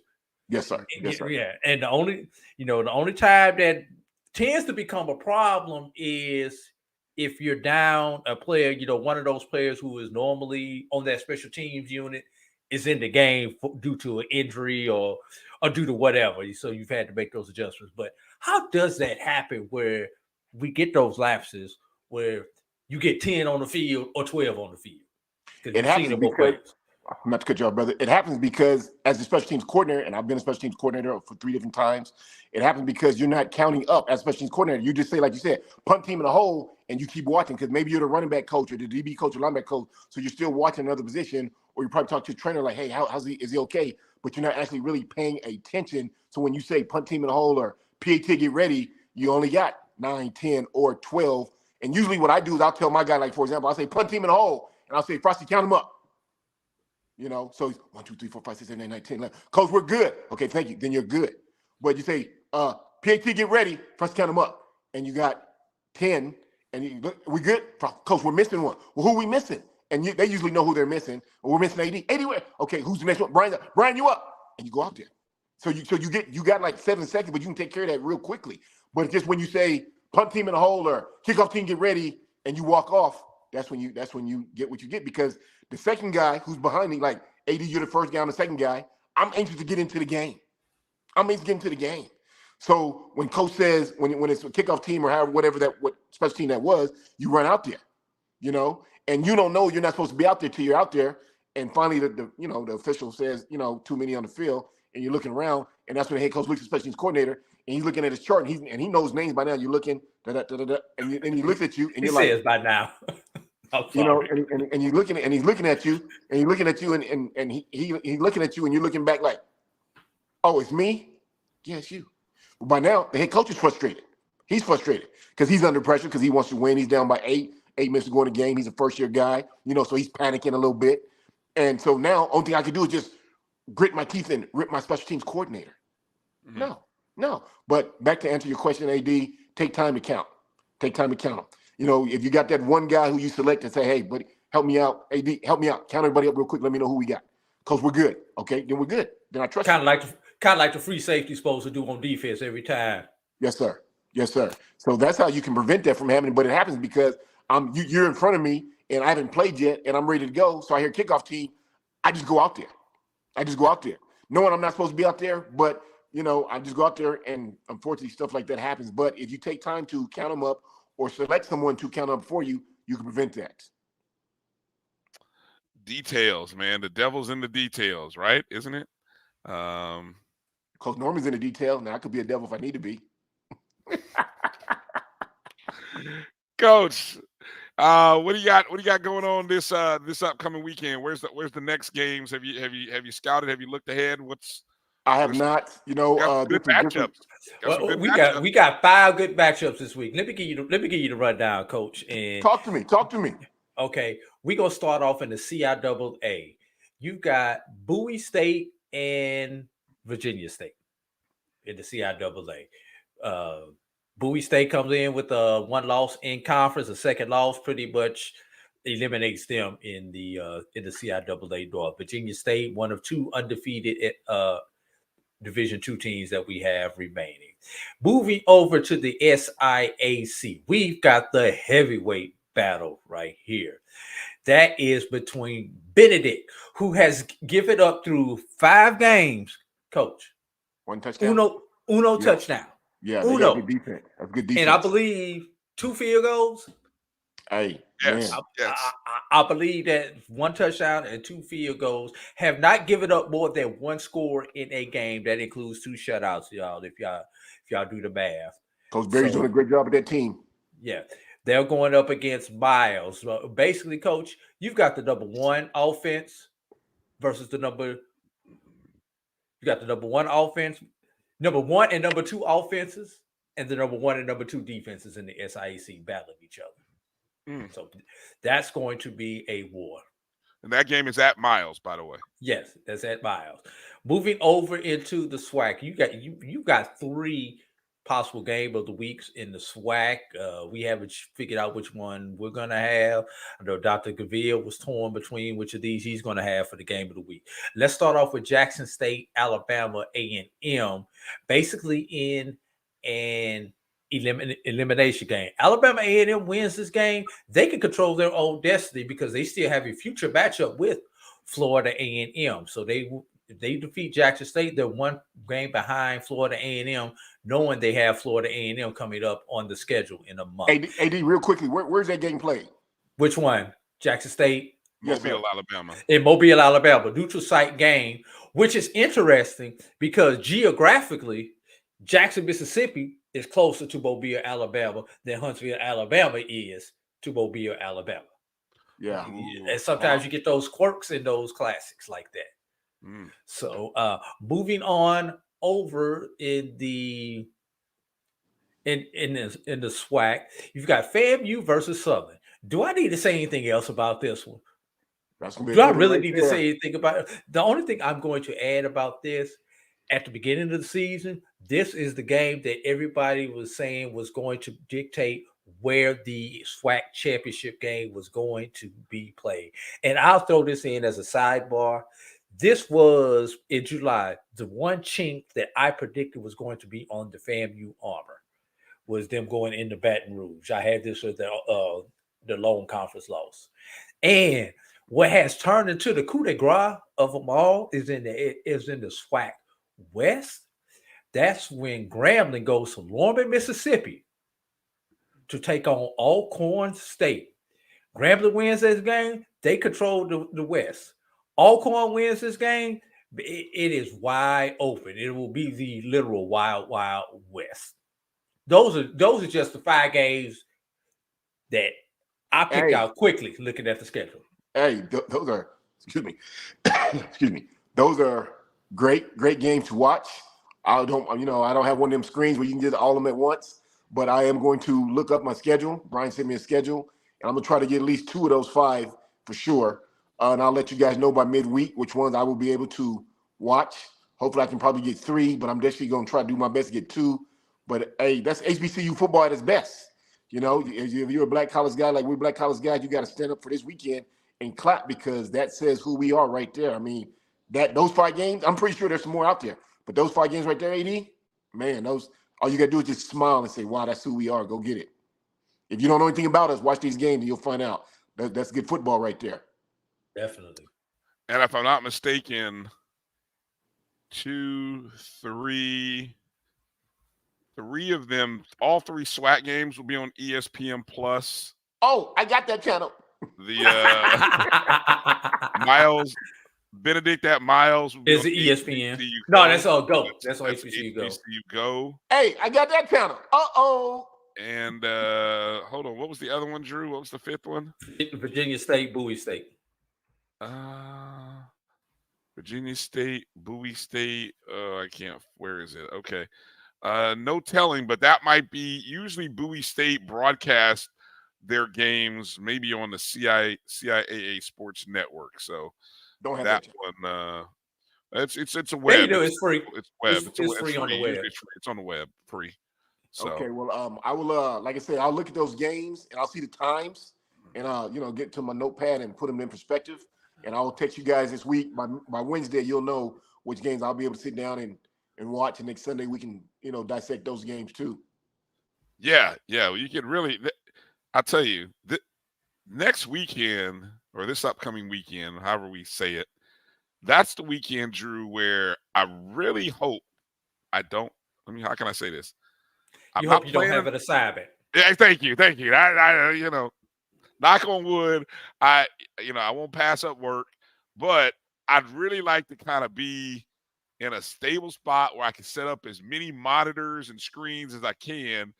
Yes, sir. Yes, sir. Yeah. And the only time that tends to become a problem is if you're down a player, one of those players who is normally on that special teams unit is in the game due to an injury or due to whatever. So you've had to make those adjustments. But how does that happen where we get those lapses where you get 10 on the field or 12 on the field? It happens because, not to cut you off, brother, it happens because as a special teams coordinator, and I've been a special teams coordinator for 3 different times, it happens because you're not counting up as a special teams coordinator. You just say, like you said, punt team in a hole, and you keep watching because maybe you're the running back coach or the DB coach or linebacker coach, so you're still watching another position, or you probably talk to a trainer like, hey, is he okay? But you're not actually really paying attention. So when you say punt team in a hole or PAT get ready, you only got 9, 10, or 12. And usually what I do is I'll tell my guy, like, for example, I'll say punt team in a hole, and I'll say, Farasi, count them up. So 1, 2, 3, 4, 5, 6, 7, 8, 9, 10, 11. Coach, we're good. Okay, thank you. Then you're good. But you say, PAT, get ready. First count them up. And you got 10. And we good? Coach, we're missing one. Well, who are we missing? And they usually know who they're missing. Well, we're missing AD. Anyway, okay, who's the next one? Bryan, you up. And you go out there. So you got like 7 seconds, but you can take care of that real quickly. But just when you say punt team in a hole or kickoff team get ready and you walk off, that's when you get what you get, because the second guy who's behind me, like AD, you're the first guy, I'm the second guy. I'm anxious to get into the game. I'm anxious to get into the game. So when coach says, when it's a kickoff team or however, what special team that was, you run out there, and you don't know you're not supposed to be out there till you're out there. And finally, the official says, too many on the field, and you're looking around, and that's when the head coach looks at the special teams coordinator, and he's looking at his chart, and he knows names by now. You're looking, and he looks at you, and you're like, says by now, and you're looking, and he's looking at you, and he's looking at you, and he's looking at you, and you're looking back like, oh, it's me? Yeah, it's you. But by now, the head coach is frustrated. He's frustrated because he's under pressure because he wants to win. He's down by 8 minutes to go in the game. He's a first-year guy, so he's panicking a little bit. And so now, only thing I can do is just grit my teeth and rip my special teams coordinator. Mm-hmm. No. But back to answer your question, AD, take time to count. Take time to count them. If you got that one guy who you select and say, hey, buddy, help me out. AD, help me out. Count everybody up real quick. Let me know who we got. Because we're good. Okay, then we're good. Then I trust you. Kind of like the free safety supposed to do on defense every time. Yes, sir. So that's how you can prevent that from happening. But it happens because you're in front of me and I haven't played yet and I'm ready to go. So I hear kickoff team. I just go out there. Knowing I'm not supposed to be out there, but I just go out there and unfortunately stuff like that happens. But if you take time to count them up or select someone to count up for you, you can prevent that. Details, man. The devil's in the details, right? Isn't it? Coach Norman's in the detail. Now I could be a devil if I need to be. Coach, what do you got going on this upcoming weekend? Where's the next games? Have you scouted? Have you looked ahead? I have not. Good matchups. We got 5 good matchups this week. Let me give you the rundown, Coach. And talk to me. Okay, we're gonna start off in the CIAA. You got Bowie State and Virginia State in the CIAA. Bowie State comes in with a 1 loss in conference. A second loss pretty much eliminates them in the CIAA North. Virginia State, one of 2 undefeated Division II teams that we have remaining. Moving over to the SIAC, we've got the heavyweight battle right here. That is between Benedict, who has given up through 5 games, Coach. 1 touchdown. Uno touchdown. Yeah, they got good defense. That's good defense. And I believe 2 field goals. Hey, yes. I believe that 1 touchdown and 2 field goals have not given up more than 1 score in a game. That includes 2 shutouts, y'all. If y'all do the math, Coach Berry's doing a great job with that team. Yeah. They're going up against Miles. Basically, Coach, you've got the number 1 offense versus the number. You got the number 1 offense, number 1 and number 2 offenses, and the number 1 and number 2 defenses in the SIAC battling each other. So that's going to be a war. And that game is at Miles, by the way. Yes, that's at Miles. Moving over into the SWAC, you got 3 possible game of the weeks in the SWAC. We haven't figured out which one we're going to have. I know Dr. Gaville was torn between which of these he's going to have for the game of the week. Let's start off with Jackson State, Alabama A&M, basically in an elimination game. Alabama A&M wins this game. They can control their own destiny because they still have a future matchup with Florida A&M. So if they defeat Jackson State, they're 1 game behind Florida A&M, knowing they have Florida A&M coming up on the schedule in a month. AD, real quickly, where's that game played? Which one? Jackson State? Mobile, Alabama. In Mobile, Alabama. Neutral site game, which is interesting because geographically, Jackson, Mississippi is closer to Mobile, Alabama than Huntsville, Alabama is to Mobile, Alabama. Yeah. And sometimes you get those quirks in those classics like that. So moving on over in the SWAC, you've got FAMU versus Southern. Do I need to say anything else about this one? Do I really need to say anything about it? The only thing I'm going to add about this, at the beginning of the season, this is the game that everybody was saying was going to dictate where the SWAC championship game was going to be played. And I'll throw this in as a sidebar. This was in July. The one chink that I predicted was going to be on the FAMU armor was them going into Baton Rouge. I had this with the lone conference loss. And What has turned into the coup de grace of them all is in the SWAC West. That's when Grambling goes to Norman, Mississippi to take on Alcorn State. Grambling wins this game. They control the West. Alcorn wins this game. It is wide open. It will be the literal wild, wild West. Those are just the 5 games that I picked out quickly looking at the schedule. Hey, those are, excuse me, excuse me. Those are great games to watch. I don't have one of them screens where you can get all of them at once, but I am going to look up my schedule. Brian sent me a schedule, and I'm gonna try to get at least 2 of those 5 for sure. And I'll let you guys know by midweek which ones I will be able to watch. Hopefully, I can probably get 3, but I'm definitely gonna try to do my best to get 2. But hey, that's HBCU football at its best. If you're a black college guy like we're black college guys, you got to stand up for this weekend and clap, because that says who we are right there. I mean, those 5 games, I'm pretty sure there's some more out there, but those 5 games right there, AD, man, all you got to do is just smile and say, wow, that's who we are. Go get it. If you don't know anything about us, watch these games and you'll find out. That's good football right there. Definitely. And if I'm not mistaken, 2, 3 of them, all 3 SWAC games will be on ESPN Plus. Oh, I got that channel. The Miles Benedict at Miles is the ESPN. No, that's all Go. That's on HBCU Go. HBCU Go. Hey, I got that channel. And hold on, what was the other one, Drew? What was the 5th one? Virginia State, Bowie State. Virginia State, Bowie State. I can't. Where is it? Okay. No telling, but that might be. Usually Bowie State broadcast their games maybe on the CIAA Sports Network. So don't have that one. It's a web. It's free. It's web. It's free on the web. It's on the web, free. So. Okay, well, I will. Like I said, I'll look at those games and I'll see the times, and get to my notepad and put them in perspective. And I'll text you guys this week. By Wednesday, you'll know which games I'll be able to sit down and watch. And next Sunday we can, dissect those games too. Yeah. You can really. I'll tell you, next weekend or this upcoming weekend, however we say it, that's the weekend, Drew, where I really hope how can I say this? You hope you don't have an assignment. Yeah, thank you. I knock on wood, I won't pass up work, but I'd really like to kind of be in a stable spot where I can set up as many monitors and screens as I can.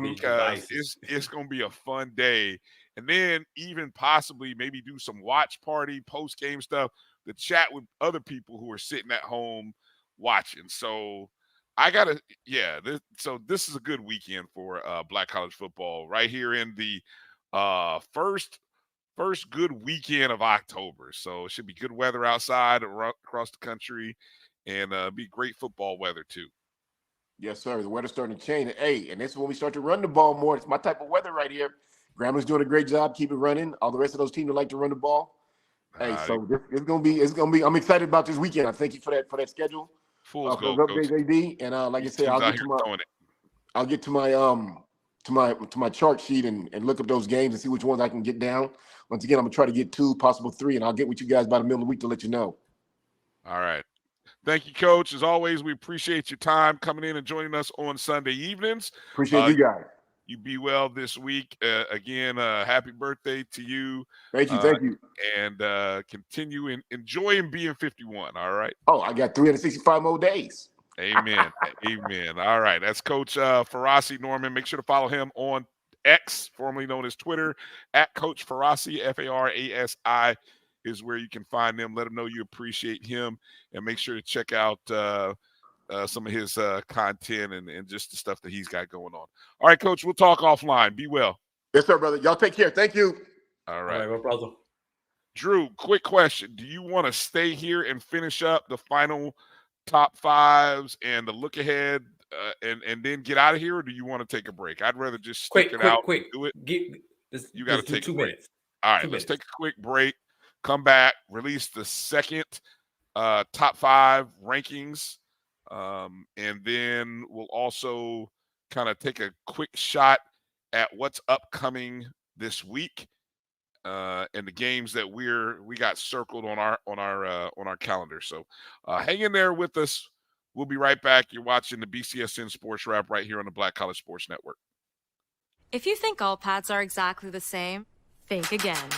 Because it's going to be a fun day. And then even possibly maybe do some watch party, post-game stuff, to chat with other people who are sitting at home watching. So this is a good weekend for black college football right here in the first good weekend of October. So it should be good weather outside across the country, and be great football weather too. Yes, sir. The weather's starting to change. Hey, and this is when we start to run the ball more. It's my type of weather right here. Grambling's doing a great job. Keep it running. All the rest of those teams that like to run the ball. Hey, so it's gonna be. I'm excited about this weekend. I thank you for that schedule. Fools go, updates, AD. And like I said, I'll get to my chart sheet and look up those games and see which ones I can get down. Once again, I'm gonna try to get 2, possible 3, and I'll get with you guys by the middle of the week to let you know. All right. Thank you, Coach. As always, we appreciate your time coming in and joining us on Sunday evenings. Appreciate you guys. You be well this week. Again, happy birthday to you. Thank you. And continue enjoying being 51, all right? Oh, I got 365 more days. Amen. Amen. All right. That's Coach Farasi Norman. Make sure to follow him on X, formerly known as Twitter, at Coach Farasi, Farasi is where you can find him. Let him know you appreciate him, and make sure to check out some of his content and just the stuff that he's got going on. All right, Coach, we'll talk offline. Be well. Yes, sir, brother. Y'all take care. Thank you. All right. All right, my brother. Drew, quick question. Do you want to stay here and finish up the final top 5s and the look ahead and then get out of here, or do you want to take a break? I'd rather just stick it out. Quick. Do it. You got to take 2 minutes. minutes. All right, let's take a quick break. Come back, release the second top 5 rankings, and then we'll also kind of take a quick shot at what's upcoming this week. and the games that we got circled on our calendar. So hang in there with us. We'll be right back. You're watching the BCSN Sports Wrap right here on the Black College Sports Network. If you think all pads are exactly the same, think again.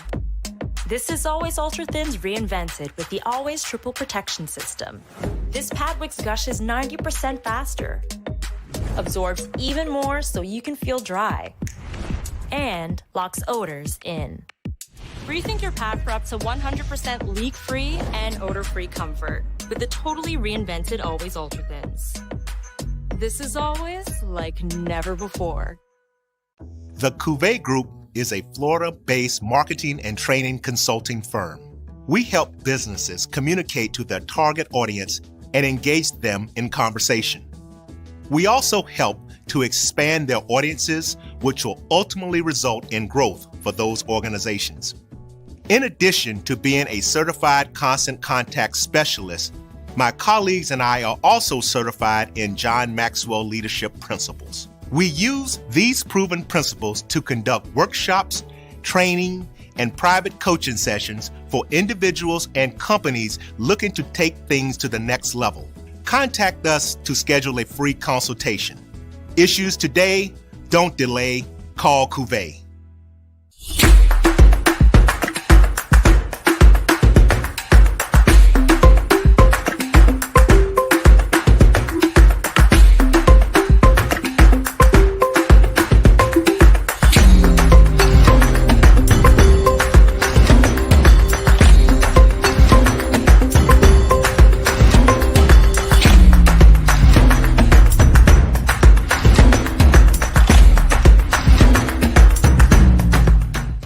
This is Always Ultra Thins reinvented with the Always Triple Protection System. This pad wicks gushes 90% faster, absorbs even more so you can feel dry, and locks odors in. Rethink your pad for up to 100% leak-free and odor-free comfort with the totally reinvented Always Ultra Thins. This is always like never before. The Cuvée Group is a Florida-based marketing and training consulting firm. We help businesses communicate to their target audience and engage them in conversation. We also help to expand their audiences, which will ultimately result in growth for those organizations. In addition to being a certified constant contact specialist, my colleagues and I are also certified in John Maxwell Leadership Principles. We use these proven principles to conduct workshops, training, and private coaching sessions for individuals and companies looking to take things to the next level. Contact us to schedule a free consultation. Issues today, don't delay, call Cuvée.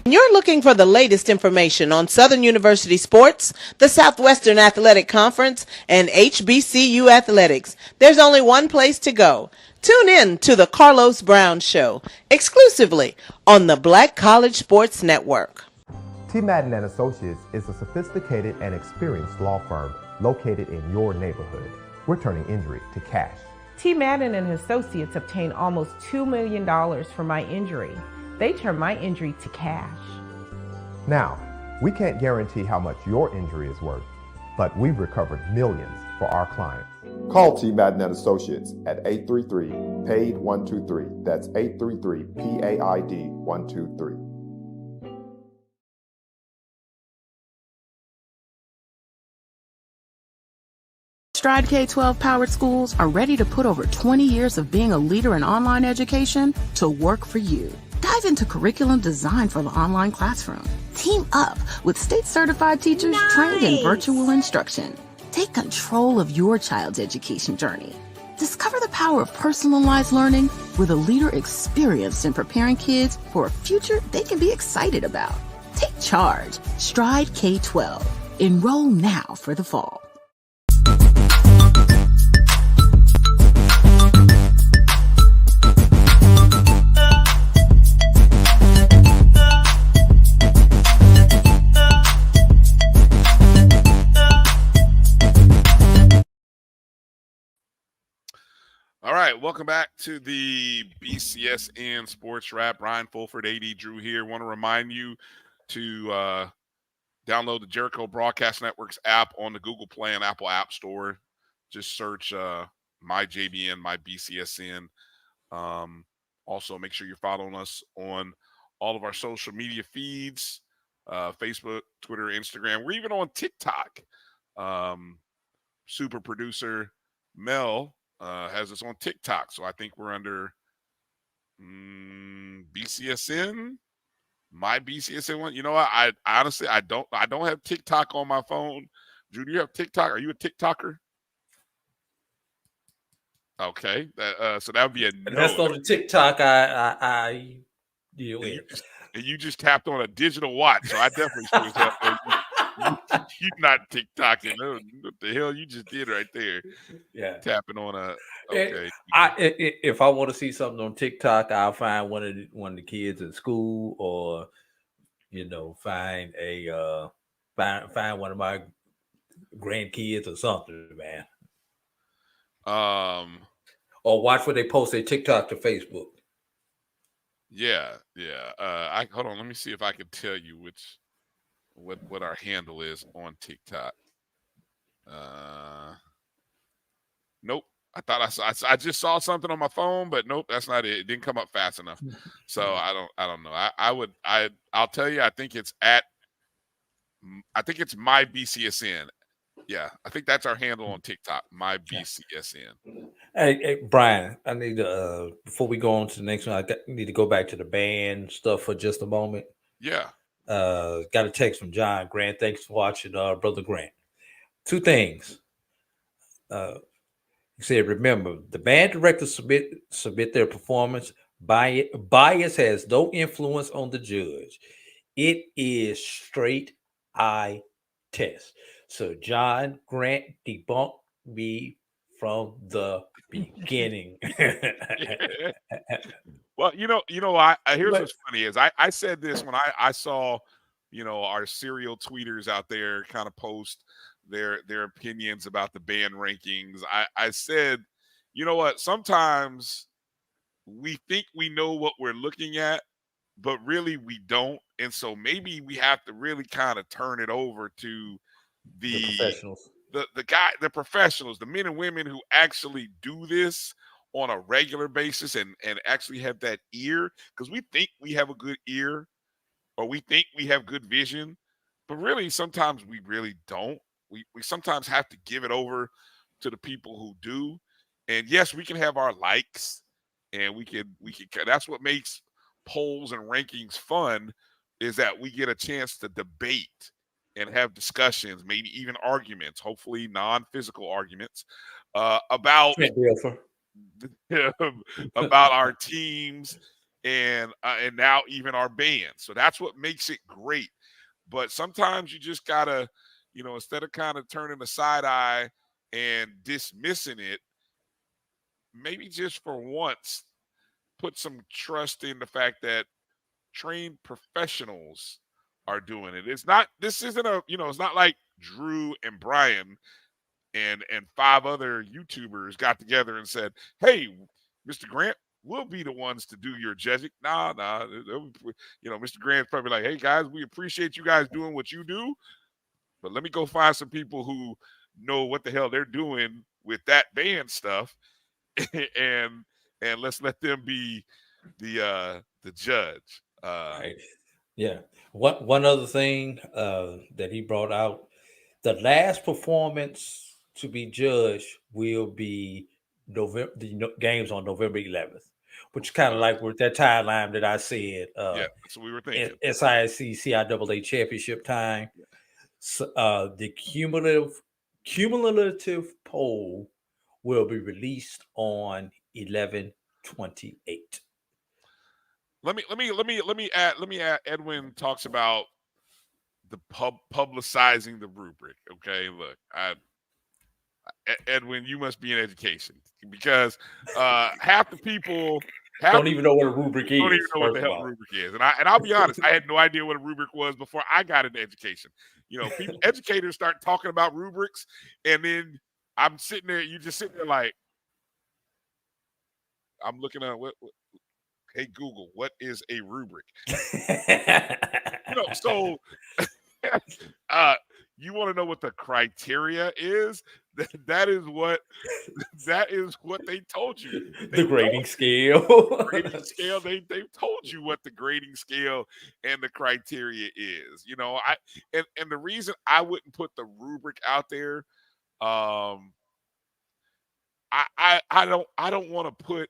You're looking for the latest information on Southern University sports, the Southwestern Athletic Conference, and HBCU athletics. There's only one place to go. Tune in to the Carlos Brown Show, exclusively on the Black College Sports Network. T. Madden and Associates is a sophisticated and experienced law firm located in your neighborhood. We're turning injury to cash. T. Madden and Associates obtained almost $2 million for my injury. They turned my injury to cash. Now, we can't guarantee how much your injury is worth, but we've recovered millions for our clients. Call T. Madden and Associates at 833-PAID-123. That's 833-PAID-123. Stride K-12 powered schools are ready to put over 20 years of being a leader in online education to work for you. Dive into curriculum designed for the online classroom. Team up with state-certified teachers trained in virtual instruction. Take control of your child's education journey. Discover the power of personalized learning with a leader experienced in preparing kids for a future they can be excited about. Take charge. Stride K-12. Enroll now for the fall. All right, welcome back to the BCSN Sports Wrap. Bryan Fulford, A.D. Drew here. Want to remind you to download the Jericho Broadcast Network's app on the Google Play and Apple App Store. Just search MyJBN, MyBCSN. Also, make sure you're following us on all of our social media feeds, Facebook, Twitter, Instagram. We're even on TikTok. Super producer Mel has us on TikTok, so I think we're under BCSN, MyBCSN one. You know what? I honestly I don't have TikTok on my phone. Drew, do you have TikTok? Are you a TikToker? Okay, so that would be a no. That's on the TikTok I deal with. And you just tapped on a digital watch, so I definitely should have. You're not TikToking. What the hell you just did right there? Yeah, tapping on a. Okay. If I want to see something on TikTok, I'll find one of the kids at school, or find one of my grandkids or something, man. Or watch what they post their TikTok to Facebook. Yeah. I hold on. Let me see if I can tell you what our handle is on TikTok. Nope. I thought I just saw something on my phone, but nope, that's not it. It didn't come up fast enough. So I don't know. I'll tell you. I think it's MyBCSN. Yeah, I think that's our handle on TikTok. MyBCSN. Hey, Brian, I need to before we go on to the next one, need to go back to the band stuff for just a moment. Yeah. Got a text from John Grant. Thanks for watching, Brother Grant. Two things. He said, remember, the band directors submit their performance. Bias has no influence on the judge. It is straight eye test. So John Grant debunked me from the beginning. Well, here's what's funny is I said this when I saw, our serial tweeters out there kind of post their opinions about the band rankings. I said, you know what? Sometimes we think we know what we're looking at, but really we don't. And so maybe we have to really kind of turn it over to the professionals. The professionals, the men and women who actually do this on a regular basis and actually have that ear, because we think we have a good ear or we think we have good vision, but really sometimes we really don't. We sometimes have to give it over to the people who do. And yes, we can have our likes and we can that's what makes polls and rankings fun, is that we get a chance to debate and have discussions, maybe even arguments, hopefully non-physical arguments, about about our teams and now even our band. So that's what makes it great. But sometimes you just gotta, instead of kind of turning a side eye and dismissing it, maybe just for once put some trust in the fact that trained professionals are doing it. It's not like Drew and Bryan and 5 other YouTubers got together and said, "Hey, Mr. Grant, we'll be the ones to do your judging." Nah. Mr. Grant's probably like, "Hey guys, we appreciate you guys doing what you do, but let me go find some people who know what the hell they're doing with that band stuff, and let's let them be the judge." Right. Yeah. One other thing that he brought out, the last performance to be judged will be the games on November 11th, which is kind of like with that timeline that I said. Yeah, that's what we were thinking. SISC CIAA championship time. So, the cumulative poll will be released on 11/28. Let me add. Edwin talks about the publicizing the rubric. Okay, look, Edwin, you must be in education, because half the people don't even know what a rubric is. Don't even know what the hell a rubric is. And I'll be honest, I had no idea what a rubric was before I got into education. Educators start talking about rubrics, and then I'm sitting there. You just sitting there like, I'm looking at what hey Google, what is a rubric? So you want to know what the criteria is? That is what they told you. The grading scale. Grading scale. They've told you what the grading scale and the criteria is. And the reason I wouldn't put the rubric out there, I don't want to put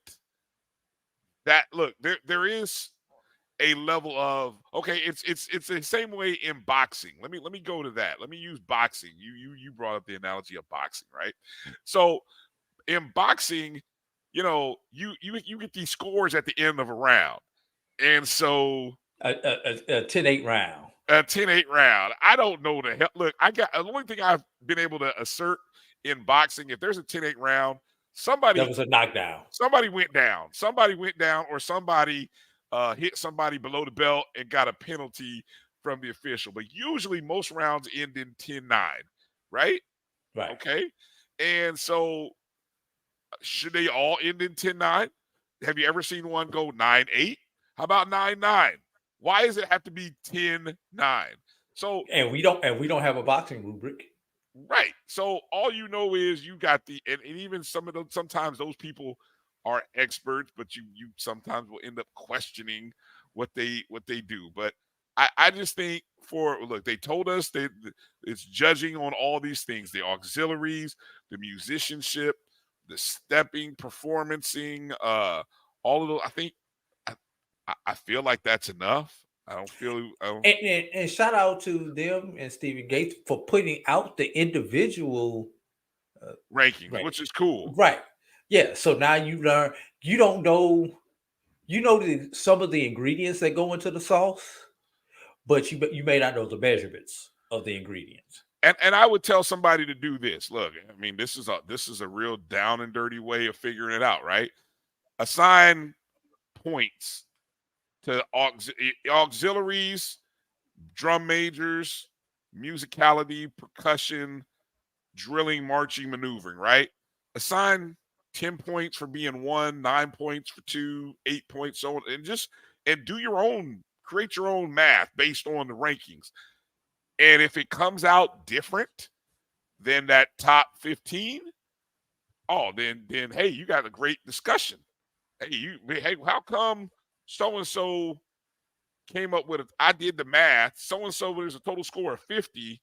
that. Look, there is a level of, okay, it's the same way in boxing. Let me go to that. Let me use boxing. You brought up the analogy of boxing, right? So in boxing, you get these scores at the end of a round, and so a 10-8 round. A 10-8 round. I don't know the hell. Look, the only thing I've been able to assert in boxing, if there's a 10-8 round, that was a knockdown. Somebody went down. Or somebody hit somebody below the belt and got a penalty from the official. But usually most rounds end in 10-9, right? Right. Okay. And so should they all end in 10-9? Have you ever seen one go 9-8? How about 9-9? Why does it have to be 10-9? So and we don't have a boxing rubric. Right. So all you know is you got and even sometimes those people are experts, but you sometimes will end up questioning what they do. But I just think they told us that it's judging on all these things, the auxiliaries, the musicianship, the stepping, performancing, all of those. I feel like that's enough. And shout out to them and Stephen Gates for putting out the individual rankings, which is cool. Right. Yeah. So now you learn, you don't know, some of the ingredients that go into the sauce, but you may not know the measurements of the ingredients. And I would tell somebody to do this. Look, I mean, this is a real down and dirty way of figuring it out, right? Assign points to auxiliaries, drum majors, musicality, percussion, drilling, marching, maneuvering, right? Assign 10 points for being 1, 9 points for 2, 8 points, so on, and do your own, create your own math based on the rankings. And if it comes out different than that top 15, then hey, you got a great discussion. Hey, how come so-and-so came up with I did the math, so-and-so there's a total score of 50,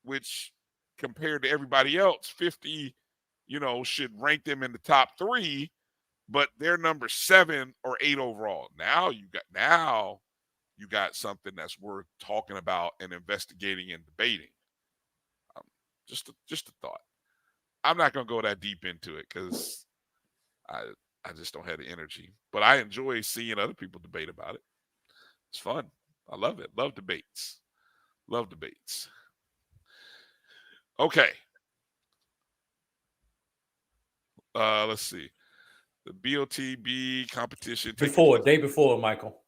which compared to everybody else, 50, should rank them in the top 3, but they're number 7 or 8 overall. Now you got something that's worth talking about and investigating and debating. Just a thought. I'm not going to go that deep into it because I just don't have the energy. But I enjoy seeing other people debate about it. It's fun. I love it. Love debates. Okay. Let's see. The BOTB competition. Day before, Michael.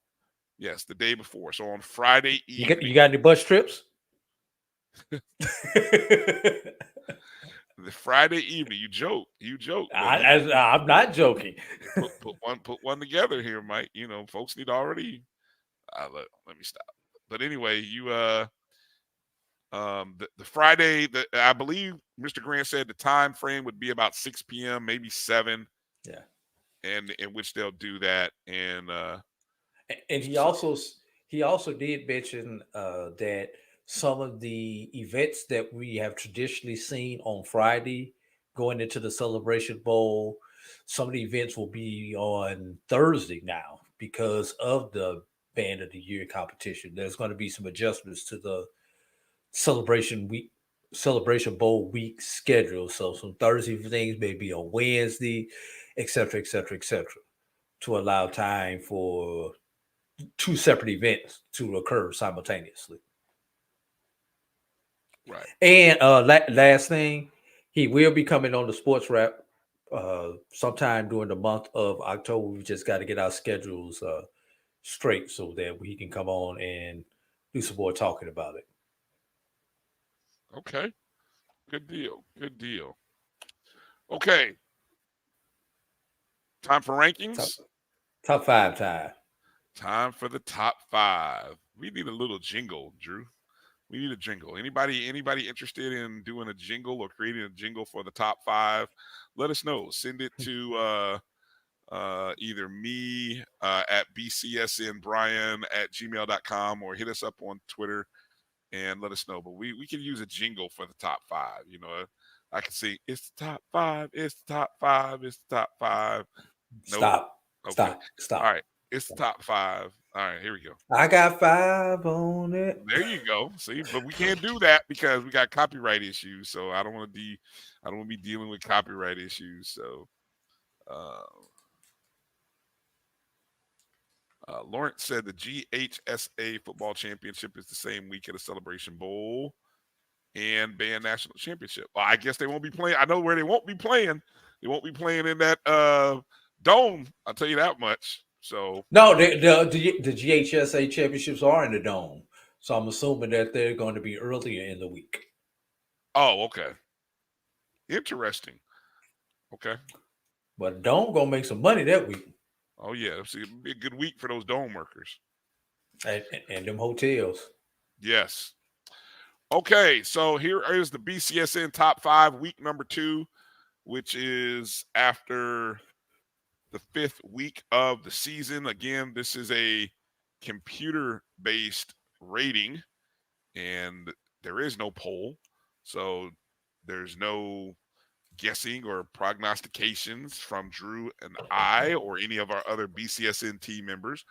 Yes, the day before. So on Friday evening. You got any bus trips? The Friday evening. You joke. I'm not joking. Put one together here, Mike. Folks need to already. Let me stop. But anyway, the Friday, I believe Mr. Grant said the time frame would be about 6 p.m., maybe 7. Yeah. And in which they'll do that. And he also did mention that some of the events that we have traditionally seen on Friday going into the Celebration Bowl, some of the events will be on Thursday now because of the Band of the Year competition. There's going to be some adjustments to the Celebration Bowl week schedule. So some Thursday things may be on Wednesday, et cetera, to allow time for 2 separate events to occur simultaneously. Right. And last thing, he will be coming on the SportsWrap sometime during the month of October. We just got to get our schedules straight so that he can come on and do some more talking about it. Okay. Good deal. Okay. Time for rankings? Top 5 time. Time for the top 5. We need a little jingle, Drew. We need a jingle. Anybody interested in doing a jingle or creating a jingle for the top 5? Let us know. Send it to either me at BCSN Bryan at gmail.com or hit us up on Twitter and let us know. But we can use a jingle for the top 5. I can sing, it's the top 5, it's the top 5, it's the top 5. Stop. Okay. Stop. All right. It's the top 5. All right, here we go. I got 5 on it. There you go. See, but we can't do that because we got copyright issues. So I don't want to be dealing with copyright issues. So Lawrence said the GHSA football championship is the same week at a Celebration Bowl and band national championship. Well, I guess they won't be playing. I know where they won't be playing. They won't be playing in that dome. I'll tell you that much. So no, the GHSA championships are in the dome. So I'm assuming that they're going to be earlier in the week. Oh, okay. Interesting. Okay. But the dome gonna make some money that week. Oh yeah, it'll be a good week for those dome workers and them hotels. Yes. Okay, so here is the BCSN top 5, week number 2, which is after the 5th week of the season. Again, this is a computer-based rating, and there is no poll, so there's no guessing or prognostications from Drew and I or any of our other BCSN team members.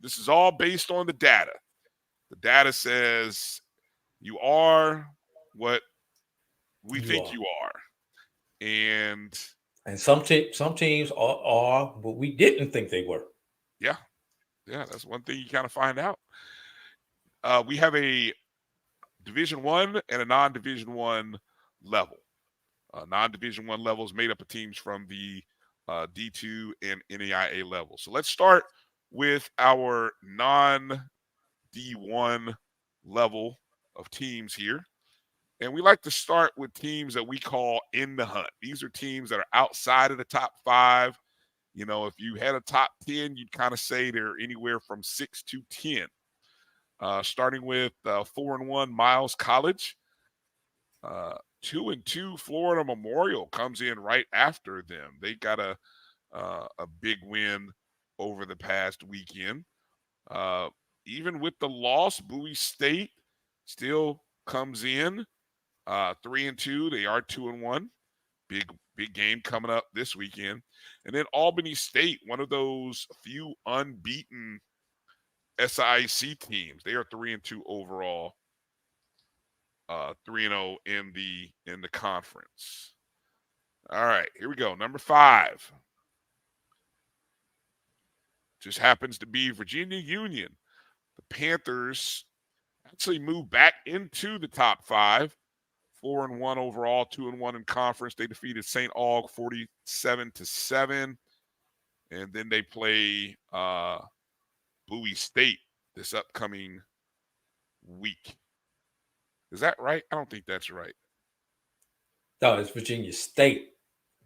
This is all based on the data. The data says you are what we think you are. And some teams are what we didn't think they were. Yeah. Yeah, that's one thing you kind of find out. We have a Division I and a non-Division I level. Non-Division I level is made up of teams from the D2 and NAIA level. So let's start with our non-D1 level of teams here. And we like to start with teams that we call in the hunt. These are teams that are outside of the top 5. You know, if you had a top 10, you'd kind of say they're anywhere from 6 to 10. Starting with 4-1 Miles College. 2-2 Florida Memorial comes in right after them. They got a big win over the past weekend. Even with the loss, Bowie State still comes in 3-2. They are 2-1. Big game coming up this weekend. And then Albany State, one of those few unbeaten SIC teams. They are 3-2 overall. 3-0 in the conference. All right, here we go. Number 5. Just happens to be Virginia Union. The Panthers actually moved back into the top 5. 4-1 overall, 2-1 in conference. They defeated St. Aug 47-7. And then they play Bowie State this upcoming week. Is that right? I don't think that's right. No, it's Virginia State.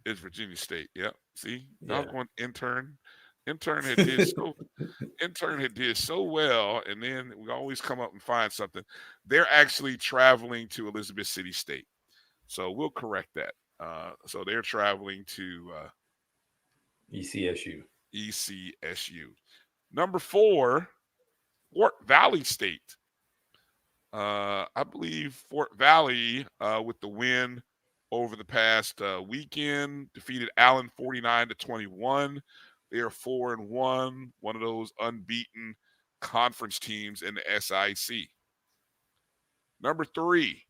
It's Virginia State. Yep. See, Yeah. I was going intern. Intern had did so well, and then we always come up and find something. They're actually traveling to Elizabeth City State, so we'll correct that. So they're traveling to ECSU. ECSU. Number 4, Fort Valley State. I believe Fort Valley, with the win over the past weekend, defeated Allen 49-21. They are 4-1, one of those unbeaten conference teams in the SIC. Number 3,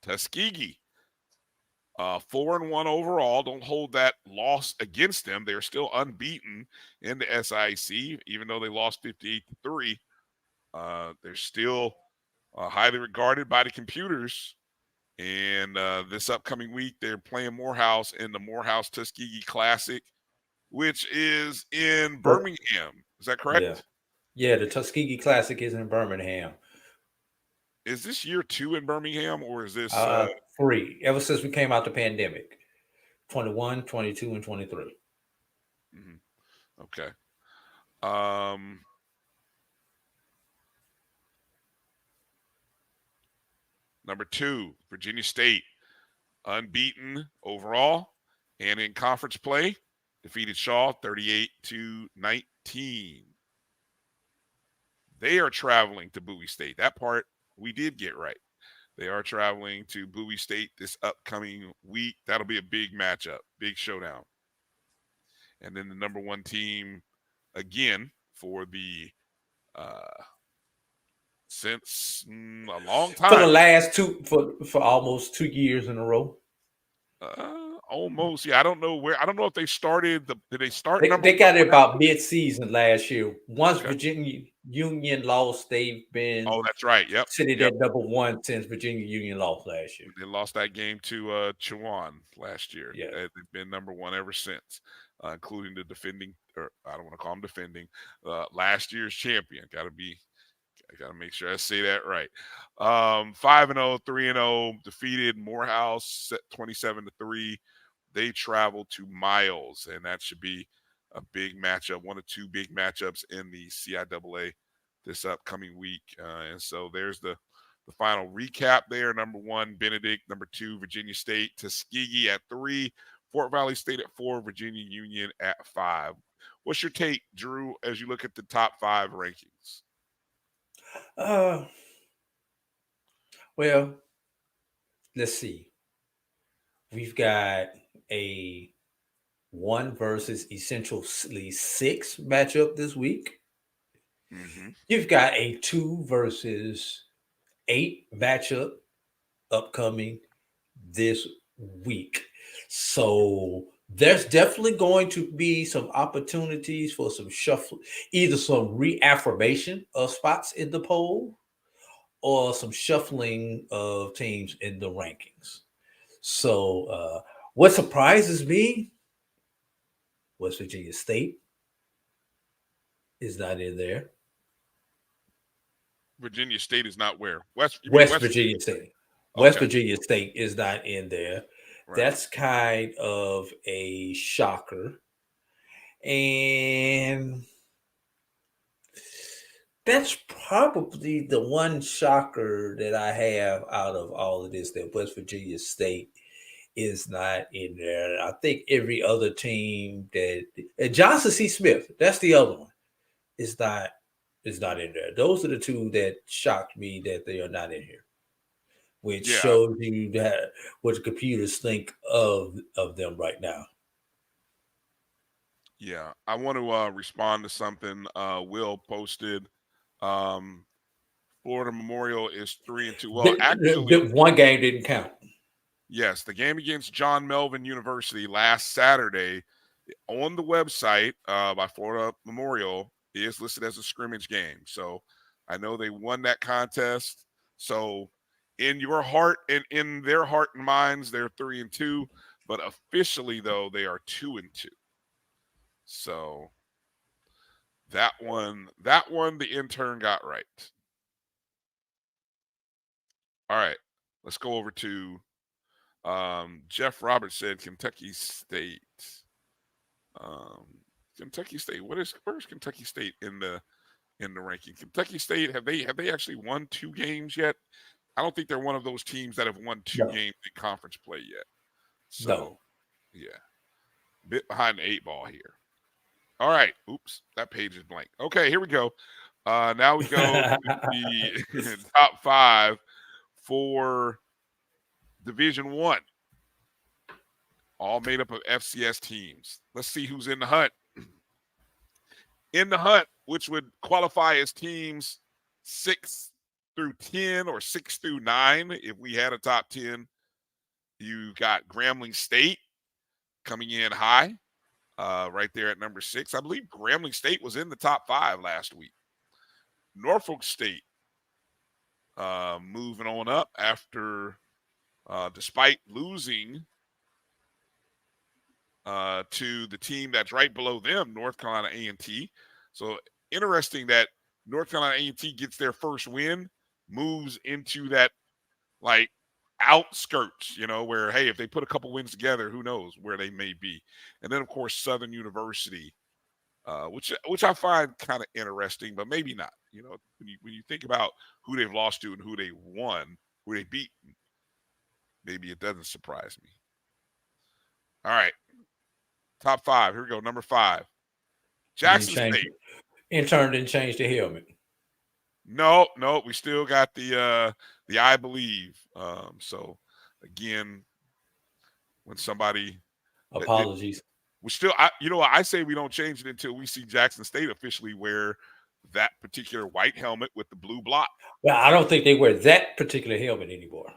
Tuskegee. 4-1 overall. Don't hold that loss against them. They're still unbeaten in the SIC, even though they lost 58-3. They're still highly regarded by the computers. And this upcoming week, they're playing Morehouse in the Morehouse Tuskegee Classic, which is in Birmingham. Is that correct? Yeah, the Tuskegee Classic is in Birmingham. Is this year 2 in Birmingham, or is this 3? Ever since we came out the pandemic. 21, 22, and 23. Mm-hmm. Okay. Number 2, Virginia State, unbeaten overall and in conference play, defeated Shaw 38-19. They are traveling to Bowie State. That part we did get right. They are traveling to Bowie State this upcoming week. That'll be a big matchup, big showdown. And then the number 1 team, again, for the since a long time. For the last for almost 2 years in a row. Almost, yeah. I don't know if they started. Did they start? They got it about mid-season last year. Once Virginia Union lost, they've been. Oh, that's right. Yep. Sitting at number 1 since Virginia Union lost last year. They lost that game to Chowan last year. Yeah, they've been number 1 ever since, including the defending, or I don't want to call them defending, last year's champion. I got to make sure I say that right. 5-0, 3-0, defeated Morehouse 27-3. They travel to Miles, and that should be a big matchup, one of two big matchups in the CIAA this upcoming week. And so there's the final recap there. Number 1, Benedict. Number 2, Virginia State. Tuskegee at 3. Fort Valley State at 4. Virginia Union at 5. What's your take, Drew, as you look at the top 5 rankings? Well, let's see. We've got a 1 versus essentially 6 matchup this week. You've got a 2 versus 8 matchup upcoming this week. So there's definitely going to be some opportunities for some shuffle, either some reaffirmation of spots in the poll or some shuffling of teams in the rankings. So what surprises me, West Virginia State is not in there. Virginia State is not where? West Virginia State. Okay. West Virginia State is not in there. Right. That's kind of a shocker. And that's probably the one shocker that I have out of all of this, that West Virginia State is not in there. I think every other team that Johnson C. Smith, that's the other one, is not in there. Those are the two that shocked me that they are not in here, which shows you that what the computers think of them right now. Yeah, I want to respond to something Will posted. Florida Memorial is 3-2. Well, actually, one game didn't count. Yes, the game against John Melvin University last Saturday on the website by Florida Memorial is listed as a scrimmage game. So I know they won that contest. So in your heart and in their heart and minds, they're 3-2. But officially, though, they are 2-2. So that one, the intern got right. All right, let's go over to Jeff Roberts said Kentucky State. Kentucky State. Where's Kentucky State in the ranking? Kentucky State, have they actually won 2 games yet? I don't think they're one of those teams that have won 2 games in conference play yet. So, yeah, bit behind the 8 ball here. All right. Oops, that page is blank. Okay, here we go. Now we go to the top 5 for Division I. All made up of FCS teams. Let's see who's in the hunt. In the hunt, which would qualify as teams 6 through 10 or 6 through 9 if we had a top 10. You got Grambling State coming in high, right there at number 6. I believe Grambling State was in the top 5 last week. Norfolk State moving on up after, despite losing to the team that's right below them, North Carolina A&T. So interesting that North Carolina A&T gets their first win, moves into that like outskirts, where, hey, if they put a couple wins together, who knows where they may be. And then, of course, Southern University, which I find kind of interesting, but maybe not. When you think about who they've lost to and who they won, who they beat, maybe it doesn't surprise me. All right. Top 5. Here we go. Number 5. Jackson State. Intern didn't change the helmet. No. We still got the I believe. So again, when somebody apologies. We still I say we don't change it until we see Jackson State officially wear that particular white helmet with the blue block. Well, I don't think they wear that particular helmet anymore.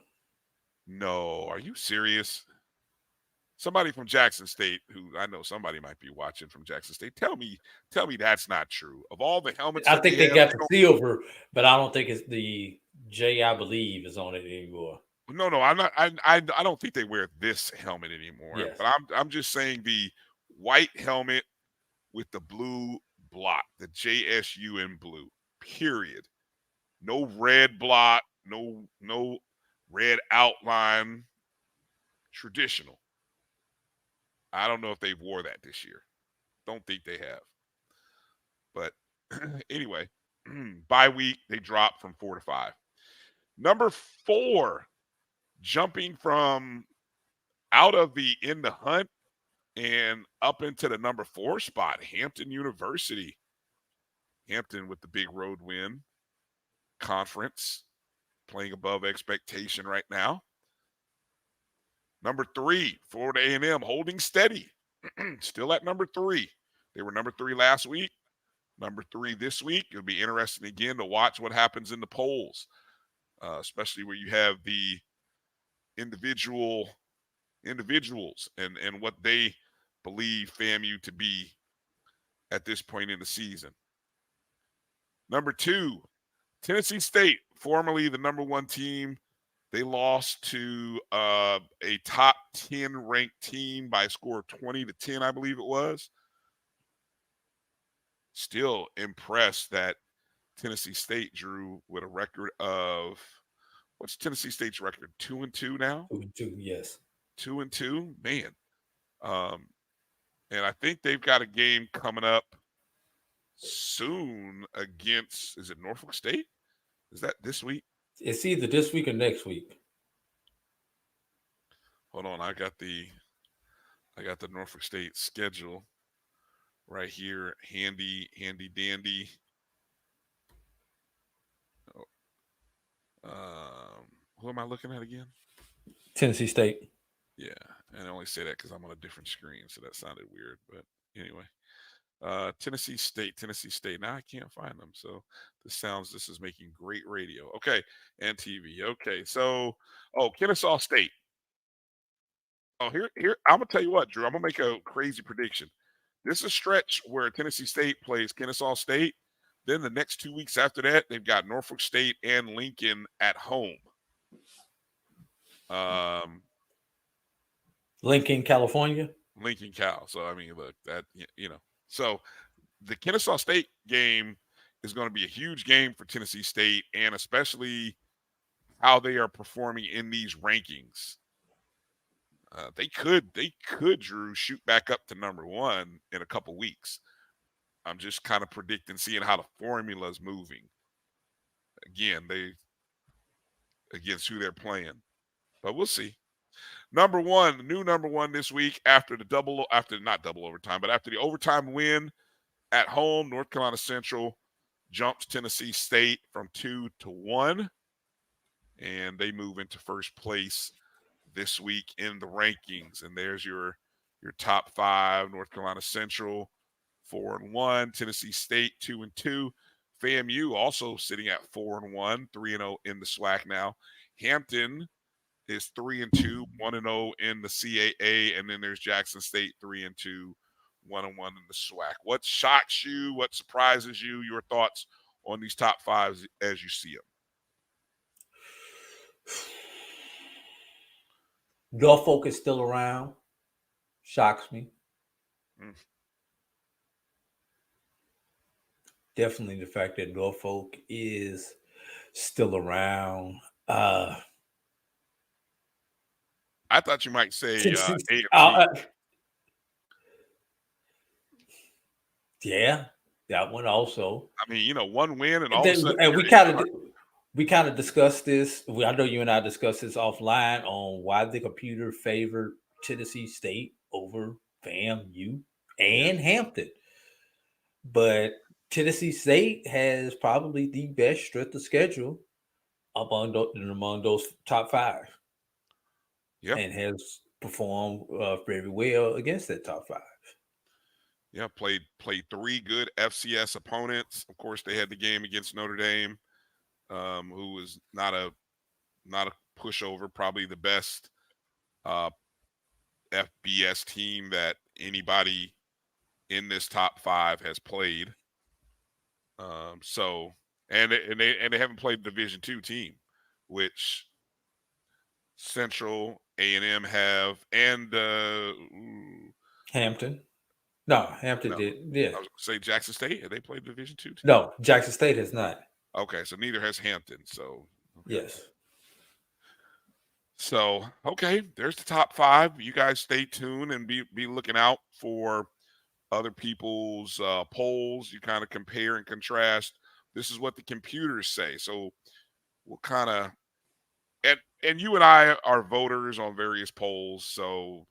No, are you serious? Somebody from Jackson State, who I know somebody might be watching from Jackson State, tell me that's not true. Of all the helmets, I think they got the silver, but I don't think it's the J, I believe, is on it anymore. No, I'm not. I don't think they wear this helmet anymore. Yes. But I'm just saying the white helmet with the blue block, the JSU in blue. Period. No red block. No red outline. Traditional. I don't know if they've wore that this year. Don't think they have. But anyway, bye week, they dropped from 4 to 5. Number 4, jumping from out of the in the hunt and up into the number 4 spot, Hampton University. Hampton with the big road win. Conference playing above expectation right now. Number 3, Florida A&M holding steady. Still at number 3. They were number 3 last week. Number 3 this week. It'll be interesting again to watch what happens in the polls, especially where you have the individuals and what they believe FAMU to be at this point in the season. Number 2, Tennessee State, formerly the number 1 team. They lost to a top 10 ranked team by a score of 20-10, I believe it was. Still impressed that Tennessee State drew with a record of, what's Tennessee State's record? 2-2 now? 2-2, yes. 2-2, man. And I think they've got a game coming up soon against, is it Norfolk State? Is that this week? It's either this week or next week. Hold on, I got the Norfolk State schedule right here, handy dandy. Who am I looking at again? Tennessee State. Yeah, and I only say that because I'm on a different screen, so that sounded weird. But anyway, Tennessee State. Now I can't find them, so this is making great radio. Okay, and TV. Okay, so Kennesaw State. Oh, here I'm gonna tell you what, Drew. I'm gonna make a crazy prediction. This is a stretch where Tennessee State plays Kennesaw State. Then the next 2 weeks after that, they've got Norfolk State and Lincoln at home. Lincoln, California. Lincoln, Cal. So I mean, look, that So the Kennesaw State game is going to be a huge game for Tennessee State, and especially how they are performing in these rankings. They could, Drew, shoot back up to number 1 in a couple weeks. I'm just kind of predicting, seeing how the formula is moving. Again, against who they're playing, but we'll see. Number 1, the new number 1 this week after the overtime win at home. North Carolina Central jumps Tennessee State from 2 to 1, and they move into first place this week in the rankings. And there's your top 5. North Carolina Central 4-1, Tennessee State 2-2, FAMU also sitting at 4-1, 3-0 in the SWAC now. Hampton is 3-2, 1-0 in the CAA, and then there's Jackson State 3-2, 1-1 in the SWAC. What shocks you? What surprises you? Your thoughts on these top 5 as you see them? Norfolk is still around. Shocks me. Definitely the fact that Norfolk is still around. I thought you might say AFC. Yeah, that one also. I mean, one win and all of a sudden. And we kind of discussed this. I know you and I discussed this offline on why the computer favored Tennessee State over FAMU and Hampton. But Tennessee State has probably the best strength of schedule among those top 5. Yeah, and has performed very well against that top 5. Yeah, played 3 good FCS opponents. Of course, they had the game against Notre Dame, who was not a pushover, probably the best FBS team that anybody in this top 5 has played. And they haven't played a Division II team, which Central, A&M have, and Hampton. No, Hampton did. Yeah, I was going to say Jackson State. Have they played Division II team? No, Jackson State has not. Okay, so neither has Hampton. So yes. So, okay, there's the top 5. You guys stay tuned and be looking out for other people's polls. You kind of compare and contrast. This is what the computers say. So we'll kind of and you and I are voters on various polls, so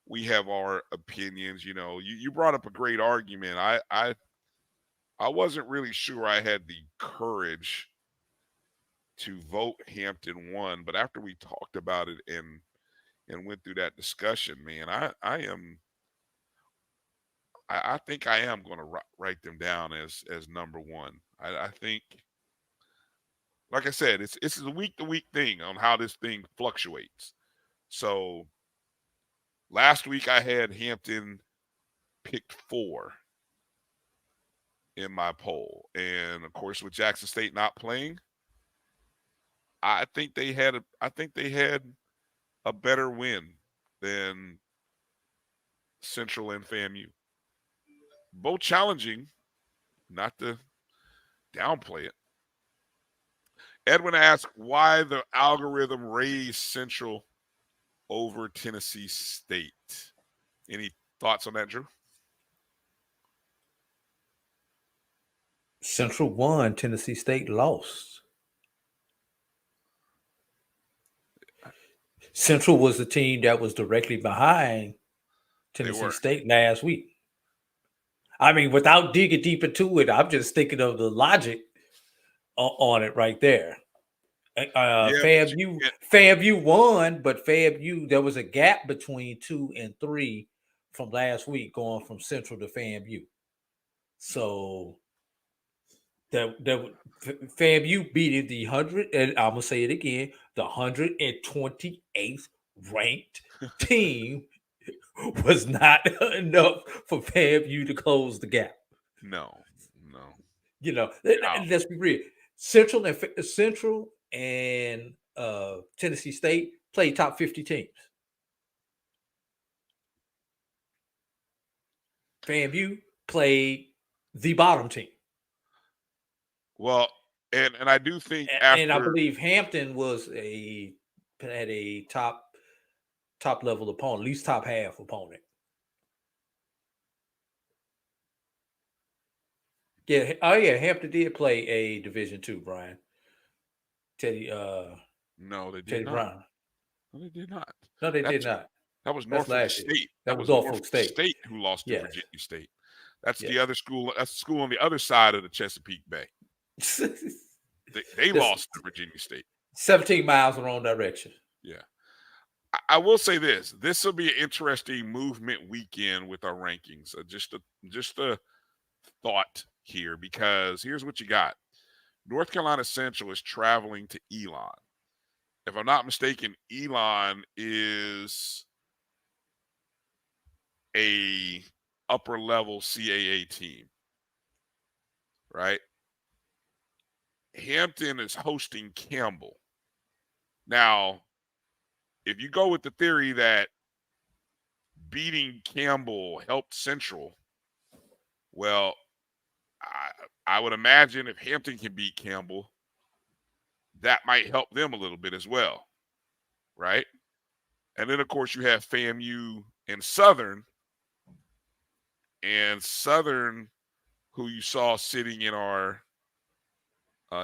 we have our opinions. You know, you brought up a great argument. I wasn't really sure I had the courage to vote Hampton 1, but after we talked about it and went through that discussion, man, I think I am going to write them down as number 1. I think, like I said, it's a week to week thing on how this thing fluctuates. So last week I had Hampton picked 4 in my poll, and of course with Jackson State not playing, I think they had a better win than Central and FAMU. Both challenging, not to downplay it. Edwin asked why the algorithm raised Central over Tennessee State. Any thoughts on that, Drew? Central won, Tennessee State lost. Central was the team that was directly behind Tennessee State last week. I mean, without digging deep into it, I'm just thinking of the logic on it right there. FAMU won, but FAMU, there was a gap between 2 and 3 from last week going from Central to FAMU. So FAMU beat the 100, and I'm gonna say it again, the 128th ranked team was not enough for FAMU to close the gap. No. You know, let's be real. Central and Tennessee State played top 50 teams. FAMU played the bottom team. Well, and I do think and I believe Hampton had a top level opponent, at least top half opponent. Yeah, Hampton did play a Division II, Brian. Teddy No, they did Teddy not. Brown. No, they did not. No, they did not. That was Norfolk State. That was Norfolk State who lost to Virginia State. That's the other school. That's the school on the other side of the Chesapeake Bay. they lost to Virginia State. 17 miles in the wrong direction. Yeah. I will say this. This will be an interesting movement weekend with our rankings. Just a thought here, because here's what you got. North Carolina Central is traveling to Elon. If I'm not mistaken, Elon is a upper level CAA team, right? Hampton is hosting Campbell. Now, if you go with the theory that beating Campbell helped Central, well, I would imagine if Hampton can beat Campbell, that might help them a little bit as well, right? And then, of course, you have FAMU and Southern, who you saw sitting in our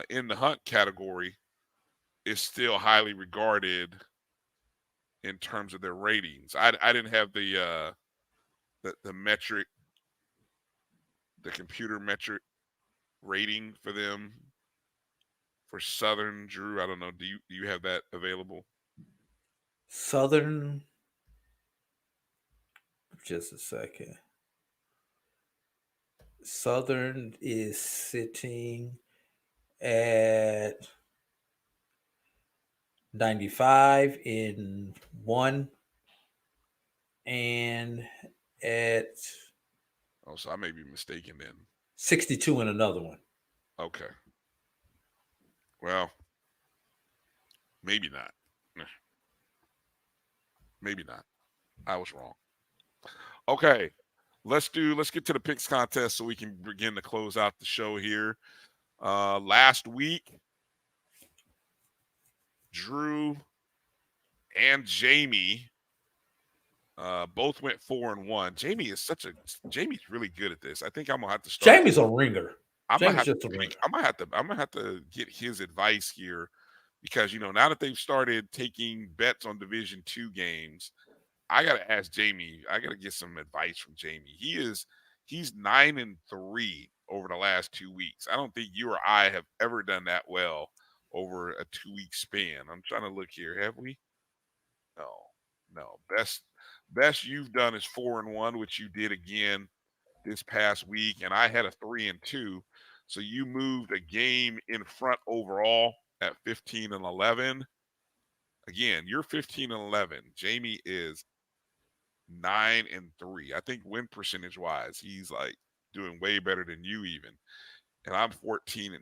in the hunt category, is still highly regarded in terms of their ratings. I didn't have the metric, the computer metric rating for them for Southern. Drew, I don't know. Do you have that available? Southern, just a second. Southern is sitting at 95 in one and at so I may be mistaken then. 62 in another one. Okay. Well, maybe not. Maybe not. I was wrong. Okay. Let's get to the picks contest so we can begin to close out the show here. Last week, Drew and Jamie both went 4-1. Jamie's really good at this. I think I'm gonna have to start. Jamie's a ringer. I'm gonna have to get his advice here because now that they've started taking bets on Division II games, I gotta ask Jamie. I gotta get some advice from Jamie. He's 9-3 over the last 2 weeks. I don't think you or I have ever done that well over a 2-week span. I'm trying to look here. Have we? No. Best you've done is 4-1, which you did again this past week, and I had a 3-2. So you moved a game in front overall at 15-11. Again, you're 15-11. Jamie is 9-3. I think win percentage wise, he's like doing way better than you even. And I'm 14-2.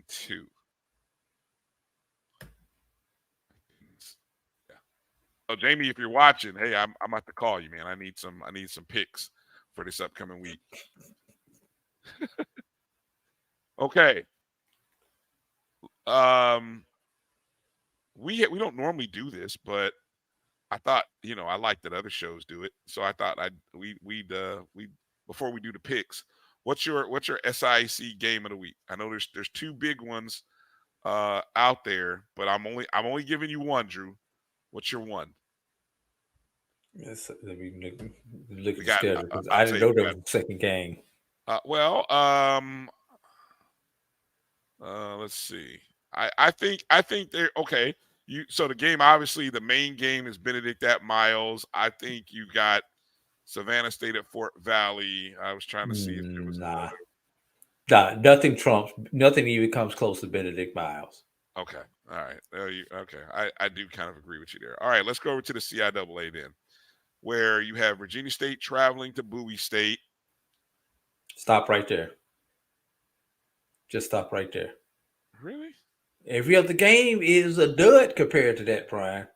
So Jamie, if you're watching, hey, I'm about to call you, man. I need some picks for this upcoming week. Okay. We don't normally do this, but I thought, I like that other shows do it. So I thought we'd before we do the picks, what's your SIC game of the week? I know there's two big ones out there, but I'm only giving you one, Drew. What's your one? Yes, let me look at the schedule. I didn't know there was a second game. Let's see. I think they're okay. So the game, obviously, the main game is Benedict at Miles. I think you got Savannah State at Fort Valley. I was trying to see if there was nothing trumps. Nothing even comes close to Benedict Miles. Okay, all right. Okay, I do kind of agree with you there. All right, let's go over to the CIAA then, where you have Virginia State traveling to Bowie State. Stop right there. Just stop right there. Really? Every other game is a dud compared to that, Brian.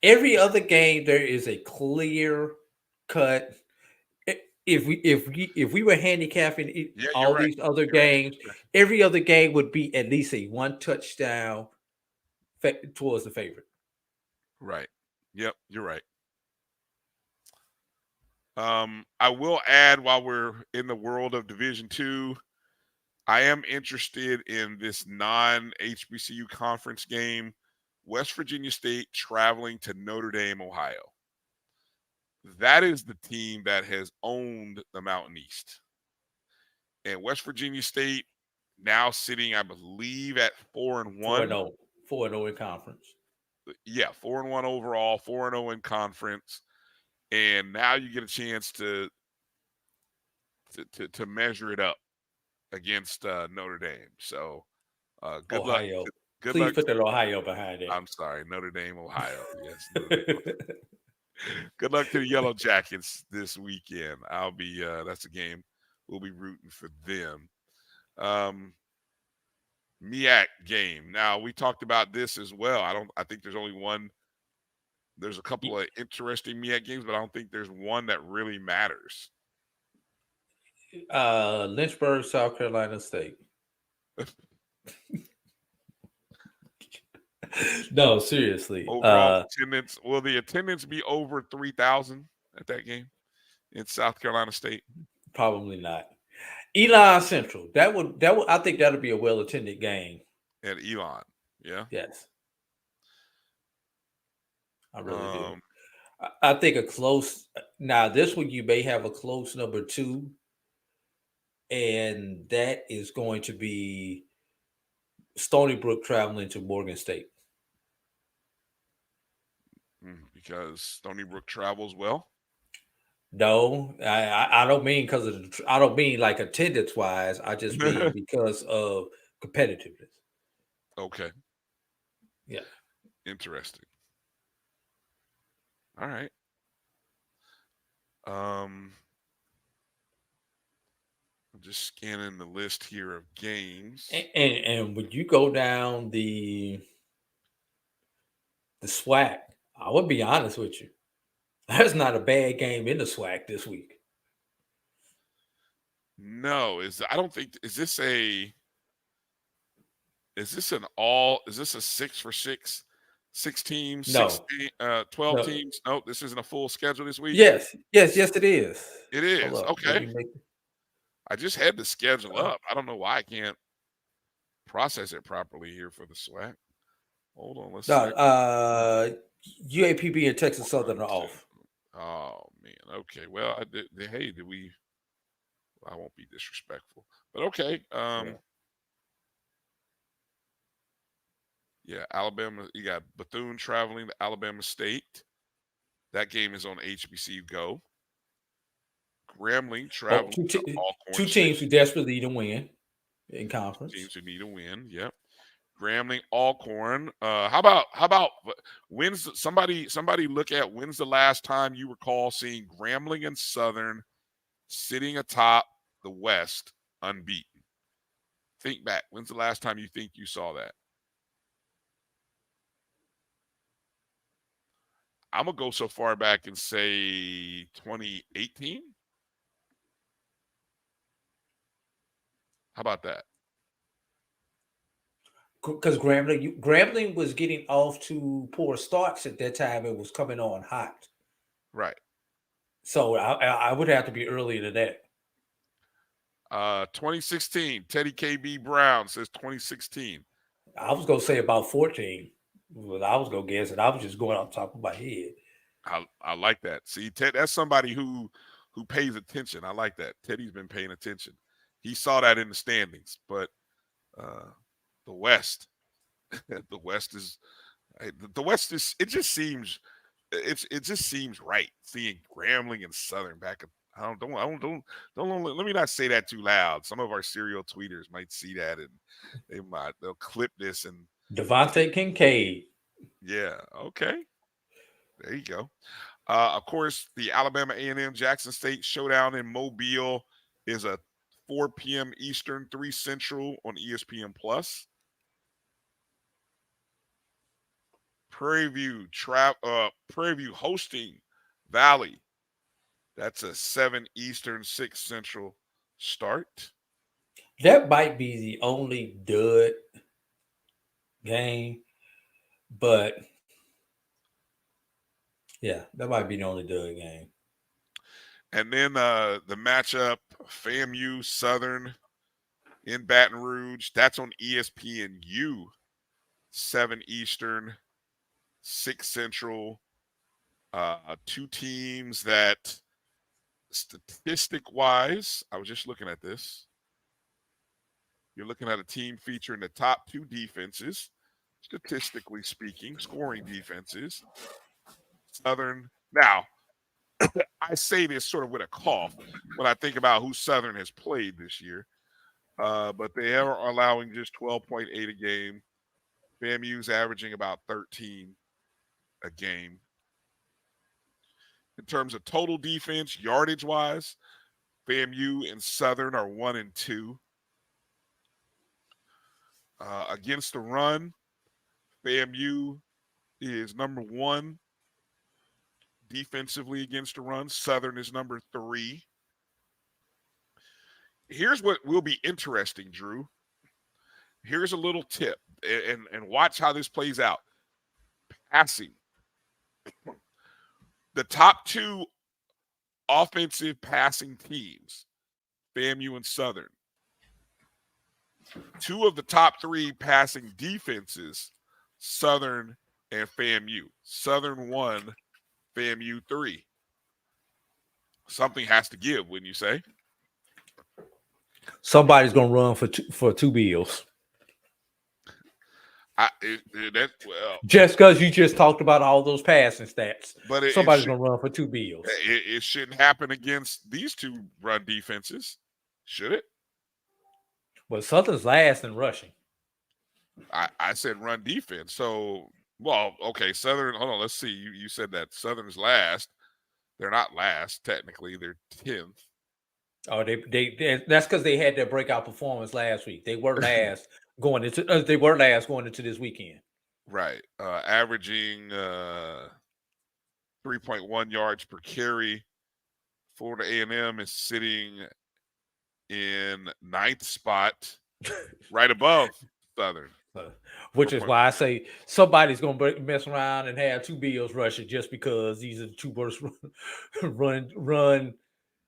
Every other game, there is a clear cut. If we were handicapping all these other games, every other game would be at least a one touchdown towards the favorite. Right. Yep, you're right. I will add, while we're in the world of Division II, I am interested in this non-HBCU conference game, West Virginia State traveling to Notre Dame, Ohio. That is the team that has owned the Mountain East. And West Virginia State now sitting, I believe, at 4-1. 4-0 in conference. Yeah, 4-1 overall, 4-0 in conference. And now you get a chance to measure it up against Notre Dame. So good Ohio. luck. Please put that Ohio behind it. I'm sorry, Notre Dame, Ohio. Yes. Good luck to the Yellow Jackets this weekend. I'll be that's a game we'll be rooting for them. MEAC game. Now, we talked about this as well. I think there's only one. There's a couple of interesting MEAC games, but I don't think there's one that really matters. Lynchburg, South Carolina State. No, seriously. Overall attendance. Will the attendance be over 3,000 at that game in South Carolina State? Probably not. Elon Central. That would. I think that'll be a well-attended game. At Elon. Yeah. Yes. I really do. I think a close. Now, this one you may have a close number 2, and that is going to be Stony Brook traveling to Morgan State. Because Stony Brook travels well? No, I don't mean because of I don't mean like attendance wise. I just mean because of competitiveness. Okay. Yeah. Interesting. All right. I'm just scanning the list here of games. And when you go down the SWAC, I would be honest with you. That's not a bad game in the SWAC this week. No, I don't think, is this a, Is this a 6 for 6? 6 teams, No. 12 No. teams? No, this isn't a full schedule this week? Yes, it is. It Hold is. up. Let Okay. me make I just had the schedule up. I don't know why I can't process it properly here for the SWAC. Hold on, let's see. UAPB and Texas Southern are off. Oh man. Okay. Well, did we? I won't be disrespectful, but okay. Yeah, Alabama. You got Bethune traveling to Alabama State. That game is on HBCU Go. Grambling traveling to Alcorn two teams who desperately need a win in conference. Teams who need a win. Yep. Grambling, Alcorn. How about when's somebody look at when's the last time you recall seeing Grambling and Southern sitting atop the West unbeaten? Think back. When's the last time you think you saw that? I'm gonna go so far back and say 2018. How about that? Because Grambling was getting off to poor starts at that time. It was coming on hot. Right. So I would have to be earlier than that. 2016. Teddy KB Brown says 2016. I was going to say about 14. Well, I was going to guess, and I was just going off the top of my head. I like that. See, Ted, that's somebody who pays attention. I like that. Teddy's been paying attention. He saw that in the standings, but the West, the West is it just seems right seeing Grambling and Southern back up. Don't let me not say that too loud. Some of our serial tweeters might see that and they'll clip this and Devontae Kincaid. Yeah, okay. There you go. Of course, the Alabama A&M Jackson State showdown in Mobile is a 4 p.m. Eastern, 3 Central on ESPN Plus. Prairie View hosting Valley. That's a 7 Eastern, 6 Central start. That might be the only dud game, but yeah, that might be the only dud game. And then the matchup, FAMU Southern in Baton Rouge. That's on ESPNU, 7 Eastern, 6 Central. Two teams that statistic-wise, I was just looking at this. You're looking at a team featuring the top 2 defenses, statistically speaking, scoring defenses. Southern. Now, I say this sort of with a cough when I think about who Southern has played this year. But they are allowing just 12.8 a game. FAMU's averaging about 13 a game. In terms of total defense, yardage-wise, FAMU and Southern are 1 and 2. Against the run, FAMU is number 1 defensively against the run. Southern is number 3. Here's what will be interesting, Drew. Here's a little tip, and watch how this plays out. Passing. The top 2 offensive passing teams, FAMU and Southern. 2 of the top 3 passing defenses, Southern and FAMU. Southern 1, FAMU 3. Something has to give, wouldn't you say? Somebody's going to run for two bills. Just because you just talked about all those passing stats, but somebody's going to run for 2 bills. It shouldn't happen against these 2 run defenses, should it? Well, Southern's last in rushing. I said run defense. So, well, okay, Southern. Hold on, let's see. You said that Southern's last. They're not last technically. They're 10th. Oh, they that's because they had their breakout performance last week. They were last going into this weekend. Right, averaging 3.1 yards per carry. Florida A&M is sitting in 9th spot, right above Southern. Which is why I say somebody's going to mess around and have 2 bills rushing just because these are the 2 worst run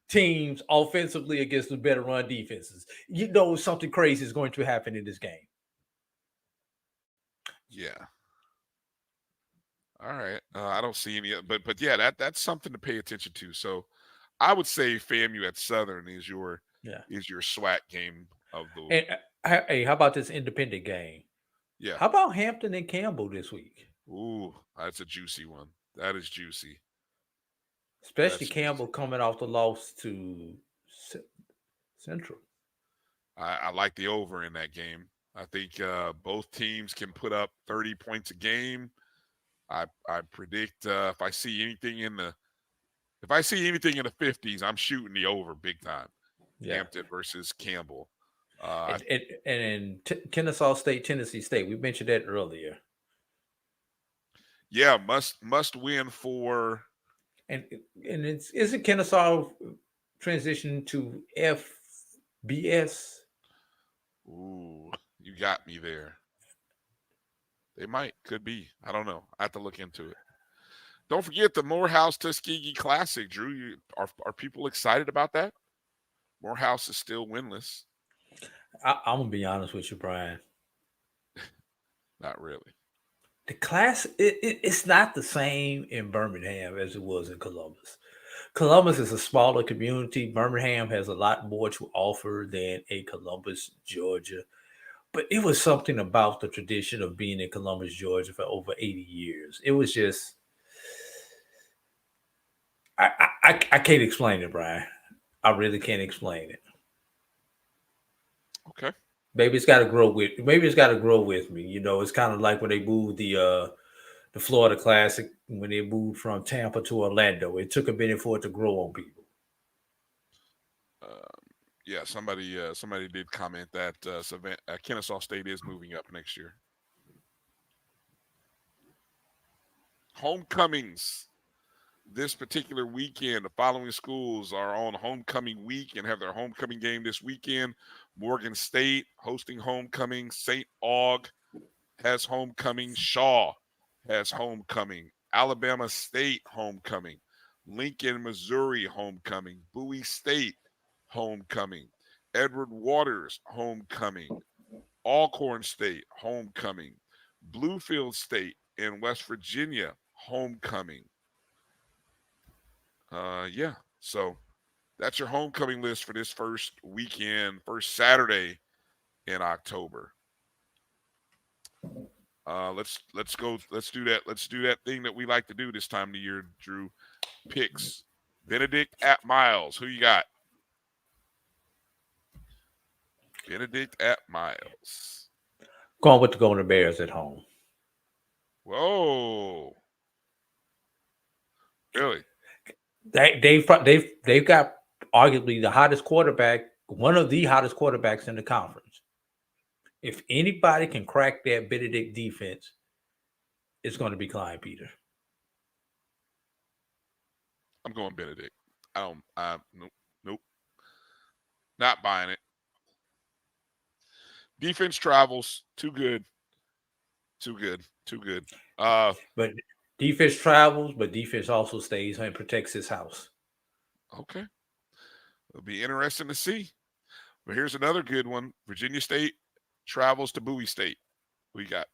teams offensively against the better run defenses. You know something crazy is going to happen in this game. Yeah. All right. I don't see any, but yeah, that's something to pay attention to. So I would say FAMU at Southern is your SWAT game of the. And, hey, how about this independent game? Yeah. How about Hampton and Campbell this week? Ooh, that's a juicy one. That is juicy. Especially Campbell coming off the loss to Central. I like the over in that game. I think both teams can put up 30 points a game. I predict if I see anything in the 50s, I'm shooting the over big time. Yeah. Hampton versus Campbell. And in Kennesaw State, Tennessee State, we mentioned that earlier. Yeah, must win for. And isn't Kennesaw transition to FBS? Ooh, you got me there. They could be. I don't know. I have to look into it. Don't forget the Morehouse Tuskegee Classic, Drew. Are people excited about that? Morehouse is still winless. I'm gonna be honest with you, Brian. Not really. The class, it's not the same in Birmingham as it was in Columbus. Columbus is a smaller community. Birmingham has a lot more to offer than a Columbus, Georgia. But it was something about the tradition of being in Columbus, Georgia for over 80 years. It was just, I can't explain it, Brian. I really can't explain it. Okay. Maybe it's got to grow with me. You know, it's kind of like when they moved the Florida Classic, when they moved from Tampa to Orlando. It took a minute for it to grow on people. Yeah, somebody did comment that Kennesaw State is moving up next year. Homecomings this particular weekend. The following schools are on homecoming week and have their homecoming game this weekend. Morgan State hosting homecoming. St. Aug has homecoming. Shaw has homecoming. Alabama State homecoming. Lincoln, Missouri homecoming. Bowie State homecoming. Edward Waters homecoming. Alcorn State homecoming. Bluefield State in West Virginia homecoming. Yeah, so that's your homecoming list for this first weekend, first Saturday in October. Let's go. Let's do that. Let's do that thing that we like to do this time of the year, Drew. Picks. Benedict at Miles. Who you got? Benedict at Miles. Going with the Golden Bears at home. Whoa. Really? They've got arguably the hottest quarterback, one of the hottest quarterbacks in the conference. If anybody can crack that Benedict defense, it's going to be Klein Peter. I'm going Benedict. Nope. Not buying it. Defense travels. Too good. But defense travels, but defense also stays and protects his house. Okay. It'll be interesting to see. But here's another good one. Virginia State travels to Bowie State. Who you got?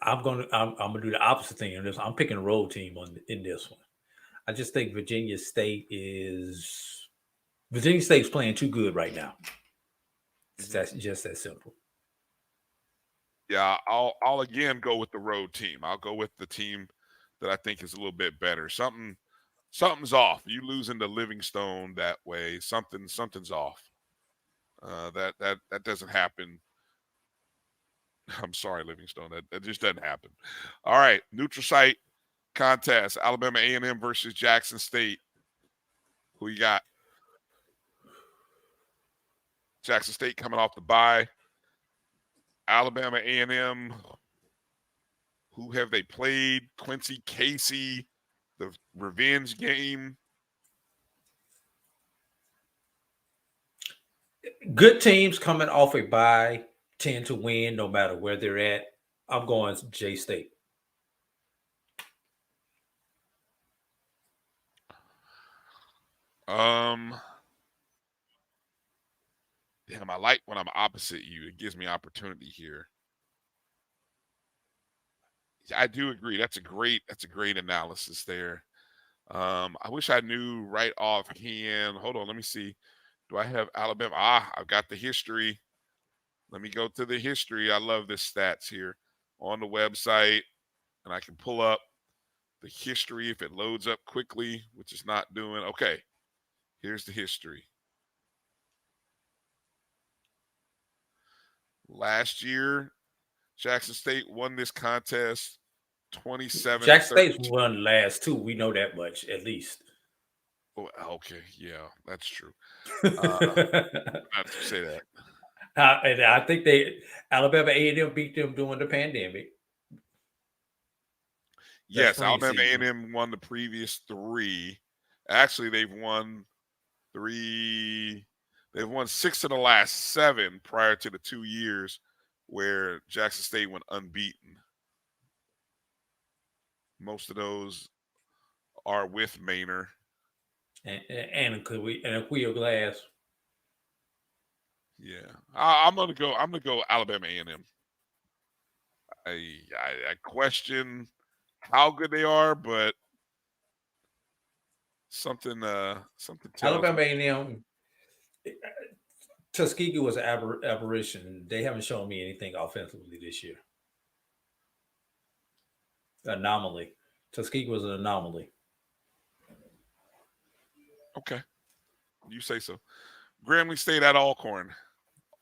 I'm gonna do the opposite thing on this. I'm picking a road team in this one. I just think Virginia State's playing too good right now. That's just that simple. Yeah, I'll again go with the road team. I'll go with the team that I think is a little bit better. Something's off. You losing to Livingstone that way. Something's off. That doesn't happen. I'm sorry, Livingstone. That just doesn't happen. All right, neutral site contest. Alabama A&M versus Jackson State. Who you got? Jackson State coming off the bye. Alabama A&M. Who have they played? Quincy Casey, the revenge game. Good teams coming off a bye tend to win no matter where they're at. I'm going J-State. Damn, I like when I'm opposite you. It gives me opportunity here. I do agree. That's a great analysis there. I wish I knew right offhand. Hold on, let me see. Do I have Alabama? I've got the history. Let me go to the history. I love this stats here on the website, and I can pull up the history if it loads up quickly, which is not doing. Okay, here's the history. Last year, Jackson State won this contest 27. Jackson State's won the last two. We know that much, at least. Oh, okay, yeah, that's true. Not to say that. And I think Alabama A&M beat them during the pandemic. Yes, Alabama A&M won the previous three. Actually, they've won 3. They've won 6 of the last 7 prior to the 2 years where Jackson State went unbeaten. Most of those are with Maynard and Aquia Glass. Yeah, I'm gonna go Alabama A&M. I question how good they are, but something tells Alabama me. A&M. Tuskegee was an aberration. They haven't shown me anything offensively this year. Anomaly. Tuskegee was an anomaly. Okay, you say so. Grambling State at Alcorn.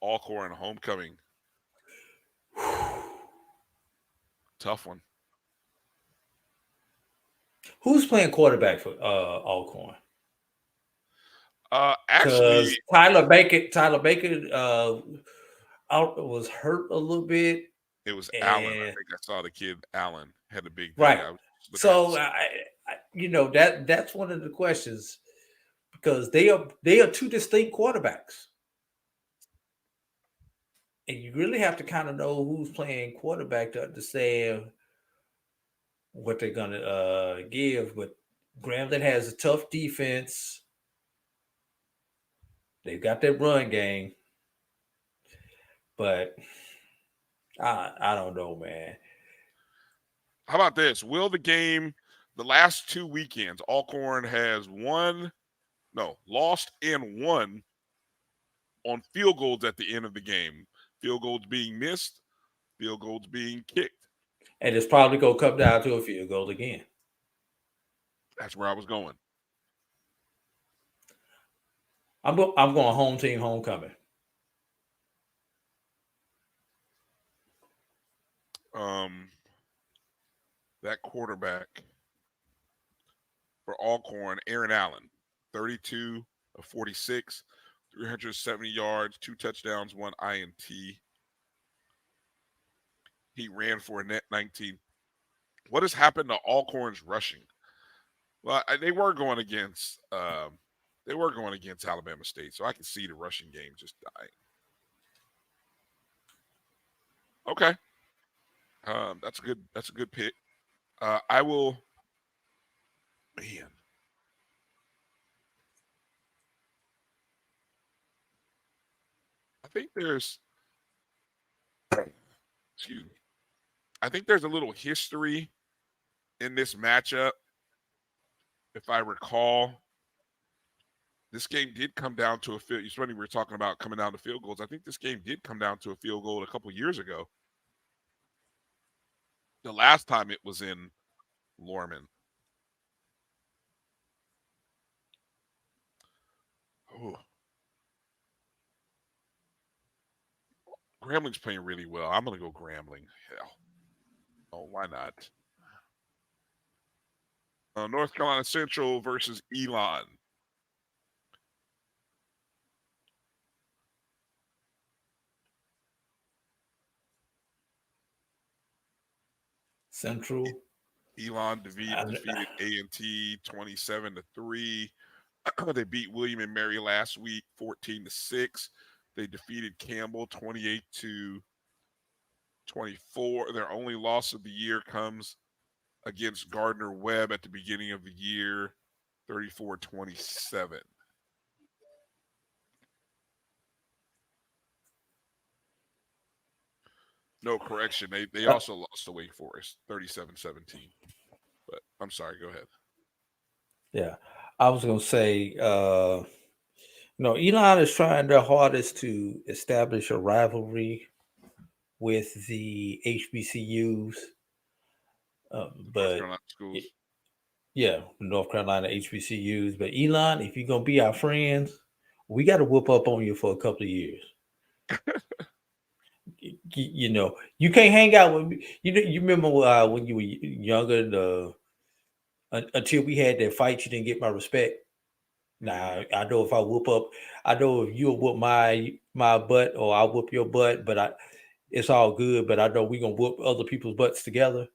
Alcorn homecoming. Tough one. Who's playing quarterback for Alcorn? Actually, Tyler Baker was hurt a little bit. It was Allen. I think I saw the kid Allen had a big thing. Right. So that's one of the questions because they are two distinct quarterbacks. And you really have to kind of know who's playing quarterback to understand what they're going to give. But Grambling has a tough defense. They've got that run game. But I don't know, man. How about this? Will the game, the last 2 weekends, Alcorn has lost and won on field goals at the end of the game. Field goals being missed, field goals being kicked. And it's probably going to come down to a field goal again. That's where I was going. I'm going home team homecoming. That quarterback for Alcorn, Aaron Allen, 32 of 46, 370 yards, 2 touchdowns, 1 INT. He ran for a net 19. What has happened to Alcorn's rushing? Well, they were going against Alabama State, so I can see the rushing game just dying. Okay, that's a good pick. I will. Man, I think there's. Excuse me. I think there's a little history in this matchup. If I recall, this game did come down to a field. It's funny we were talking about coming down to field goals. I think this game did come down to a field goal a couple years ago. The last time it was in Lorman. Oh. Grambling's playing really well. I'm going to go Grambling. Hell. Oh, why not? North Carolina Central versus Elon. Central. Elon defeated A&T 27-3. They beat William and Mary last week 14-6. They defeated Campbell 28-24. Their only loss of the year comes against Gardner-Webb at the beginning of the year, 34-27. No, correction. They also lost to Wake Forest, 37-17. But I'm sorry, go ahead. Yeah. I was going to say, Elon is trying their hardest to establish a rivalry with the HBCUs. But schools. Yeah, North Carolina HBCUs. But Elon, if you're gonna be our friends, we got to whoop up on you for a couple of years. You can't hang out with me. You remember when you were younger, until we had that fight, you didn't get my respect. Now I know if I whoop up, I know if you'll whoop my butt or I'll whoop your butt, but it's all good. But I know we're gonna whoop other people's butts together.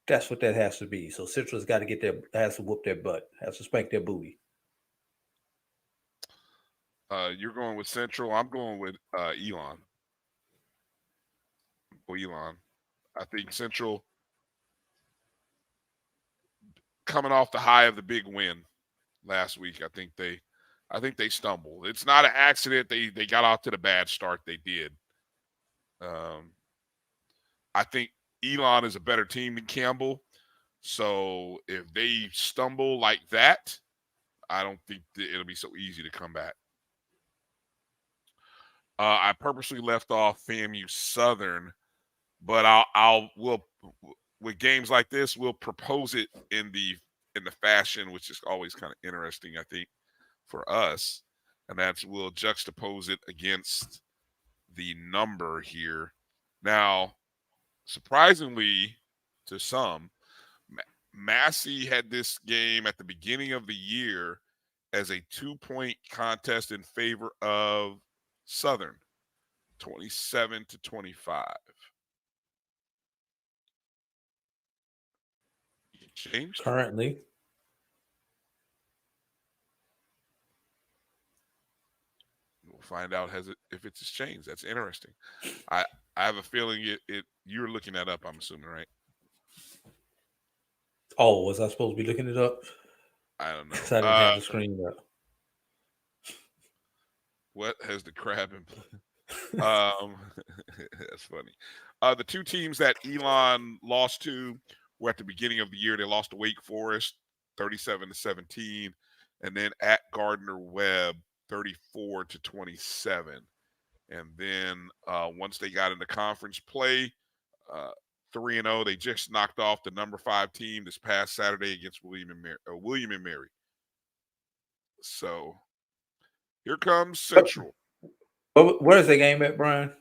That's what that has to be. So Central's got to has to whoop their butt, has to spank their booty. You're going with Central. I'm going with Elon. Elon. I think Central, coming off the high of the big win last week, I think they stumbled. It's not an accident. They got off to the bad start they did. I think Elon is a better team than Campbell. So if they stumble like that, I don't think that it'll be so easy to come back. I purposely left off FAMU Southern, but we'll with games like this, we'll propose it in the fashion, which is always kind of interesting, I think, for us. And that's we'll juxtapose it against the number here. Now, surprisingly to some, Massey had this game at the beginning of the year as a 2-point contest in favor of Southern, 27-25. Changed currently. We'll find out if it's changed. That's interesting. I have a feeling you're looking that up. I'm assuming, right? Oh, was I supposed to be looking it up? I don't know. I didn't have the screen up. What has the crab in play? That's funny. The two teams that Elon lost to were at the beginning of the year. They lost to Wake Forest, 37-17, and then at Gardner-Webb, 34-27. And then once they got into conference play, 3-0, they just knocked off the number 5 team this past Saturday against William and Mary. So here comes Central. Where is the game at, Brian?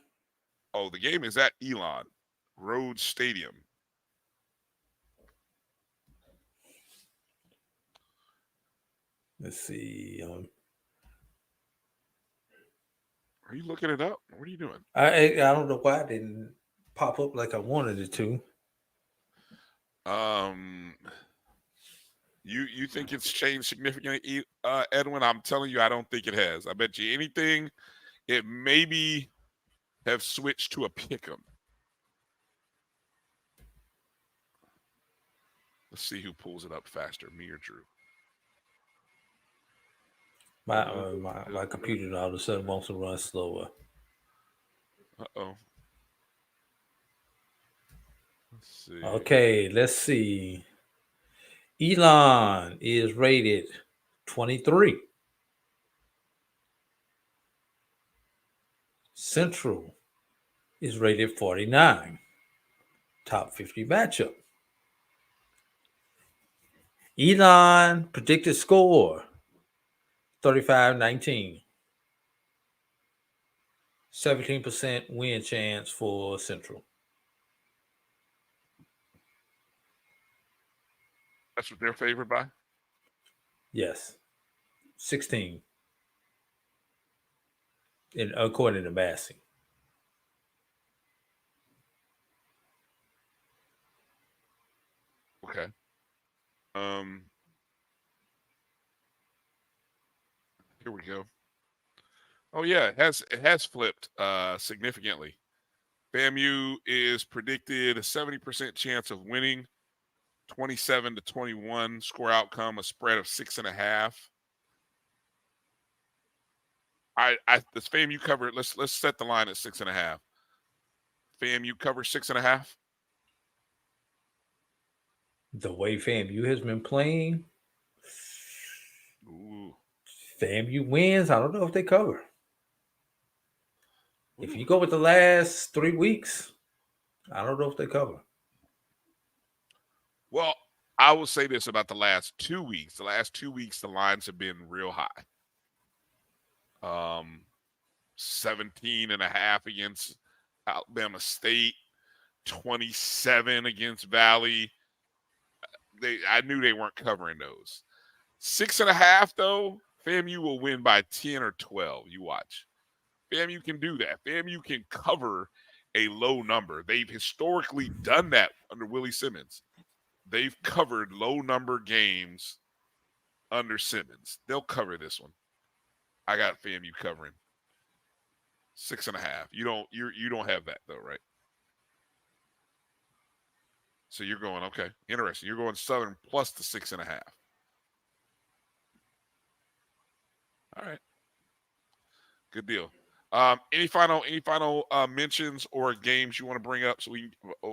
Oh, the game is at Elon Road Stadium. Let's see. Are you looking it up? What are you doing? I don't know why it didn't pop up like I wanted it to. You think it's changed significantly, Edwin? I'm telling you, I don't think it has. I bet you anything, it maybe have switched to a pick'em. Let's see who pulls it up faster, me or Drew. My computer all of a sudden wants to run slower. Uh-oh. Let's see. Okay, let's see. Elon is rated 23. Central is rated 49. Top 50 matchup. Elon predicted score 35-19. 17% win chance for Central. That's what they're favored by? Yes. 16. According to Massey. Okay. Here we go. Oh yeah, it has flipped significantly. FAMU is predicted a 70% chance of winning, 27-21 score outcome, a spread of 6.5. Does FAMU cover it? Let's set the line at 6.5. FAMU cover 6.5. The way FAMU has been playing, FAMU wins. I don't know if they cover. If you go with the last 3 weeks, I don't know if they cover. Well, I will say this about the last 2 weeks. The last 2 weeks, the lines have been real high. 17.5 against Alabama State, 27 against Valley. I knew they weren't covering those. 6.5 though, FAMU will win by 10 or 12. You watch. FAMU can do that. FAMU can cover a low number. They've historically done that under Willie Simmons. They've covered low number games under Simmons. They'll cover this one. I got FAMU covering 6.5. You don't have that though, right? So you're going, okay, interesting. You're going Southern plus the 6.5. All right, good deal. Any final mentions or games you want to bring up? So we,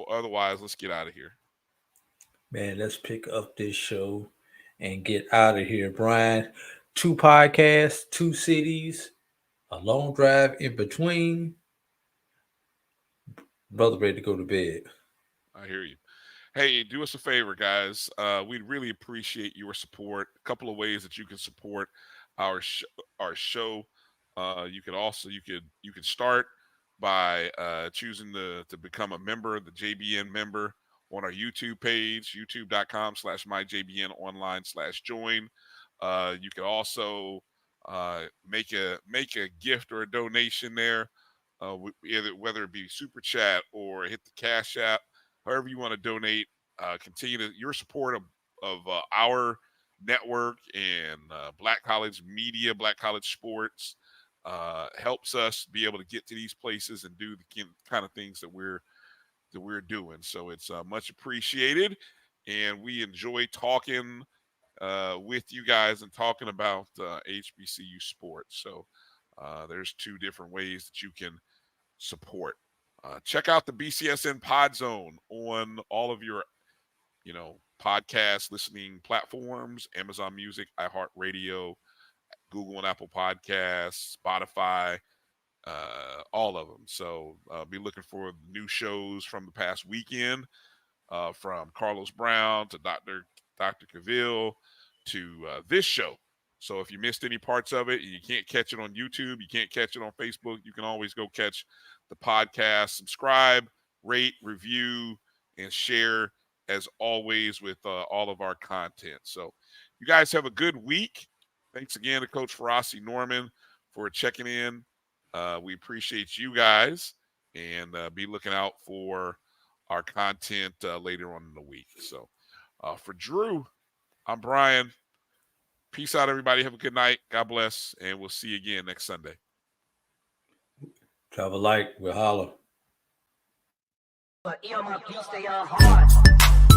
otherwise, let's get out of here. Man, let's pick up this show and get out of here, Brian. 2 podcasts, 2 cities, a long drive in between. Brother, ready to go to bed. I hear you. Hey, do us a favor, guys. We'd really appreciate your support. A couple of ways that you can support our show. You could start by choosing to become a member, the JBN member, on our YouTube page, youtube.com/MyJBN online/join. You can also make a gift or a donation there, whether it be super chat or hit the Cash App, however you want to donate. Continue your support of our network and Black College media, Black College sports helps us be able to get to these places and do the kind of things that we're doing. So it's much appreciated, and we enjoy talking with you guys and talking about HBCU sports. So there's 2 different ways that you can support. Check out the BCSN Pod Zone on all of your podcast listening platforms: Amazon Music, iHeartRadio, Google and Apple Podcasts, Spotify, all of them. So be looking for new shows from the past weekend, from Carlos Brown to Dr. Cavill to this show. So if you missed any parts of it and you can't catch it on YouTube, you can't catch it on Facebook, you can always go catch the podcast. Subscribe, rate, review, and share, as always, with all of our content. So you guys have a good week. Thanks again to Coach Farasi Norman for checking in. We appreciate you guys, and be looking out for our content later on in the week. So for Drew, I'm Brian. Peace out, everybody. Have a good night. God bless, and we'll see you again next Sunday. Travel light. We'll holler. But earmuff, you stay on hard.